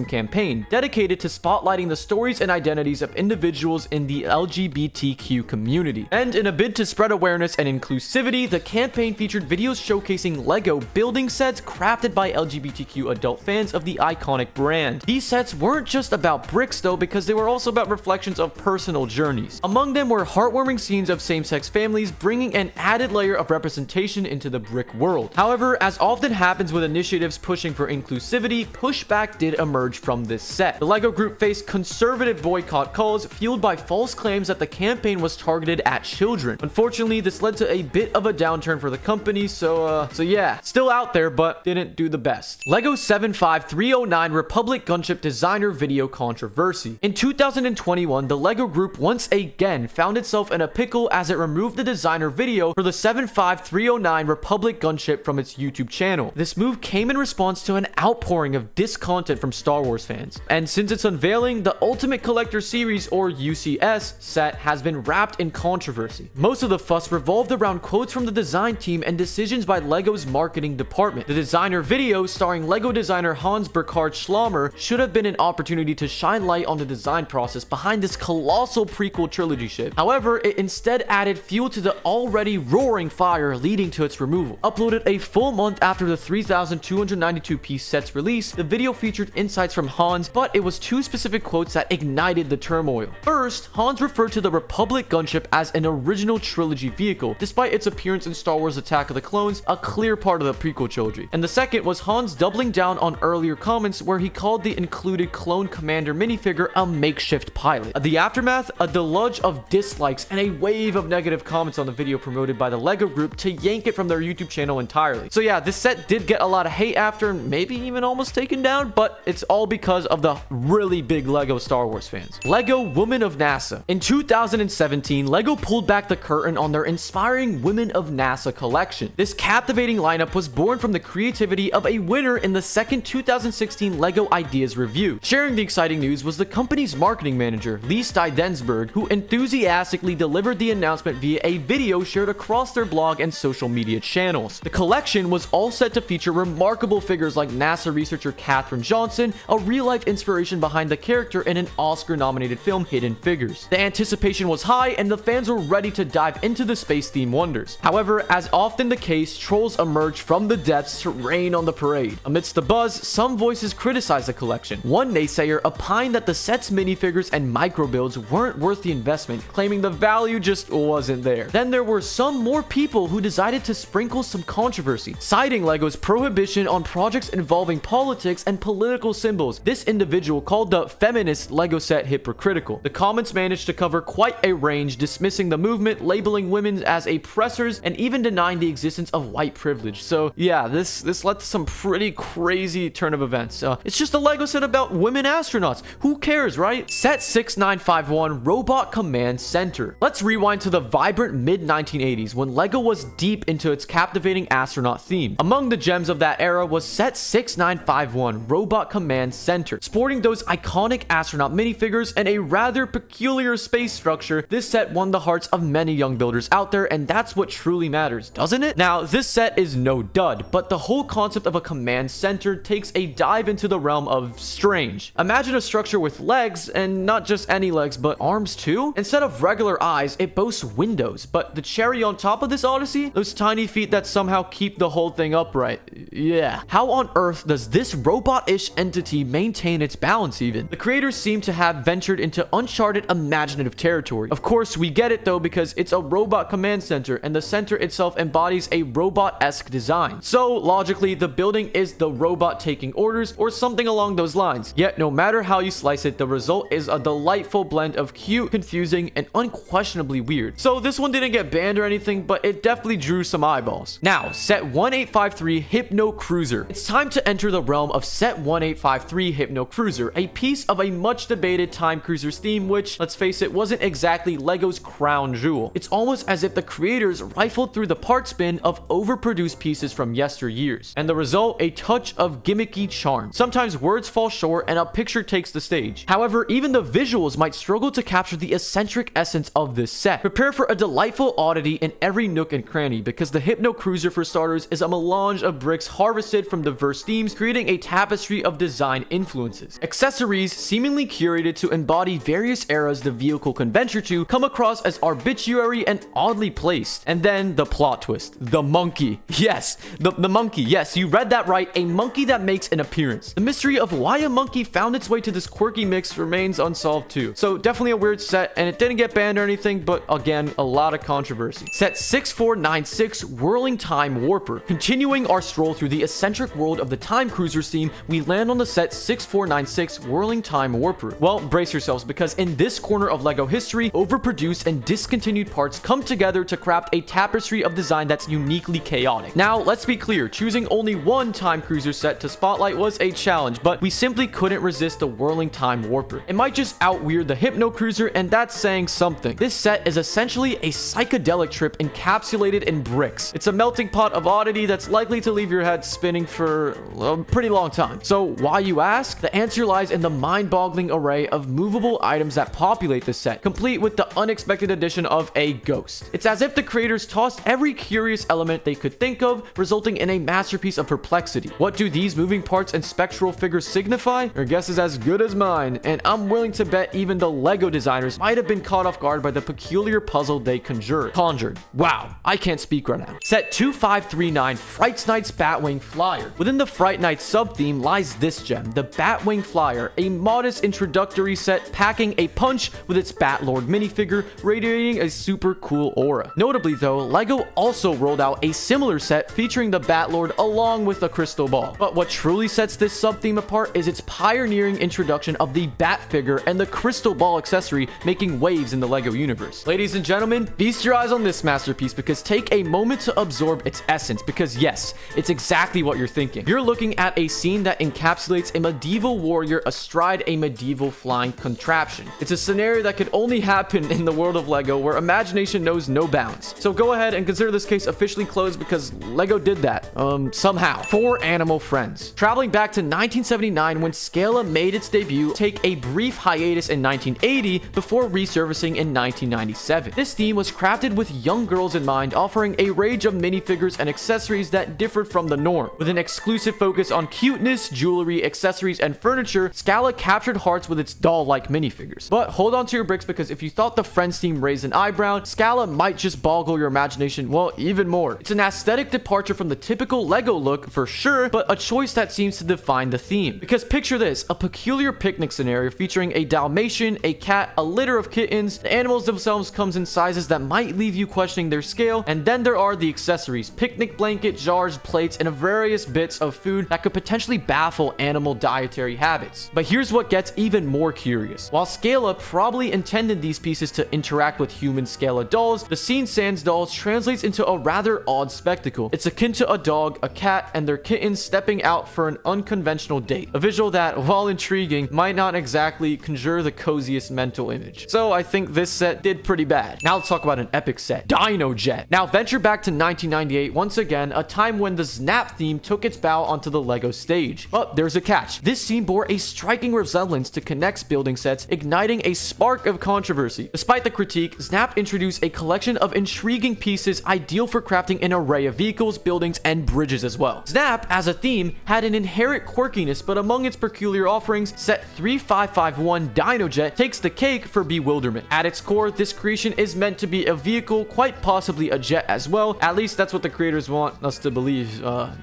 campaign. Dedicated to spotlighting the stories and identities of individuals in the LGBTQ community. And in a bid to spread awareness and inclusivity, the campaign featured videos showcasing LEGO building sets crafted by LGBTQ adult fans of the iconic brand. These sets weren't just about bricks though, because they were also about reflections of personal journeys. Among them were heartwarming scenes of same-sex families, bringing an added layer of representation into the brick world. However, as often happens with initiatives pushing for inclusivity, pushback did emerge from this set. The LEGO Group faced conservative boycott calls fueled by false claims that the campaign was targeted at children. Unfortunately, this led to a bit of a downturn for the company, so yeah, still out there, but didn't do the best. LEGO 75309 Republic Gunship designer video controversy. In 2021, the LEGO Group once again found itself in a pickle as it removed the designer video for the 75309 Republic Gunship from its YouTube channel. This move came in response to an outpouring of discontent from Star Wars fans. And since its unveiling, the Ultimate Collector Series, or UCS, set has been wrapped in controversy. Most of the fuss revolved around quotes from the design team and decisions by LEGO's marketing department. The designer video, starring LEGO designer Hans Burkhard Schlommer, should have been an opportunity to shine light on the design process behind this colossal prequel trilogy ship. However, it instead added fuel to the already roaring fire, leading to its removal. Uploaded a full month after the 3,292-piece set's release, the video featured insights from Hans, but it was two specific quotes that ignited the turmoil. First, Hans referred to the Republic Gunship as an original trilogy vehicle, despite its appearance in Star Wars Attack of the Clones, a clear part of the prequel trilogy. And the second was Hans doubling down on earlier comments where he called the included Clone Commander minifigure a makeshift pilot. The aftermath, a deluge of dislikes and a wave of negative comments on the video promoted by the LEGO Group to yank it from their YouTube channel entirely. So yeah, this set did get a lot of hate after, maybe even almost taken down, but it's all because of the the really big Lego Star Wars fans. Lego Women of NASA. In 2017, Lego pulled back the curtain on their inspiring Women of NASA collection. This captivating lineup was born from the creativity of a winner in the second 2016 Lego Ideas review. Sharing the exciting news was the company's marketing manager, Lee Stydensberg, who enthusiastically delivered the announcement via a video shared across their blog and social media channels. The collection was all set to feature remarkable figures like NASA researcher Katherine Johnson, a real-life inspiration behind the character in an Oscar-nominated film, Hidden Figures. The anticipation was high, and the fans were ready to dive into the space-themed wonders. However, as often the case, trolls emerged from the depths to rain on the parade. Amidst the buzz, some voices criticized the collection. One naysayer opined that the set's minifigures and micro-builds weren't worth the investment, claiming the value just wasn't there. Then there were some more people who decided to sprinkle some controversy, citing Lego's prohibition on projects involving politics and political symbols. This individual called the feminist Lego set hypocritical. The comments managed to cover quite a range, dismissing the movement, labeling women as oppressors, and even denying the existence of white privilege. So yeah, this led to some pretty crazy turn of events. It's just a Lego set about women astronauts. Who cares, right? Set 6951 Robot Command Center. Let's rewind to the vibrant mid-1980s when Lego was deep into its captivating astronaut theme. Among the gems of that era was Set 6951 Robot Command Center. Sporting those iconic astronaut minifigures and a rather peculiar space structure, this set won the hearts of many young builders out there, and that's what truly matters, doesn't it? Now, this set is no dud, but the whole concept of a command center takes a dive into the realm of strange. Imagine a structure with legs, and not just any legs, but arms too? Instead of regular eyes, it boasts windows, but the cherry on top of this odyssey? Those tiny feet that somehow keep the whole thing upright. Yeah. How on earth does this robot-ish entity maintain its balance even? The creators seem to have ventured into uncharted imaginative territory. Of course, we get it though because it's a robot command center, and the center itself embodies a robot-esque design. So, logically, the building is the robot taking orders or something along those lines. Yet, no matter how you slice it, the result is a delightful blend of cute, confusing, and unquestionably weird. So, this one didn't get banned or anything, but it definitely drew some eyeballs. Now, Set 1853 Hypno Cruiser. It's time to enter the realm of Set 1853 Hypno Cruiser, a piece of a much debated time cruiser's theme which, let's face it, wasn't exactly Lego's crown jewel. It's almost as if the creators rifled through the parts bin of overproduced pieces from yesteryears, and the result, a touch of gimmicky charm. Sometimes words fall short and a picture takes the stage. However, even the visuals might struggle to capture the eccentric essence of this set. Prepare for a delightful oddity in every nook and cranny, because the Hypno Cruiser, for starters, is a melange of bricks harvested from diverse themes, creating a tapestry of design influences. Accessories, seemingly curated to embody various eras the vehicle can venture to, come across as arbitrary and oddly placed. And then the plot twist. The monkey. Yes, the monkey. Yes, you read that right. A monkey that makes an appearance. The mystery of why a monkey found its way to this quirky mix remains unsolved too. So definitely a weird set, and it didn't get banned or anything, but again, a lot of controversy. Set 6496 Whirling Time Warper. Continuing our stroll through the eccentric world of the time cruiser scene, we land on the Set 6496 Whirling Time Warper. Well, brace yourselves, because in this corner of Lego history, overproduced and discontinued parts come together to craft a tapestry of design that's uniquely chaotic. Now, let's be clear, choosing only one time cruiser set to spotlight was a challenge, but we simply couldn't resist the Whirling Time Warper. It might just out-weird the Hypno Cruiser, and that's saying something. This set is essentially a psychedelic trip encapsulated in bricks. It's a melting pot of oddity that's likely to leave your head spinning for a pretty long time. So why, you ask? The answer lies in the mind-boggling array of movable items that populate this set, complete with the unexpected addition of a ghost. It's as if the creators tossed every curious element they could think of, resulting in a masterpiece of perplexity. What do these moving parts and spectral figures signify? Your guess is as good as mine, and I'm willing to bet even the Lego designers might have been caught off guard by the peculiar puzzle they conjured. Wow, I can't speak right now. Set 2539 Fright Knight's Batwing Flyer. Within the Fright Night sub-theme lies this gem, the Batwing Flyer, a modest introductory set packing a punch with its Batlord minifigure, radiating a super cool aura. Notably though, Lego also rolled out a similar set featuring the Batlord along with a crystal ball. But what truly sets this sub-theme apart is its pioneering introduction of the Bat figure and the crystal ball accessory, making waves in the Lego universe. Ladies and gentlemen, feast your eyes on this masterpiece, because take a moment to absorb its essence, because yes, it's exactly what you're thinking. You're looking at a scene that encapsulates a medieval warrior astride a medieval flying contraption. It's a scenario that could only happen in the world of LEGO where imagination knows no bounds. So go ahead and consider this case officially closed because LEGO did that, somehow. 4 animal friends. Traveling back to 1979 when Scala made its debut, take a brief hiatus in 1980 before resurfacing in 1997. This theme was crafted with young girls in mind, offering a range of minifigures and accessories that differed from the norm. With an exclusive focus on cuteness, jewelry, accessories, and furniture, Scala captured hearts with its doll-like minifigures. But hold on to your bricks because if you thought the Friends theme raised an eyebrow, Scala might just boggle your imagination, well, even more. It's an aesthetic departure from the typical LEGO look for sure, but a choice that seems to define the theme. Because picture this, a peculiar picnic scenario featuring a Dalmatian, a cat, a litter of kittens. The animals themselves comes in sizes that might leave you questioning their scale, and then there are the accessories, picnic blanket, jars, plates, and various bits of food that could potentially baffle animal dietary habits. But here's what gets even more curious. While Scala probably intended these pieces to interact with human Scala dolls, the scene sans dolls translates into a rather odd spectacle. It's akin to a dog, a cat, and their kittens stepping out for an unconventional date. A visual that, while intriguing, might not exactly conjure the coziest mental image. So I think this set did pretty bad. Now let's talk about an epic set, Dino Jet. Now venture back to 1998, once again, a time when the Snap theme took its bow onto the LEGO stage. But there's a catch. This scene bore a striking resemblance to Connect's building sets, igniting a spark of controversy. Despite the critique, Snap introduced a collection of intriguing pieces ideal for crafting an array of vehicles, buildings, and bridges as well. Snap, as a theme, had an inherent quirkiness, but among its peculiar offerings, set 3551 Dino Jet takes the cake for bewilderment. At its core, this creation is meant to be a vehicle, quite possibly a jet as well. At least that's what the creators want us to believe.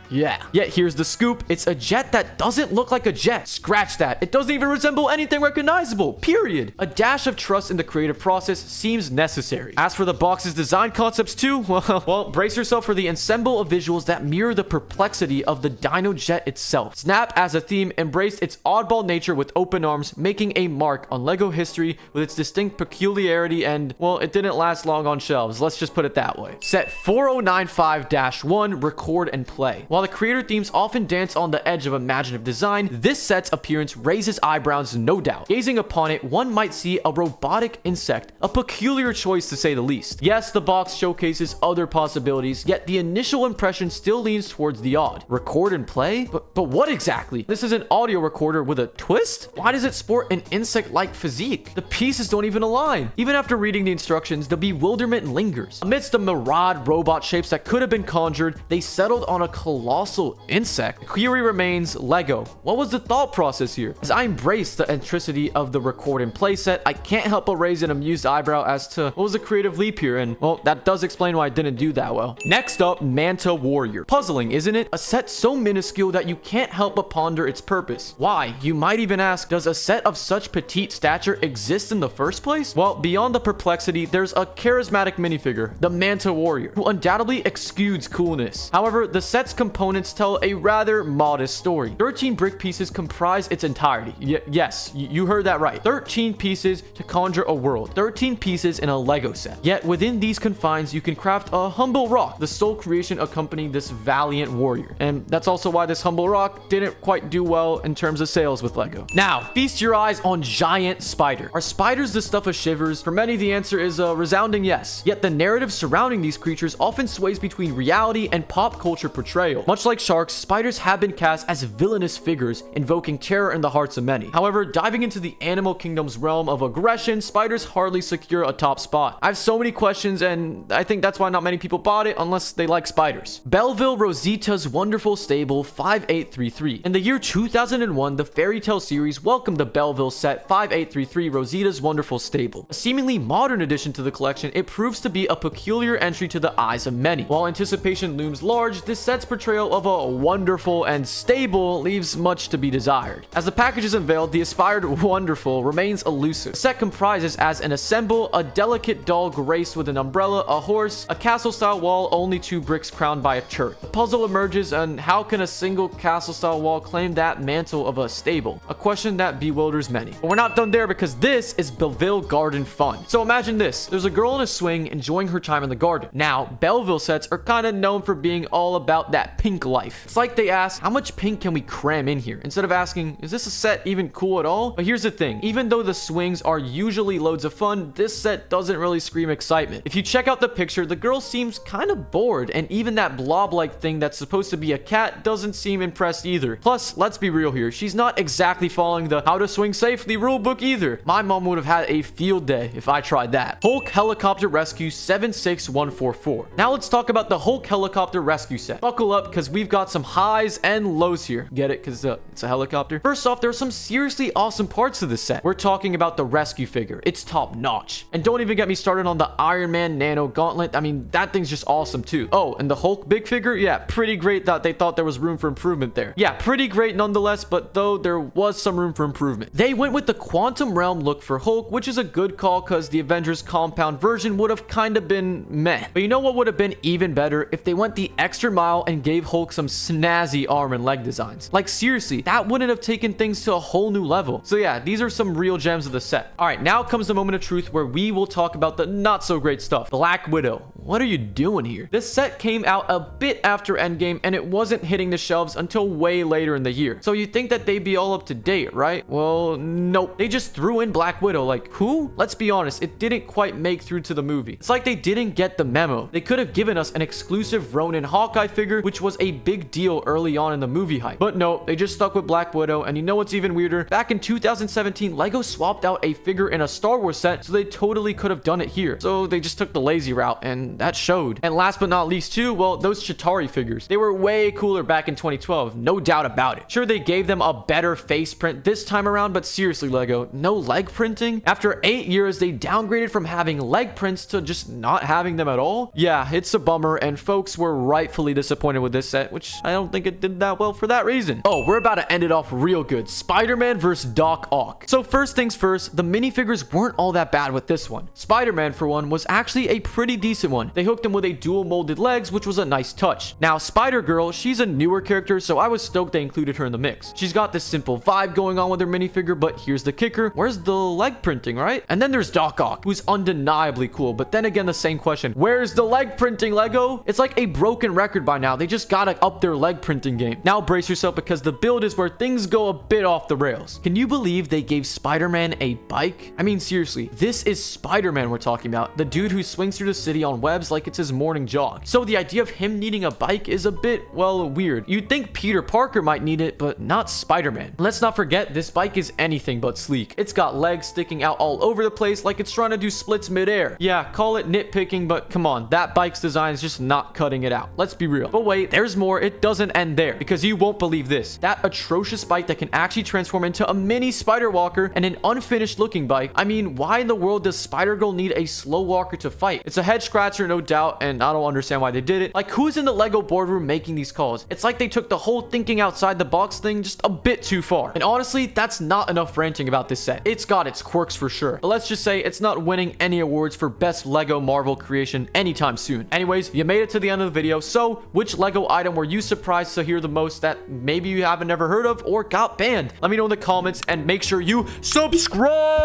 Yeah. Yet here's the scoop. It's a jet that doesn't look like a jet. Scratch that. It doesn't even resemble anything recognizable. Period. A dash of trust in the creative process seems necessary. As for the box's design concepts too, well, brace yourself for the ensemble of visuals that mirror the perplexity of the Dino Jet itself. Snap, as a theme, embraced its oddball nature with open arms, making a mark on LEGO history with its distinct peculiarity, and, well, it didn't last long on shelves. Let's just put it that way. Set 4095-1, Record and Play. While the creator themes often dance on the edge of imaginative design, this set's appearance raises eyebrows, no doubt. Gazing upon it, one might see a robotic insect, a peculiar choice to say the least. Yes, the box showcases other possibilities, yet the initial impression still leans towards the odd. Record and play? But what exactly? This is an audio recorder with a twist? Why does it sport an insect-like physique? The pieces don't even align. Even after reading the instructions, the bewilderment lingers. Amidst the myriad robot shapes that could have been conjured, they settled on a colossal insect. The query remains, LEGO, what was the thought process here? As I embrace the intricity of the record and play set, I can't help but raise an amused eyebrow as to what was the creative leap here, and, well, that does explain why I didn't do that well. Next up, Manta Warrior. Puzzling, isn't it? A set so minuscule that you can't help but ponder its purpose. Why, you might even ask, does a set of such petite stature exist in the first place? Well, beyond the perplexity, there's a charismatic minifigure, the Manta Warrior, who undoubtedly exudes coolness. However, the set's components tell a rather modest story. 13 brick pieces comprise its entirety. Yes, you heard that right. 13 pieces to conjure a world. 13 pieces in a LEGO set. Yet within these confines, you can craft a humble rock, the sole creation accompanying this valiant warrior. And that's also why this humble rock didn't quite do well in terms of sales with LEGO. Now, feast your eyes on Giant Spider. Are spiders the stuff of shivers? For many, the answer is a resounding yes. Yet the narrative surrounding these creatures often sways between reality and pop culture portrayal. Much like sharks, spiders have been cast as villainous figures, invoking terror in the hearts of many. However, diving into the animal kingdom's realm of aggression, spiders hardly secure a top spot. I have so many questions, and I think that's why not many people bought it unless they like spiders. Belleville Rosita's Wonderful Stable 5833. In the year 2001, the fairy tale series welcomed the Belleville set 5833 Rosita's Wonderful Stable. A seemingly modern addition to the collection, it proves to be a peculiar entry to the eyes of many. While anticipation looms large, this set's portrayal of a wonderful and stable leaves much to be desired. As the package is unveiled, the aspired wonderful remains elusive. The set comprises as an assemble a delicate doll graced with an umbrella, a horse, a castle-style wall, only 2 bricks crowned by a church. The puzzle emerges, and how can a single castle-style wall claim that mantle of a stable? A question that bewilders many. But we're not done there, because this is Belleville Garden Fun. So imagine this. There's a girl in a swing enjoying her time in the garden. Now, Belleville sets are kind of known for being all about that pink life. It's like they ask, how much pink can we cram in here? Instead of asking, asking, is this a set even cool at all? But here's the thing, even though the swings are usually loads of fun, this set doesn't really scream excitement. If you check out the picture, the girl seems kind of bored, and even that blob-like thing that's supposed to be a cat doesn't seem impressed either. Plus, let's be real here, she's not exactly following the how to swing safely rulebook either. My mom would have had a field day if I tried that. Hulk Helicopter Rescue 76144. Now let's talk about the Hulk Helicopter Rescue set. Buckle up, because we've got some highs and lows here. Get it? Because it's a helicopter. First off, there are some seriously awesome parts to this set. We're talking about the rescue figure. It's top notch. And don't even get me started on the Iron Man Nano Gauntlet. I mean, that thing's just awesome too. Oh, and the Hulk big figure? Yeah, pretty great that they thought there was room for improvement there. Yeah, pretty great nonetheless, but though there was some room for improvement. They went with the Quantum Realm look for Hulk, which is a good call because the Avengers Compound version would have kind of been meh. But you know what would have been even better? If they went the extra mile and gave Hulk some snazzy arm and leg designs. Like seriously, that wouldn't have taken things to a whole new level. So yeah, these are some real gems of the set. All right, now comes the moment of truth where we will talk about the not so great stuff. Black Widow. What are you doing here? This set came out a bit after Endgame and it wasn't hitting the shelves until way later in the year. So you'd think that they'd be all up to date, right? Well, nope. They just threw in Black Widow. Like, who? Let's be honest, it didn't quite make through to the movie. It's like they didn't get the memo. They could have given us an exclusive Ronin Hawkeye figure, which was a big deal early on in the movie hype. But no, they just stuck with Black Widow. And you know what's even weirder? Back in 2017, LEGO swapped out a figure in a Star Wars set, so they totally could have done it here. So they just took the lazy route, and that showed. And last but not least too, well, those Chitauri figures. They were way cooler back in 2012, no doubt about it. Sure, they gave them a better face print this time around, but seriously, LEGO, no leg printing? After 8 years, they downgraded from having leg prints to just not having them at all? Yeah, it's a bummer, and folks were rightfully disappointed with this set, which I don't think it did that well for that reason. Oh, we're about to end it off real good. Spider-Man vs. Doc Ock. So first things first, the minifigures weren't all that bad with this one. Spider-Man, for one, was actually a pretty decent one. They hooked him with a dual molded legs, which was a nice touch. Now, Spider-Girl, she's a newer character, so I was stoked they included her in the mix. She's got this simple vibe going on with her minifigure, but here's the kicker. Where's the leg printing, right? And then there's Doc Ock, who's undeniably cool, but then again, the same question. Where's the leg printing, LEGO? It's like a broken record by now. They just gotta up their leg printing game. Now brace yourself because the build is where things go a bit off the rails. Can you believe they gave Spider-Man a bike? I mean, seriously, this is Spider-Man we're talking about. The dude who swings through the city on webs like it's his morning jog. So the idea of him needing a bike is a bit, well, weird. You'd think Peter Parker might need it, but not Spider-Man. Let's not forget, this bike is anything but sleek. It's got legs sticking out all over the place like it's trying to do splits midair. Yeah, call it nitpicking, but come on, that bike's design is just not cutting it out. Let's be real. But wait, there's more. It doesn't end there, because you won't believe this. That atrocious bike that can actually transform into a mini spider walker and an unfinished looking bike. I mean, why in the world does Spider-Girl need a slow walker to fight? It's a head scratcher, no doubt, and I don't understand why they did it. Like, who's in the LEGO boardroom making these calls? It's like they took the whole thinking outside the box thing just a bit too far. And honestly, that's not enough ranting about this set. It's got its quirks for sure, but let's just say it's not winning any awards for best LEGO Marvel creation anytime soon. Anyways, you made it to the end of the video, so which LEGO item were you surprised to hear the most that maybe you haven't never heard of or got banned? Let me know in the comments, and make sure you subscribe!